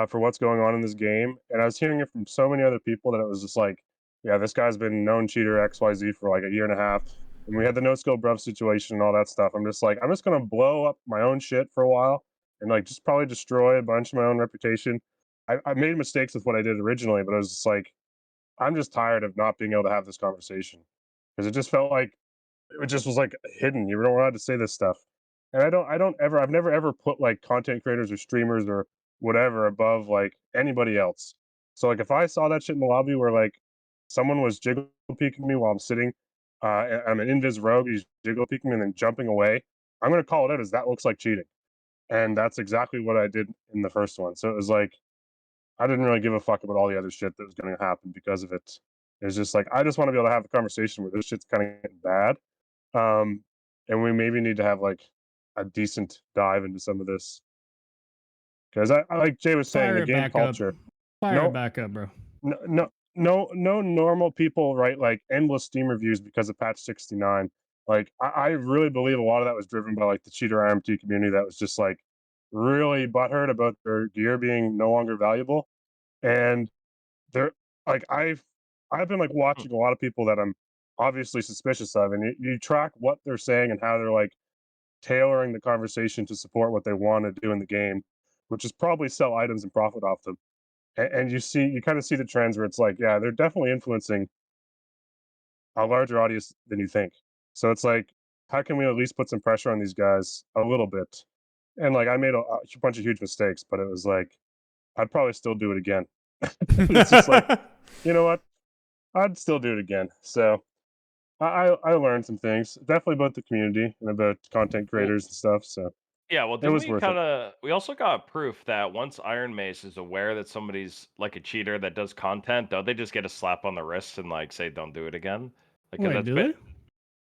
for what's going on in this game, and I was hearing it from so many other people that it was just like, yeah, this guy's been known cheater XYZ for like a year and a half, and we had the no skill bruv situation and all that stuff. I'm just like, I'm just gonna blow up my own shit for a while and like just probably destroy a bunch of my own reputation. I made mistakes with what I did originally, but I was just like, I'm just tired of not being able to have this conversation because it just felt like it just was like hidden. You weren't allowed to say this stuff, and I've never ever put like content creators or streamers or whatever above like anybody else. So like if I saw that shit in the lobby where like someone was jiggle peeking me while I'm sitting, I'm an invis rogue, he's jiggle peeking me and then jumping away, I'm gonna call it out as that looks like cheating, and that's exactly what I did in the first one. So it was like I didn't really give a fuck about all the other shit that was going to happen because of it. It's just like I just want to be able to have a conversation where this shit's kind of getting bad, and we maybe need to have like a decent dive into some of this because I like Jay was saying, the game culture. Fire it back up, bro. No normal people write like endless Steam reviews because of patch 69. Like I really believe a lot of that was driven by like the cheater IMT community that was just like really butthurt about their gear being no longer valuable. and they're like I've been like watching a lot of people that I'm obviously suspicious of, and you track what they're saying and how they're like tailoring the conversation to support what they want to do in the game, which is probably sell items and profit off them. And you kind of see the trends where it's like, yeah, they're definitely influencing a larger audience than you think. So it's like, how can we at least put some pressure on these guys a little bit? And like, I made a bunch of huge mistakes, but it was like, I'd probably still do it again. It's just like, you know what? I'd still do it again. So I learned some things, definitely about the community and about content creators and stuff. So Yeah, well, it didn't was we worth it. we also got proof that once Iron Mace is aware that somebody's like a cheater that does content, don't they just get a slap on the wrist and like say don't do it again? Like, 'cause Wait, that's do been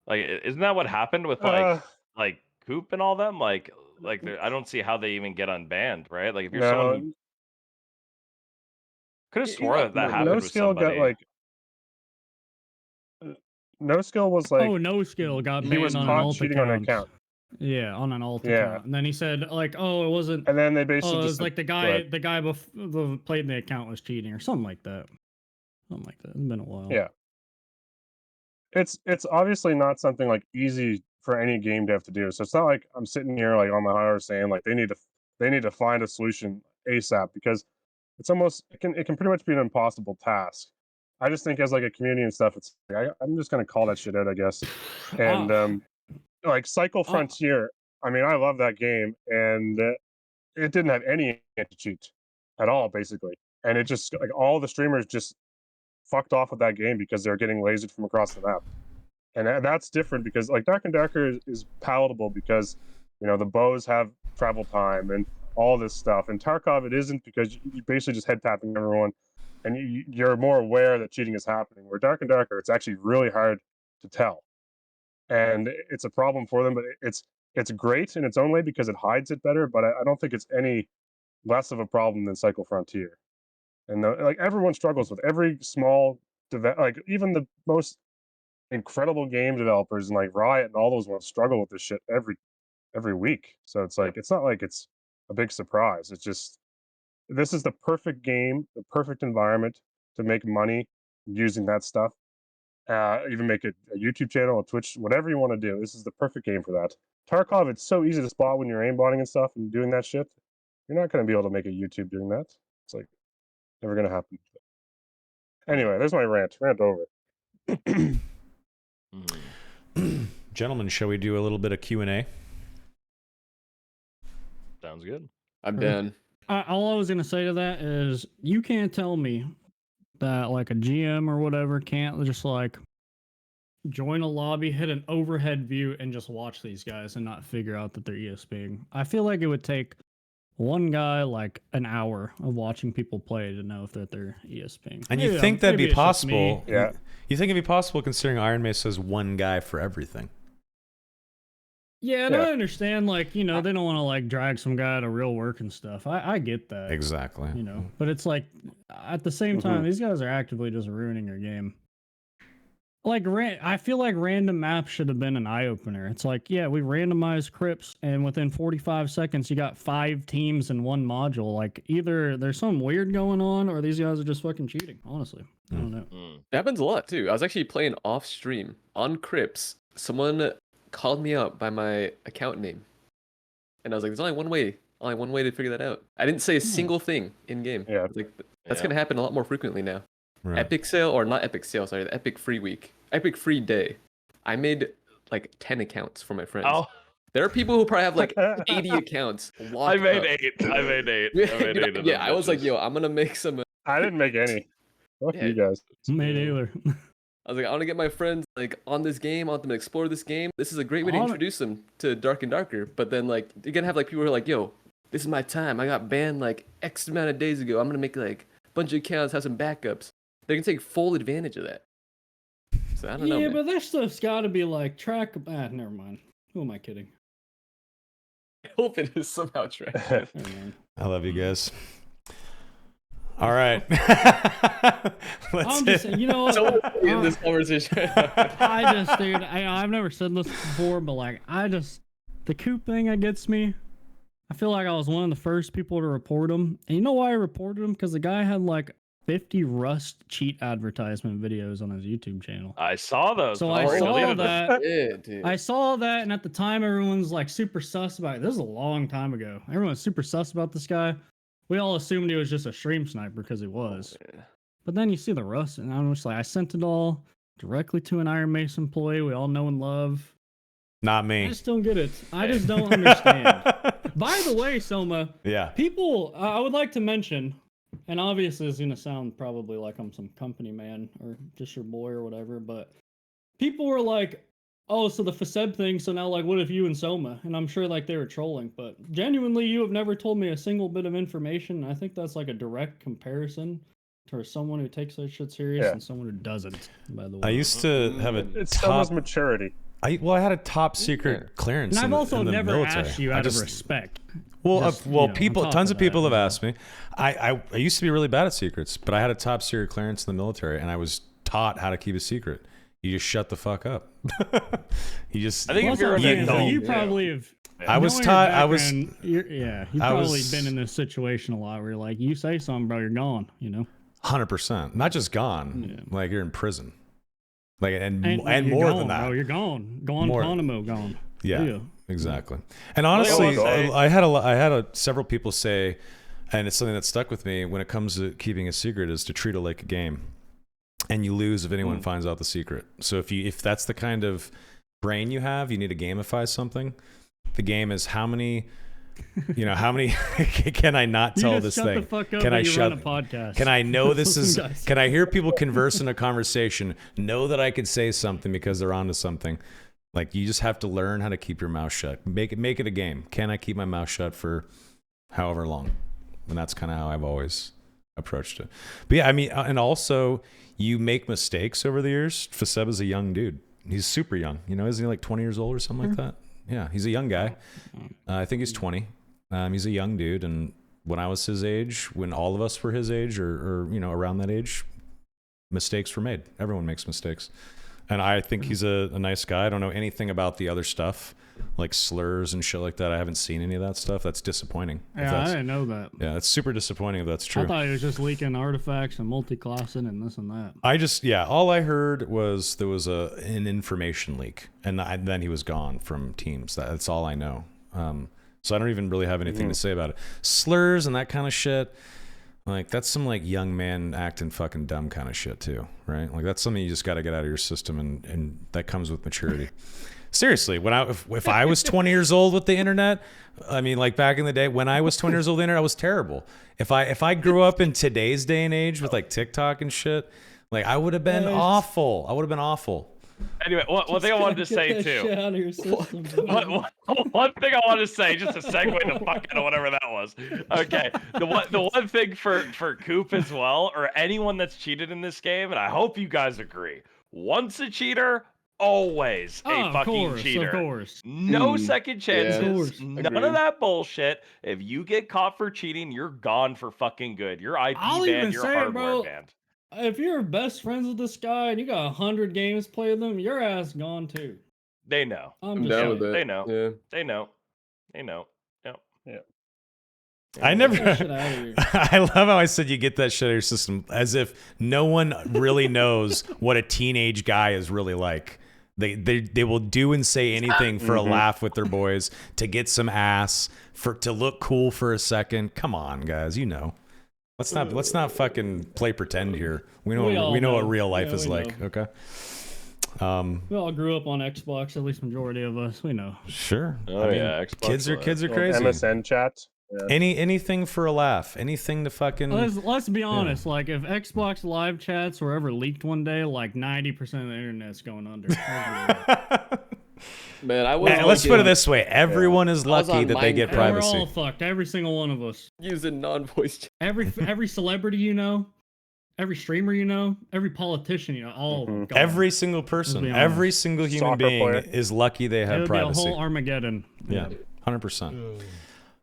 they? like, isn't that what happened with Uh, like Coop and all them? Like I don't see how they even get unbanned, right? Like if you're someone who no, could have swore that that no happened with skill got somebody. like no skill was like Oh, no skill got he was banned on an caught alt cheating on an account. account. Yeah, on an alt Yeah, account. And then he said like, "Oh, it wasn't. and then they Oh, basically it just was like the go ahead. guy the played the account was cheating or something like that. Something like that. It's been a while." Yeah, it's obviously not something like easy for any game dev to do. So it's not like I'm sitting here like on my horse saying like they need to find a solution ASAP, because it's almost it can pretty much be an impossible task. I just think as like a community and stuff, it's I'm just gonna call that shit out, I guess. And Uh, like Cycle uh, Frontier, I mean, I love that game, and it didn't have any anti cheat at all, basically. And it just like all the streamers just fucked off with that game because they're getting lasered from across the map. And that's different because like Dark and Darker is palatable because the bows have travel time and all this stuff. And Tarkov it isn't, because you basically just head tapping everyone, and you're more aware that cheating is happening. Where Dark and Darker, it's actually really hard to tell, and it's a problem for them. But it's great in its own way because it hides it better. But I don't think it's any less of a problem than Cycle Frontier. And like everyone struggles with every small like even the most incredible game developers and like Riot and all those ones struggle with this shit every week. So it's like it's not like it's a big surprise. It's just this is the perfect game, the perfect environment to make money using that stuff. Even make a YouTube channel, a Twitch, whatever you want to do. This is the perfect game for that. Tarkov, it's so easy to spot when you're aimbotting and stuff and doing that shit. You're not going to be able to make a YouTube doing that. It's like never going to happen. Anyway, there's my rant. Rant over. Gentlemen, shall we do a little bit of Q&A? Sounds good. I'm done. all I was gonna say to that is you can't tell me that like a GM or whatever can't just like join a lobby, hit an overhead view, and just watch these guys and not figure out that they're ESPing. I feel like it would take one guy like an hour of watching people play to know if they're ESPing. And you think that'd be possible? Yeah. You think it'd be possible considering Iron Mace says one guy for everything? Yeah, and I understand, like, they don't want to, like, drag some guy to real work and stuff. I get that. Exactly. But it's like, at the same time, these guys are actively just ruining your game. Like, I feel like random maps should have been an eye-opener. It's like, yeah, we randomized Crips, and within 45 seconds, you got 5 teams in one module. Like, either there's something weird going on, or these guys are just fucking cheating, honestly. I don't know. It happens a lot, too. I was actually playing off-stream on Crips. Someone called me out by my account name, and I was like, there's only one way to figure that out. I didn't say a single thing in game. Like, that's gonna happen a lot more frequently now. Right. Epic sale, or not epic sale, sorry, the epic free week, epic free day, I made like 10 accounts for my friends. There are people who probably have like 80 accounts locked I made up. 8 I made 8 yeah, I was like, yo, I'm gonna make some I didn't make any. Fuck you guys. Made either. I was like, I want to get my friends like on this game. I want them to explore this game. This is a great way to introduce them to Dark and Darker. But then like you're gonna have like people who are like, yo, this is my time. I got banned like X amount of days ago. I'm gonna make like a bunch of accounts, have some backups. They can take full advantage of that. So I don't know. Yeah, Man. but that stuff's got to be like never mind. Who am I kidding? I hope it is somehow tracked. I love you guys. All right. I'm just saying, so in this conversation. Dude, I've never said this before, but like, the Coop thing that gets me, I feel like I was one of the first people to report him. And you know why I reported him? Because the guy had like 50 Rust cheat advertisement videos on his YouTube channel. I saw those. So before I we saw deleted them. that. Yeah, dude. I saw that, and at the time, everyone's like super sus about it. This is a long time ago. Everyone's super sus about this guy. We all assumed he was just a stream sniper because he was. Yeah. But then you see the Rust, and I'm just like, I sent it all directly to an Iron Mace employee we all know and love. Not I me. just don't get it. I just don't understand. By the way, Soma, Yeah. people, I would like to mention, and obviously it's going to sound probably like I'm some company man or just your boy or whatever, but people were like, oh, so the Faseb thing, so now like what if you and Soma? And I'm sure like they were trolling, but genuinely you have never told me a single bit of information. I think that's like a direct comparison to someone who takes that shit serious and someone who doesn't, by the way. I used to have a It's top. Soma's maturity. I had a top secret clearance. And I've also in the never military. asked you out of respect. Well, Just, well, you know, people, on top tons of of people that, have asked me. I used to be really bad at secrets, but I had a top secret clearance in the military, and I was taught how to keep a secret. You just shut the fuck up. You just. I think if you're an you adult, probably have. I was knowing taught. your I was. background, you've I probably was- been in this situation a lot where you're like, you say something, bro, you're gone. You know. 100%. Not just gone. Yeah. Like you're in prison. Like and you're more gone, than that. Bro, you're gone. More. Guantanamo gone. Yeah, exactly. And I honestly, will say- I had several people say, and it's something that stuck with me when it comes to keeping a secret, is to treat it like a game, and you lose if anyone finds out the secret. So if that's the kind of brain you have, you need to gamify something. The game is how many can I not tell you just this shut thing? The fuck up Can I and you shut? run a podcast? Can I know this is? Guys. Can I hear people converse in a conversation? Know that I could say something because they're onto something. Like you just have to learn how to keep your mouth shut. Make it a game. Can I keep my mouth shut for however long? And that's kind of how I've always approached it. But yeah, I mean, and also you make mistakes over the years. Faseb is a young dude. He's super young. You know, isn't he like 20 years old or something like that? Yeah, he's a young guy. I think he's 20. He's a young dude, and when I was his age, when all of us were his age, or you know, around that age, mistakes were made. Everyone makes mistakes, and I think he's a nice guy. I don't know anything about the other stuff, like slurs and shit like that. I haven't seen any of that stuff. That's disappointing. Yeah, I didn't know that. Yeah, it's super disappointing if that's true. I thought he was just leaking artifacts and multi-classing and this and that. All I heard was there was an information leak, and then he was gone from teams. That's all I know. So I don't even really have anything to say about it. Slurs and that kind of shit, like that's some like young man acting fucking dumb kind of shit too, right? Like that's something you just got to get out of your system, and that comes with maturity. Seriously, if I was 20 years old with the internet, I mean, like back in the day when I was 20 years old with the internet, I was terrible. If I grew up in today's day and age with like TikTok and shit, like I would have been awful. I would have been awful. Anyway, one thing I wanted to say too. Out of your system, One thing I wanted to say, just to segue the fuck out of whatever that was. Okay, the one thing for Coop as well, or anyone that's cheated in this game, and I hope you guys agree. Once a cheater, always a fucking cheater. Of course. No second chances. Yeah. None Agreed. of that bullshit. If you get caught for cheating, you're gone for fucking good. You're IP I'll banned. even You're say it, hardware bro. banned. If you're best friends with this guy and you got 100 games played with them, your ass gone too. They know. I'm I'm just down saying. with that. They know. Yeah. They know. They know. Yep. Yeah. I never. Get that shit outta here. I love how I said you get that shit out of your system, as if no one really knows what a teenage guy is really like. They will do and say anything for a laugh with their boys, to get some ass, to look cool for a second. Come on, guys, you know. Let's not fucking play pretend here. We know what real life is like. know. Okay. We all grew up on Xbox, at least majority of us. We know. Sure. Oh, I mean, yeah, Xbox kids are Live. crazy. MSN chat. Yeah. Anything for a laugh. Anything to fucking. Let's be honest. Like, if Xbox live chats were ever leaked one day, like 90% of the internet's going under. Man, I was. Let's put it this way: everyone is I was lucky on that they get Minecraft. We're privacy. all fucked. Every single one of us. using non-voice chat. Every celebrity you know, every streamer you know, every politician you know, all gone. Every single person, Let's be every honest. single human Soccer being player. is lucky they It have would be a privacy. whole Armageddon. Yeah, 100%.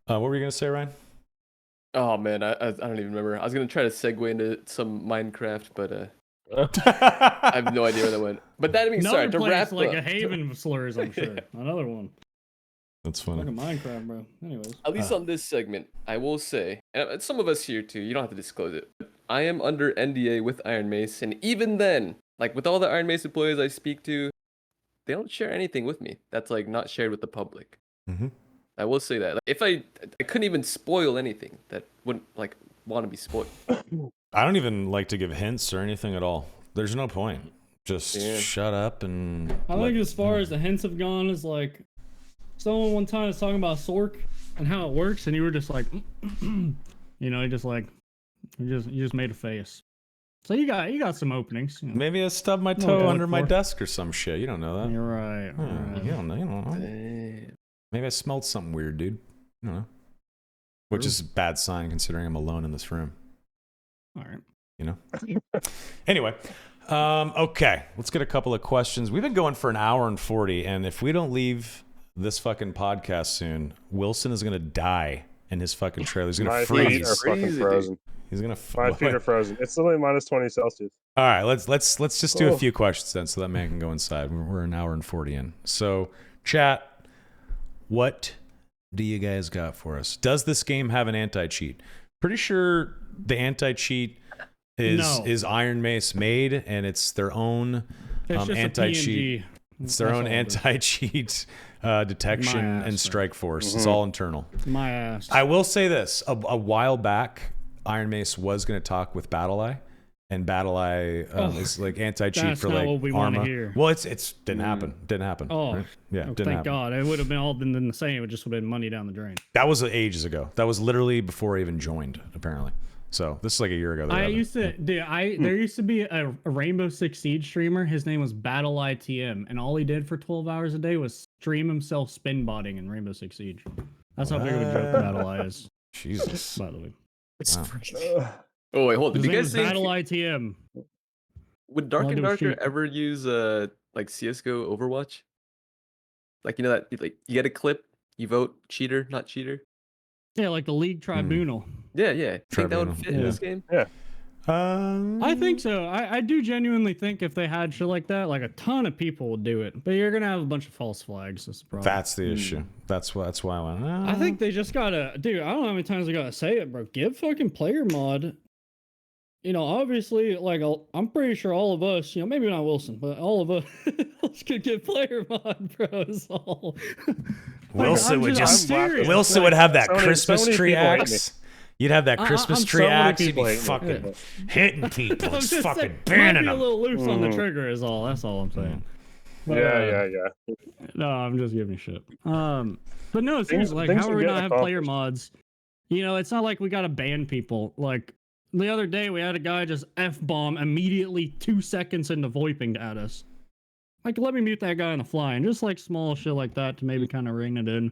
What were you gonna say, Ryan? Oh man, I don't even remember. I was gonna try to segue into some Minecraft, but I have no idea where that went. But that being Another sorry to place wrap like up. a haven of slurs, I'm sure. Another one. That's funny. Like a Minecraft, bro. Anyways. At least on this segment, I will say, and some of us here too, you don't have to disclose it, but I am under NDA with Iron Mace, and even then, like with all the Iron Mace employees I speak to, they don't share anything with me that's like not shared with the public. Mm-hmm. I will say that. Like, if I couldn't even spoil anything that wouldn't like want to be spoiled. I don't even like to give hints or anything at all. There's no point. Just shut up and. I think as far as the hints have gone, is like someone one time was talking about Sork and how it works, and you were just like, you know, you just made a face. So you got some openings. You know. Maybe I stubbed my toe under my desk or some shit. You don't know that. You're right. You don't know. Maybe I smelled something weird, dude. I don't know. Which is a bad sign considering I'm alone in this room. All right. You know? Anyway. Okay. Let's get a couple of questions. We've been going for an hour and 40, and if we don't leave this fucking podcast soon, Wilson is going to die in his fucking trailer. He's going to freeze. My feet are fucking frozen. He's going to My feet are frozen. It's literally minus 20 Celsius. All right, let's just do a few questions then so that man can go inside. We're an hour and 40 in. So, chat, what do you guys got for us? Does this game have an anti-cheat? Pretty sure the anti-cheat is Iron Mace made, and it's their own anti-cheat. It's their own anti-cheat detection and strike force. Mm-hmm. It's all internal. My ass. I will say this: a while back, Iron Mace was going to talk with BattleEye, and BattleEye is like anti-cheat for like what we Arma. hear. Well, it's didn't happen. Didn't happen. Oh, right? Yeah, didn't thank happen. God. It would have been all been the same. It just would have been money down the drain. That was ages ago. That was literally before I even joined, apparently. So this is like a year ago. There used to be a Rainbow Six Siege streamer. His name was BattleEye TM, and all he did for 12 hours a day was stream himself spin botting in Rainbow Six Siege. That's how big of a joke BattleEye is. Jesus. By the way. Wow. Oh wait, hold on. His Did you name guys is think BattleEye TM. would Dark All I and do is Darker shoot. ever use like CS:GO Overwatch? Like you know that like you get a clip, you vote cheater, not cheater. Yeah, like the League Tribunal. Yeah. Think that would Tribunal, fit in this game? Yeah. I think so. I do genuinely think if they had shit like that, like a ton of people would do it. But you're gonna have a bunch of false flags. That's the problem. That's the issue. That's why I went. I think they just gotta, dude. I don't know how many times I gotta say it, bro. Give fucking player mod. You know, obviously, like I'm pretty sure all of us, you know, maybe not Wilson, but all of us could get player mod, bro. It's all. Wilson would serious. would have that so many Christmas tree people hate axe. You'd have that Christmas I'm tree so many axe. You'd people be hate me. fucking hitting people. I'm It's just fucking saying, banning might be a them. little loose on the trigger is all. That's all I'm saying. But, Yeah. No, I'm just giving you shit. But no, seriously, like, things how are can we get not have player accomplished. mods? You know, it's not like we gotta ban people. Like the other day, we had a guy just f-bomb immediately 2 seconds into VoIPing at us. Like, let me mute that guy on the fly, and just like small shit like that to maybe kind of ring it in.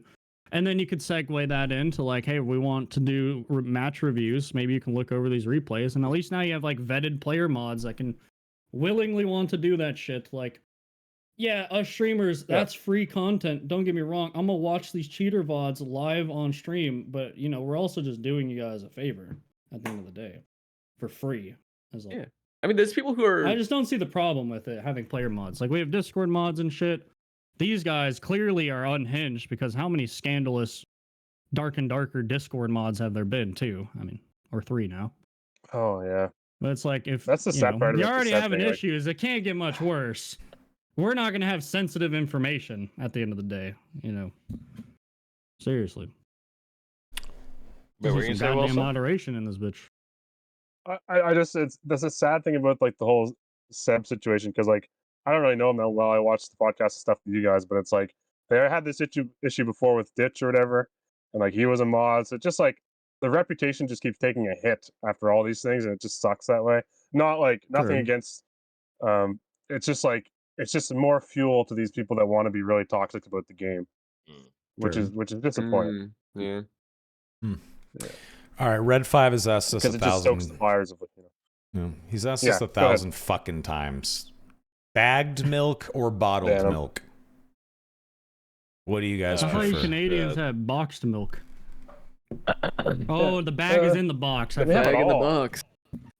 And then you could segue that into like, hey, we want to do match reviews. Maybe you can look over these replays, and at least now you have like vetted player mods that can willingly want to do that shit. Like, yeah, us streamers, that's free content. Don't get me wrong. I'm gonna watch these cheater VODs live on stream, but you know, we're also just doing you guys a favor at the end of the day for free. Yeah. I mean, there's people who are. I just don't see the problem with it having player mods. Like, we have Discord mods and shit. These guys clearly are unhinged because how many scandalous Dark and Darker Discord mods have there been too? I mean, or 3 now. Oh yeah. But it's like, if That's the sad part of you it, the already sad having thing, like- issues, it can't get much worse. We're not gonna have sensitive information at the end of the day, you know. Seriously. Wait, were you There's gonna some say, goddamn Wilson? moderation in this bitch. I just that's a sad thing about like the whole Seb situation because like I don't really know him that well. I watched the podcast and stuff with you guys, but it's like they had this issue before with Ditch or whatever, and like he was a mod, so just like the reputation just keeps taking a hit after all these things, and it just sucks that way. Not like nothing Sure. against, it's just like it's just more fuel to these people that want to be really toxic about the game, which Sure. is disappointing. Yeah. All right, Red 5 has asked us Because it just stokes the 1,000. fires of it. You know. No, he's asked Yeah, us go 1,000 fucking times. Bagged milk or bottled Ban 'em. milk? What do you guys I thought you prefer? Canadians had boxed milk. Oh, the bag is in the box. I Yeah, forgot. Bag in the all. box.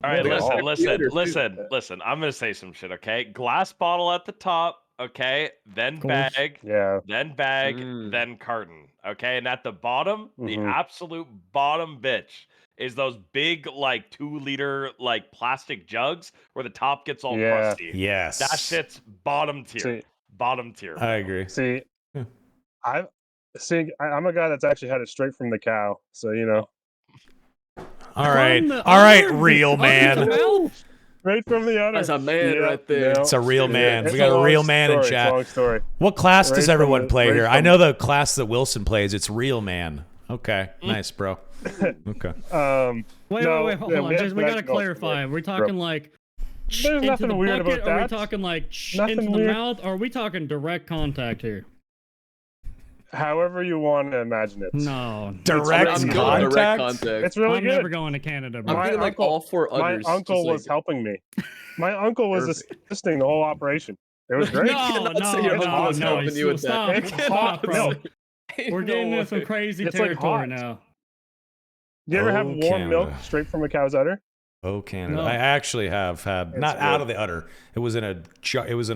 All right, Yeah, listen, all. listen, Theater, too. listen, listen. I'm gonna say some shit, okay? Glass bottle at the top, okay, then course. bag, Yeah. then bag, Mm. then carton. Okay, and at the bottom, the Mhm. absolute bottom bitch is those big like 2-liter like plastic jugs where the top gets all Yeah. crusty. Yes. That shit's bottom tier. See, Bottom tier. I bro. agree. see, Yeah. I'm a guy that's actually had it straight from the cow, so you know, All right. From the All right, udder? real Up in man. the mouth? straight from the udder. That's a man Yeah, right there. no, It's a real Straight man. up. We it's got a long real man in story, it's a chat. long story. What class does Right from everyone the- play right here? I from- know the class that Wilson plays. It's real man. Okay. Nice, bro. Okay. Wait, No, wait, hold yeah, on. we have Just, we gotta basketballs from clarify. there, Are we bro. talking like There's into nothing the weird bucket? about Are we that. talking like Nothing into the weird. mouth? Or are we talking direct contact here? However you want to imagine it. No. Direct I'm really going good. direct contact? contact. It's really I'm good. never going to Canada, bro. I'm My thinking like uncle- all four My udders. uncle just, was like, helping me. My uncle was Perfect. assisting the whole operation. It was great. No, cannot no, say your uncle no, was no. helping you with that. Stop, It's stop, hot. bro. No. We're getting No into some way. crazy It's like territory hot. now. You ever have Oh, warm milk Canada. straight from a cow's udder? Oh, Canada. No. I actually have had It's not out good. of the udder. It was in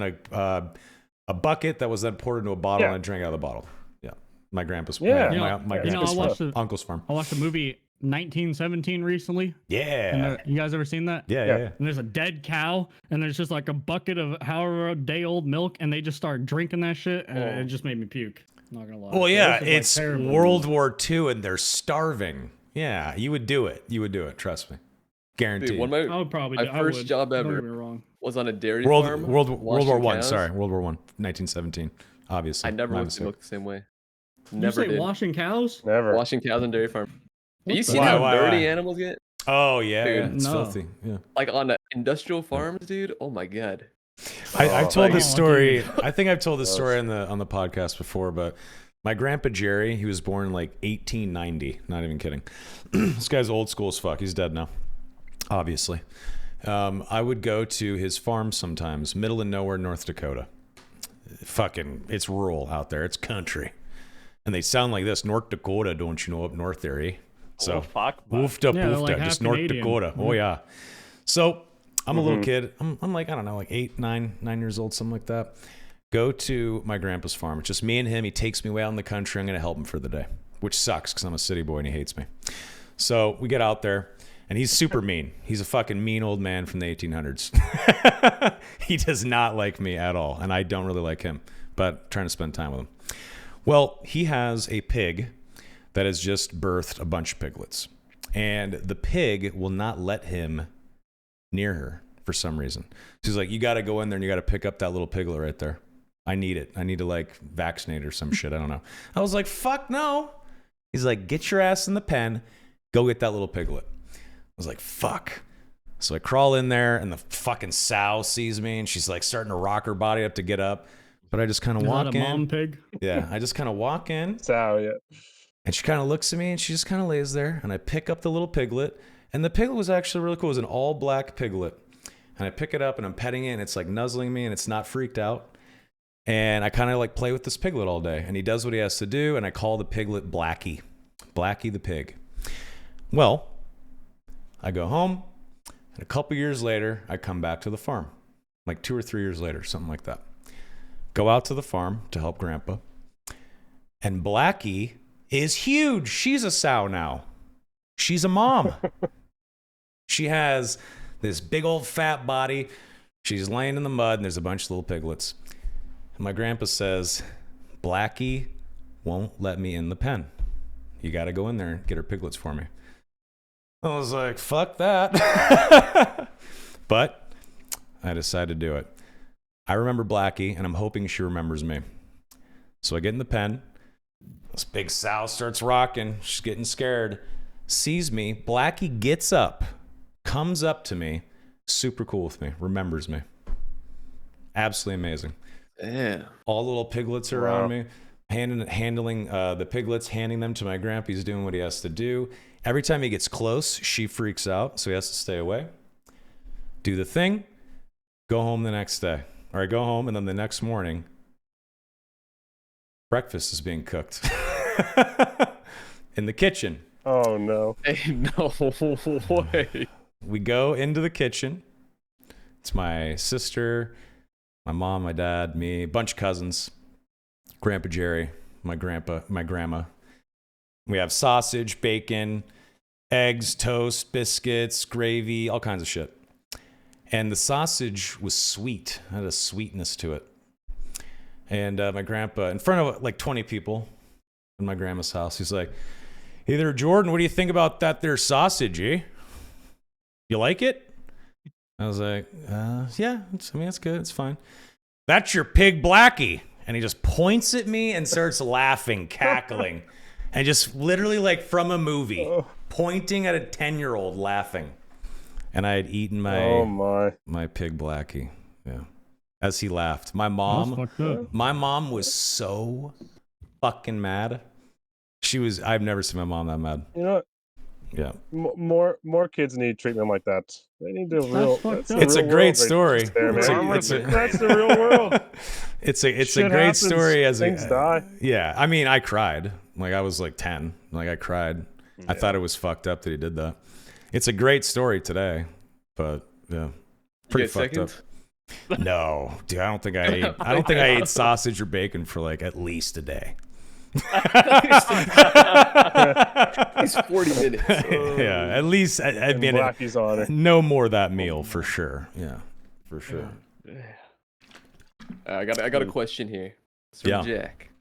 a bucket that was then poured into a bottle Yeah. and I drank out of the bottle. Yeah. My grandpa's Yeah. my You know, grandpa's I watched the- uncle's farm. I watched the movie 1917 recently. And Yeah. you guys ever seen that? Yeah, Yeah. yeah. And there's a dead cow, and there's just like a bucket of however day old milk, and they just start drinking that shit, and it just made me puke. Not gonna lie. Well, So yeah, this is, like, it's terrible. World War II and they're starving. Yeah, you would do it. You would do it. Trust me. Guaranteed. Dude, one of I would probably my do. I first would. job Don't ever get me wrong. was on a dairy World farm. War washing One. cows. Sorry, World War One, 1917. Obviously, I never My looked at mistake. milk the same way. You Never say did. washing cows? Never. Washing cows on dairy farm. What You the see Why, how why, dirty why? animals get? Oh yeah, Dude, yeah, it's no. filthy. Yeah. Like on industrial farms, dude. Oh my god. I've told like- this Oh, story. dude. I think I've told this Gross. story on the podcast before, but my grandpa Jerry, he was born in like 1890. Not even kidding. This guy's old school as fuck. He's dead now, obviously. I would go to his farm sometimes, middle of nowhere, North Dakota. Fucking, it's rural out there. It's country, and they sound like this: North Dakota, don't you know, up north there, eh? So Oh, fuck, bud. woofed up, Yeah, woofed like up, half just North Canadian. Dakota. Oh yeah. So I'm a little Mhm. kid. I'm like, I don't know, like 8, 9 years old, something like that. Go to my grandpa's farm. It's just me and him. He takes me way out in the country. I'm going to help him for the day, which sucks because I'm a city boy and he hates me. So we get out there and he's super mean. He's a fucking mean old man from the 1800s. He does not like me at all. And I don't really like him, but trying to spend time with him. Well, he has a pig that has just birthed a bunch of piglets. And the pig will not let him near her for some reason. She's like, you got to go in there and you got to pick up that little piglet right there. I need it. I need to like vaccinate or some shit. I don't know. I was like, fuck no. He's like, get your ass in the pen. Go get that little piglet. I was like, fuck. So I crawl in there and the fucking sow sees me and she's like starting to rock her body up to get up. But I just kind of Is walk that a in. mom pig? Yeah, I just kind of walk in. So yeah. And she kind of looks at me and she just kind of lays there. And I pick up the little piglet. And the piglet was actually really cool. It was an all black piglet. And I pick it up and I'm petting it and it's like nuzzling me and it's not freaked out. And I kind of like play with this piglet all day. And he does what he has to do. And I call the piglet Blackie. Blackie the pig. Well, I go home. And a couple years later, I come back to the farm. Like 2 or 3 years later, something like that. Go out to the farm to help Grandpa. And Blackie is huge. She's a sow now. She's a mom. She has this big old fat body. She's laying in the mud and there's a bunch of little piglets. And my grandpa says, Blackie won't let me in the pen. You got to go in there and get her piglets for me. I was like, fuck that. But I decided to do it. I remember Blackie and I'm hoping she remembers me. So I get in the pen. This big sow starts rocking. She's getting scared. Sees me. Blackie gets up. Comes up to me. Super cool with me. Remembers me. Absolutely amazing. Yeah. All the little piglets are around me. Handling the piglets, handing them to my grandpa. He's doing what he has to do. Every time he gets close, she freaks out. So he has to stay away. Do the thing. Go home the next day. Or I go home and then the next morning, breakfast is being cooked in the kitchen. Oh no. Hey, no way. We go into the kitchen. It's my sister, My mom, my dad, me, a bunch of cousins, Grandpa Jerry, my grandpa, my grandma. We have sausage, bacon, eggs, toast, biscuits, gravy, all kinds of shit. And the sausage was sweet. It had a sweetness to it. And my grandpa, in front of like 20 people in my grandma's house, he's like, "Hey there, Jordan, what do you think about that there sausage, eh? You like it?" I was like, yeah, it's good. It's fine. "That's your pig Blackie." And he just points at me and starts laughing, cackling. And just literally like from a movie, pointing at a 10-year-old laughing. And I had eaten my pig Blackie. Yeah. As he laughed. My mom was so fucking mad. I've never seen my mom that mad. You know what? Yeah. More kids need treatment like that. They need to It's a great story. That's the real world. It's a great happens. story. Things die. Yeah. I mean, I cried. Like I was like 10. Like I cried. Yeah. I thought it was fucked up that he did that. It's a great story today, but yeah, pretty fucked up. No, dude, I don't think I ate sausage or bacon for like at least a day. It's 40 minutes. Yeah, at least I mean, no more that meal for sure. Yeah, for sure. I got a question here. So Jack,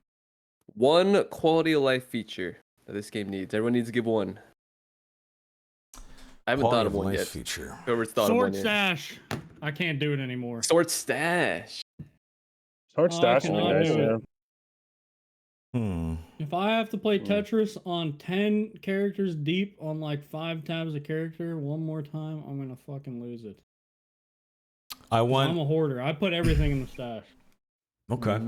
one quality of life feature that this game needs. Everyone needs to give one. I haven't thought of one yet. Feature. Whoever's thought of one yet. Sword stash. I can't do it anymore. Sword stash. Sword stash would be nice, yeah. If I have to play Tetris on 10 characters deep on like 5 tabs a character one more time, I'm gonna fucking lose it. I'm a hoarder. I put everything in the stash. Okay.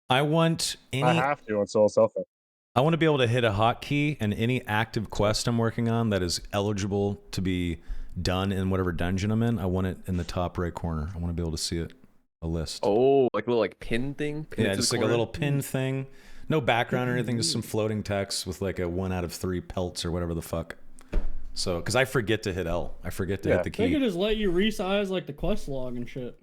I have to on Soul Selfie. I want to be able to hit a hotkey and any active quest I'm working on that is eligible to be done in whatever dungeon I'm in, I want it in the top right corner. I want to be able to see it, a list. Oh, like a little pin thing? Yeah, just like a little pin thing. No background or anything, just some floating text with like a 1 out of 3 pelts or whatever the fuck. So, because I forget to hit L. I forget to hit the key. They could just let you resize like the quest log and shit.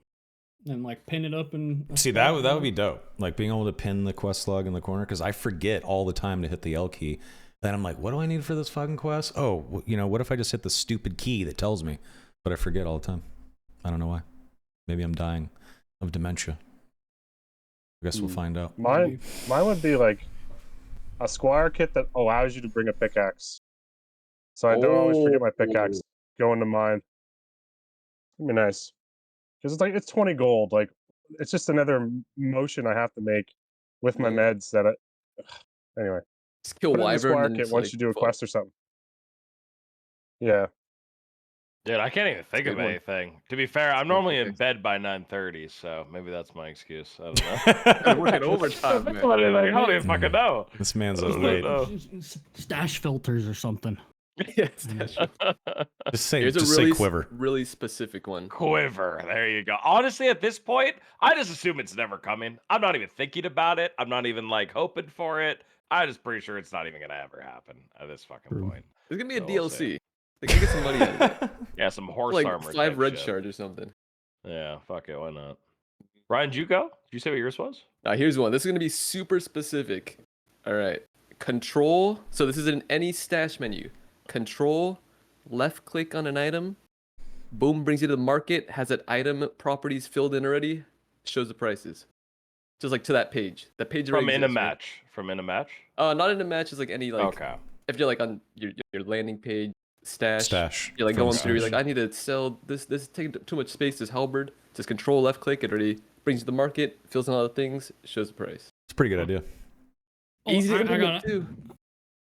And like pin it up and see that would be dope. Like being able to pin the quest log in the corner, because I forget all the time to hit the L key. Then I'm like, what do I need for this fucking quest? Oh, you know, what if I just hit the stupid key that tells me? But I forget all the time. I don't know why. Maybe I'm dying of dementia. I guess we'll find out. Mine would be like a squire kit that allows you to bring a pickaxe. So I don't always forget my pickaxe going to mine. It'd be nice. Because it's 20 gold. Like, it's just another motion I have to make with my meds that anyway. Just kill wyvern kit once you do a quest or something. Yeah. Dude, I can't even think of anything. To be fair, I'm normally in bed by 9:30, so maybe that's my excuse. I don't know. I'm working overtime, man. I don't even fucking know. This man's up late. Stash filters or something. Yeah, stash filters. Just say quiver. Really specific one. Quiver. There you go. Honestly, at this point, I just assume it's never coming. I'm not even thinking about it. I'm not even like hoping for it. I'm just pretty sure it's not even gonna ever happen at this fucking point. There's gonna be a DLC. They can get some money out of it. Yeah, some horse like armor. 5 red shards or something. Yeah, fuck it. Why not? Ryan, did you go? Did you say what yours was? Here's one. This is gonna be super specific. All right. Control. So this is in any stash menu. Control, left click on an item, boom, brings you to the market, has that item properties filled in already, shows the prices. Just like to that page. That page from in a match. Right? From in a match? Not in a match, it's like any like okay. If you're like on your landing page, stash. You're like from going through, you're like, I need to sell this is taking too much space, this halberd. Just control left click, it already brings you to the market, fills in all the things, shows the price. It's a pretty good idea. Easy to implement too.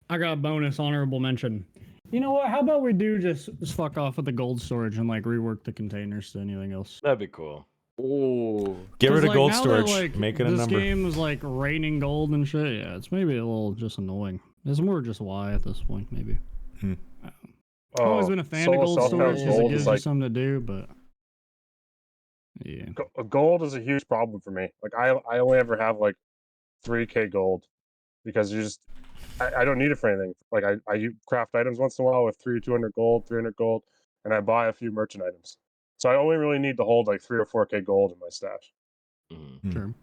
I got a bonus honorable mention. You know what? How about we do just fuck off with the gold storage and like rework the containers to anything else? That'd be cool. Oh, get rid of gold storage. Make it a number. This game is like raining gold and shit. Yeah, it's maybe a little just annoying. It's more just why at this point, maybe. I've always been a fan of gold storage because it gives you something to do, but yeah. Gold is a huge problem for me. Like I only ever have like 3k gold because I don't need it for anything. Like I craft items once in a while with 200 gold, 300 gold, and I buy a few merchant items. So I only really need to hold like 3 or 4k gold in my stash. Sure.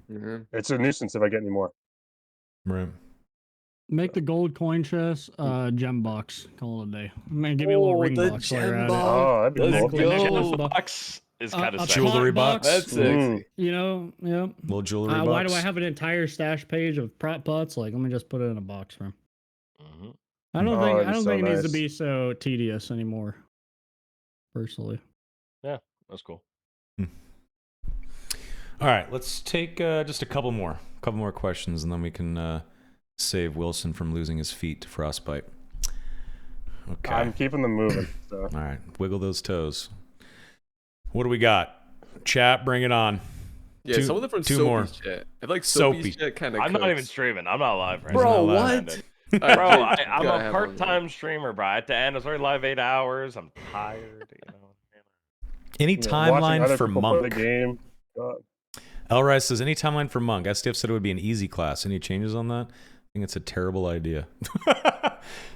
It's a nuisance if I get any more. Right. Make the gold coin chest gem box. Call it a day. Man, give me a little ring the box while you're gem at box. Oh, that'd be Let's cool. The go. gem box is kind A of Jewelry pot box? That's sexy. You know, yeah. Little jewelry box. Why do I have an entire stash page of prop pots? Like, let me just put it in a box for him. I don't think that'd be so it needs to nice. be so tedious anymore. Personally. Yeah, that's cool. All right, let's take just a couple more questions, and then we can save Wilson from losing his feet to frostbite. Okay. I'm keeping them moving. So. All right, wiggle those toes. What do we got? Chat, bring it on. Yeah, some of them from two Soapy's more. chat. I feel like Soapy. Soapy's chat kind of. I'm not even streaming. I'm not live right Bro, now. what? Bro, I'm a part-time streamer, bro. At the end, I was already live 8 hours. I'm tired. Any timeline for Monk? The game. God. Elrice says, any timeline for Monk? SDF said it would be an easy class. Any changes on that? I think it's a terrible idea.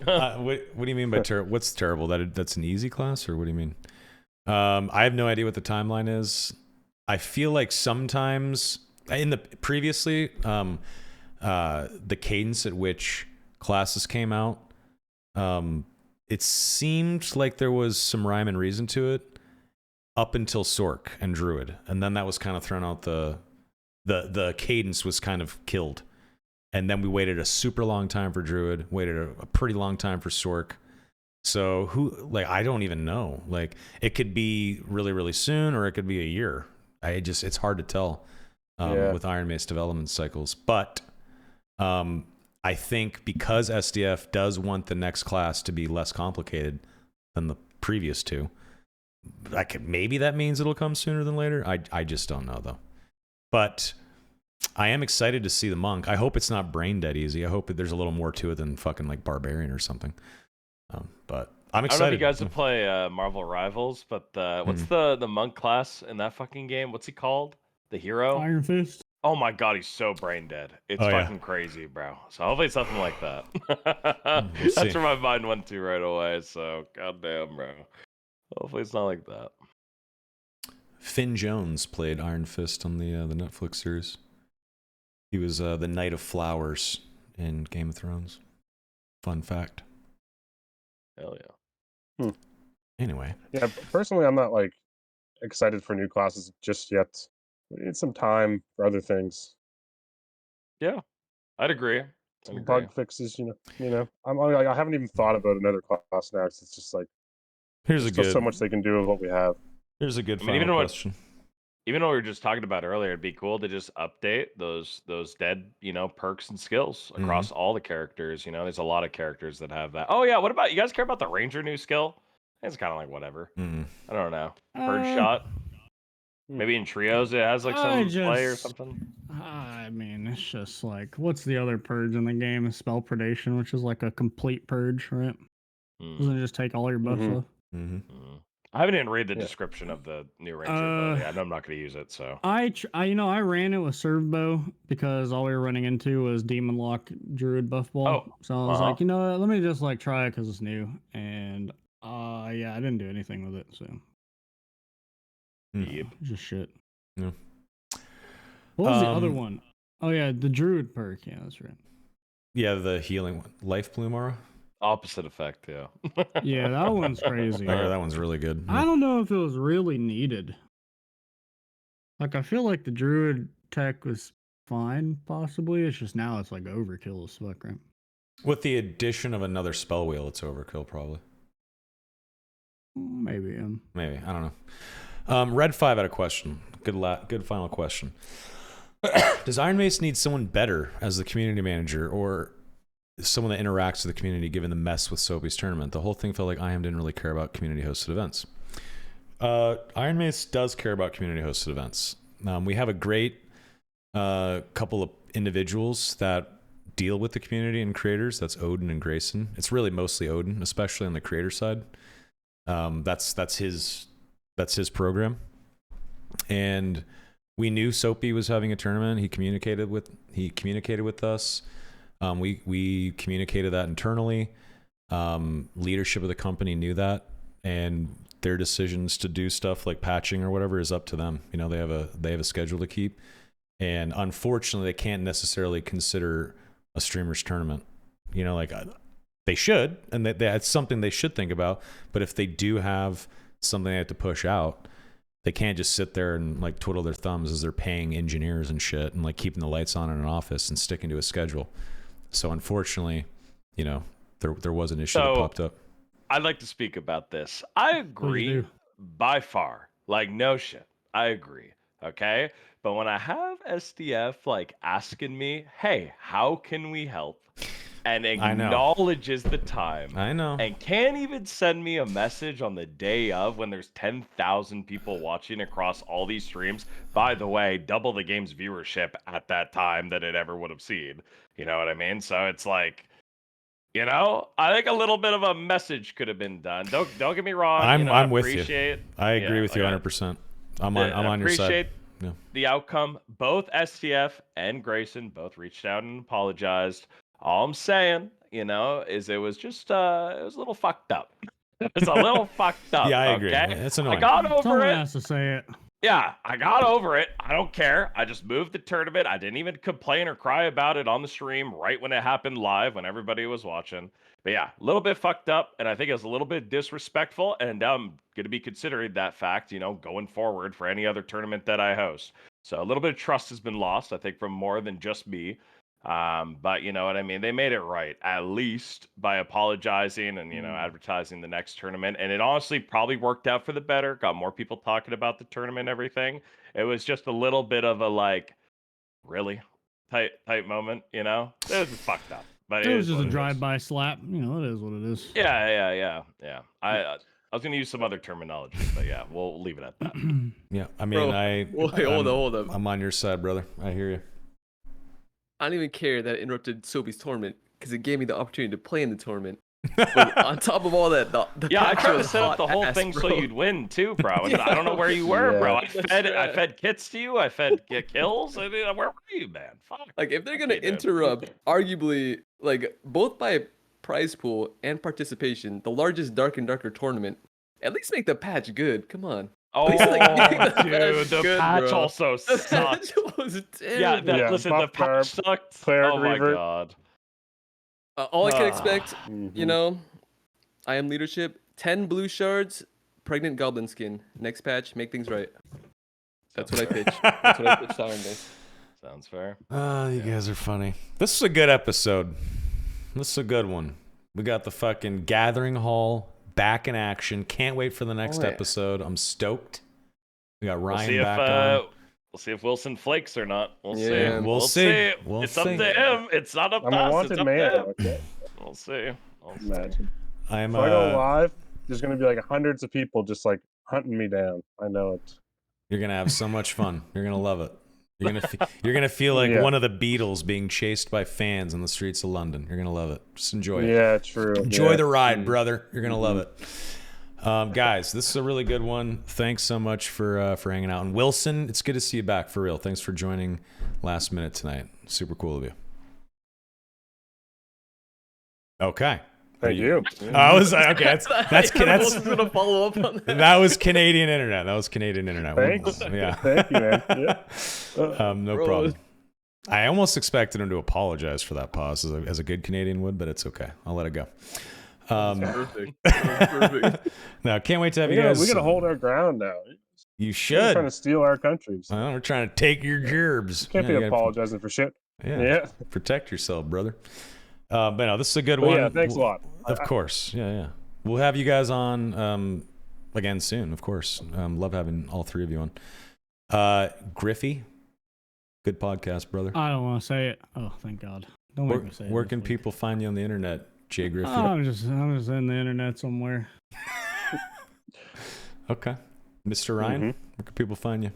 What do you mean by terrible? What's terrible? That's an easy class, or what do you mean? I have no idea what the timeline is. I feel like sometimes in the previously, the cadence at which classes came out, it seemed like there was some rhyme and reason to it up until Sork and Druid, and then that was kind of thrown out. The cadence was kind of killed, and then we waited a super long time for Druid, waited a pretty long time for Sork. So I don't even know. Like, it could be really, really soon, or it could be a year. It's hard to tell with Iron Mace development cycles. But I think because SDF does want the next class to be less complicated than the previous two, maybe that means it'll come sooner than later. I just don't know, though. But I am excited to see the Monk. I hope it's not brain dead easy. I hope that there's a little more to it than fucking like Barbarian or something. But I'm excited. I don't know if you guys would play Marvel Rivals, but what's the Monk class in that fucking game? What's he called? The hero? Iron Fist. Oh my god, he's so brain dead. It's fucking crazy, bro. So hopefully it's nothing like that. That's where my mind went to right away. So goddamn, bro. Hopefully it's not like that. Finn Jones played Iron Fist on the Netflix series. He was the Knight of Flowers in Game of Thrones. Fun fact. Hell yeah. Anyway. Yeah, personally, I'm not like excited for new classes just yet. We need some time for other things. Yeah, I'd agree. Some bug fixes, you know. I haven't even thought about another class now. It's just like there's so much they can do with what we have. Here's a good final question. Even though we were just talking about earlier, it'd be cool to just update those dead, perks and skills across all the characters. There's a lot of characters that have that. Oh yeah, what about you guys care about the Ranger new skill? It's kind of like whatever. I don't know. Purge shot. Maybe in trios it has like some play or something. I mean, it's just like, what's the other purge in the game? Spell predation, which is like a complete purge, right? Doesn't it just take all your buffs off? I haven't even read the description of the new Ranger ability. I know I'm not going to use it, so. I ran it with Servbow because all we were running into was Demon Lock Druid buff ball. Oh, so I was like, let me just like try it because it's new. And I didn't do anything with it, so. Yep. Just shit. Yeah. What was the other one? Oh yeah, the Druid perk. Yeah, that's right. Yeah, the healing one. Life Bloom aura? Opposite effect, yeah. Yeah, that one's crazy. That one's really good. I don't know if it was really needed. Like, I feel like the Druid tech was fine, possibly. It's just now it's like overkill as fuck, right? With the addition of another spell wheel, it's overkill, probably. Maybe. Maybe. I don't know. Red 5 had a question. Good final question. Does Iron Mace need someone better as the community manager, or someone that interacts with the community, given the mess with Soapy's tournament? The whole thing felt like IM didn't really care about community-hosted events. Iron Mace does care about community-hosted events. We have a great couple of individuals that deal with the community and creators. That's Odin and Grayson. It's really mostly Odin, especially on the creator side. That's his program. And we knew Soapy was having a tournament. He communicated with us. We communicated that internally. Leadership of the company knew that, and their decisions to do stuff like patching or whatever is up to them. They have a schedule to keep, And unfortunately, they can't necessarily consider a streamers tournament. You know, like they should, and that's something they should think about. But if they do have something they have to push out, they can't just sit there and like twiddle their thumbs as they're paying engineers and shit and like keeping the lights on in an office and sticking to a schedule. So unfortunately, you know, there was an issue that popped up. I'd like to speak about this. I agree by far. Like, no shit. I agree. Okay? But when I have SDF like asking me, hey, how can we help? And acknowledges the time. I know. And can't even send me a message on the day of when there's 10,000 people watching across all these streams. By the way, double the game's viewership at that time that it ever would have seen. You know what I mean? So it's like, you know, I think a little bit of a message could have been done. Don't get me wrong. I'm with you. I agree with you 100%. I'm on your side. Appreciate the outcome. Both STF and Grayson both reached out and apologized. All I'm saying, you know, is it was just it was a little fucked up. It was a little fucked up. Yeah, I agree. Okay? It's annoying. I got over Someone it. has to say it. Yeah, I got over it. I don't care. I just moved the tournament. I didn't even complain or cry about it on the stream right when it happened live when everybody was watching. But yeah, a little bit fucked up, and I think it was a little bit disrespectful, and I'm going to be considering that fact, you know, going forward for any other tournament that I host. So a little bit of trust has been lost, I think, from more than just me. But you know what I mean? They made it right, at least by apologizing and, you know, advertising the next tournament. And it honestly probably worked out for the better. Got more people talking about the tournament and everything. It was just a little bit of a like, really type moment, you know? It was fucked up. But it was just a drive-by slap. You know, it is what it is. Yeah. I was gonna use some other terminology, but yeah, we'll leave it at that. Yeah, I mean, hold up. I'm on your side, brother. I hear you. I don't even care that it interrupted Soapy's tournament because it gave me the opportunity to play in the tournament. But on top of all that, the I tried to set up the whole thing so you'd win too, bro. I don't know where you were, bro. I fed kits to you. I fed kills. I mean, where were you, man? Fuck. Like, if they're gonna interrupt, arguably, like both by prize pool and participation, the largest Dark and Darker tournament, at least make the patch good. Come on. Oh, dude, the patch bro. also sucked. Listen, the patch sucked. Oh my god. All I can expect, you know, I am leadership. 10 blue shards, pregnant goblin skin. Next patch, make things right. That's what I pitch. That's what I pitched Iron Day. Sounds fair. You guys are funny. This is a good episode. This is a good one. We got the fucking Gathering Hall back in action. Can't wait for the next episode. I'm stoked. We got Ryan back on. We'll see if Wilson flakes or not. We'll see. We'll see. It's up to him. It's not up to us. I'm a wanted man. Okay. We'll see. Imagine. If I go live, there's gonna be like hundreds of people just like hunting me down. I know it. You're gonna have so much fun. You're gonna love it. You're gonna feel like one of the Beatles being chased by fans in the streets of London. You're gonna love it. Just enjoy it. Yeah, true. Enjoy the ride, brother. You're gonna love it. Guys, this is a really good one. Thanks so much for hanging out. And Wilson, it's good to see you back for real. Thanks for joining last minute tonight. Super cool of you. Okay. Thank you. I was okay. That's gonna follow up on that. That was Canadian internet. Thanks. Yeah. Thank you, man. Yeah. No problem. I almost expected him to apologize for that pause as a good Canadian would, but it's okay. I'll let it go. Perfect. Perfect. No, can't wait to have you guys. We gotta hold our ground now. You You're should. trying to steal our countries. We're trying to take your gerbs. Can't be apologizing for shit. Yeah. Protect yourself, brother. But no, this is a good one. Yeah, thanks a lot. Of course. Yeah. We'll have you guys on again soon, of course. Love having all three of you on. Griffey, good podcast, brother. I don't want to say it. Oh, thank God. Don't make me say it. Where can people find you on the internet, Jay Griffey? I'm just in the internet somewhere. Okay. Mr. Ryan, where can people find you?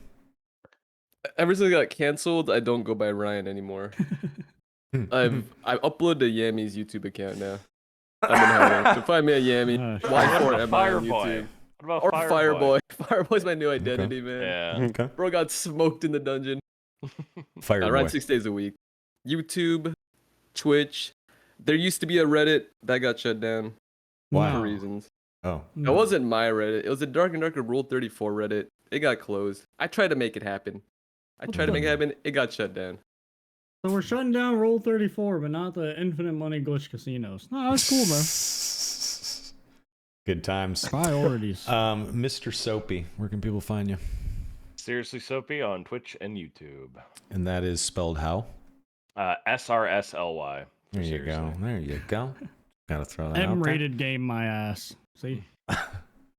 Ever since I got canceled, I don't go by Ryan anymore. I uploaded to Yammy's YouTube account now. I've been hiding. So find me at Yammy. Y4MI on YouTube. What about Or Fireboy. Fireboy's my new identity, man. Yeah. Okay. Bro got smoked in the dungeon. Fireboy. I run 6 days a week. YouTube, Twitch. There used to be a Reddit that got shut down. Wow. For reasons. Oh. It wasn't my Reddit. It was a Dark and Darker Rule 34 Reddit. It got closed. I tried to make it happen. I tried to make it happen. It got shut down. So we're shutting down Roll 34, but not the infinite money glitch casinos. No, that's cool, man. Good times. Priorities. Mr. Soapy, where can people find you? SrslySoapy on Twitch and YouTube. And that is spelled how? SRSLY. There you go. There you go. Gotta throw that out there. M-rated game, my ass. See? I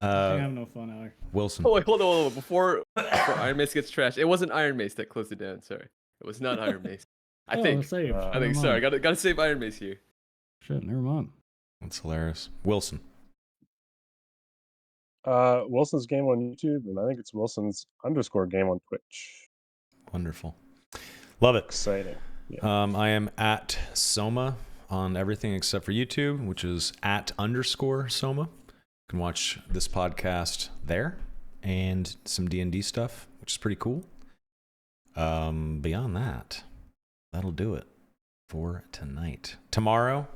have no fun out here. Wilson. Oh wait, hold on. Before Iron Mace gets trashed, it wasn't Iron Mace that closed it down. Sorry, it was not Iron Mace. I think. Save. I think. Sorry, gotta save Iron Mace here. Shit, never mind. That's hilarious. Wilson. Wilson's Game on YouTube, and I think it's Wilson's_game on Twitch. Wonderful. Love it. Exciting. Yeah. I am at Soma on everything except for YouTube, which is @_Soma. You can watch this podcast there and some D&D stuff, which is pretty cool. Beyond that, that'll do it for tonight. Tomorrow,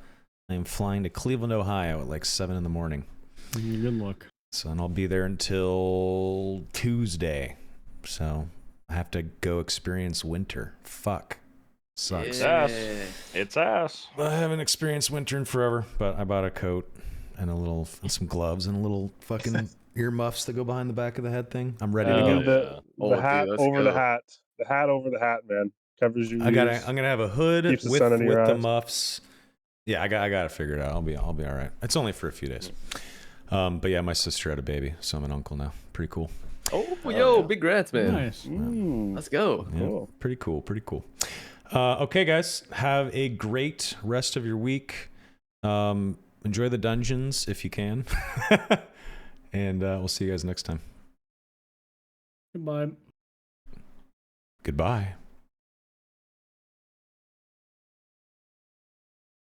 I am flying to Cleveland, Ohio at like 7 in the morning. Good luck. So, and I'll be there until Tuesday. So, I have to go experience winter. Fuck. Sucks. Yeah. It's ass. I haven't experienced winter in forever, but I bought a coat and some gloves and a little fucking earmuffs that go behind the back of the head thing. I'm ready to go. The hat over the hat. The hat over the hat, man. Covers your ears. I'm gonna have a hood with the muffs. Yeah, I gotta figure it out. I'll be all right. It's only for a few days. But yeah, my sister had a baby, so I'm an uncle now. Pretty cool. Oh, yo, big grats, man. Nice. Let's go. Yeah, Cool. Pretty cool. Okay, guys, have a great rest of your week. Enjoy the dungeons if you can. And we'll see you guys next time. Goodbye. Goodbye.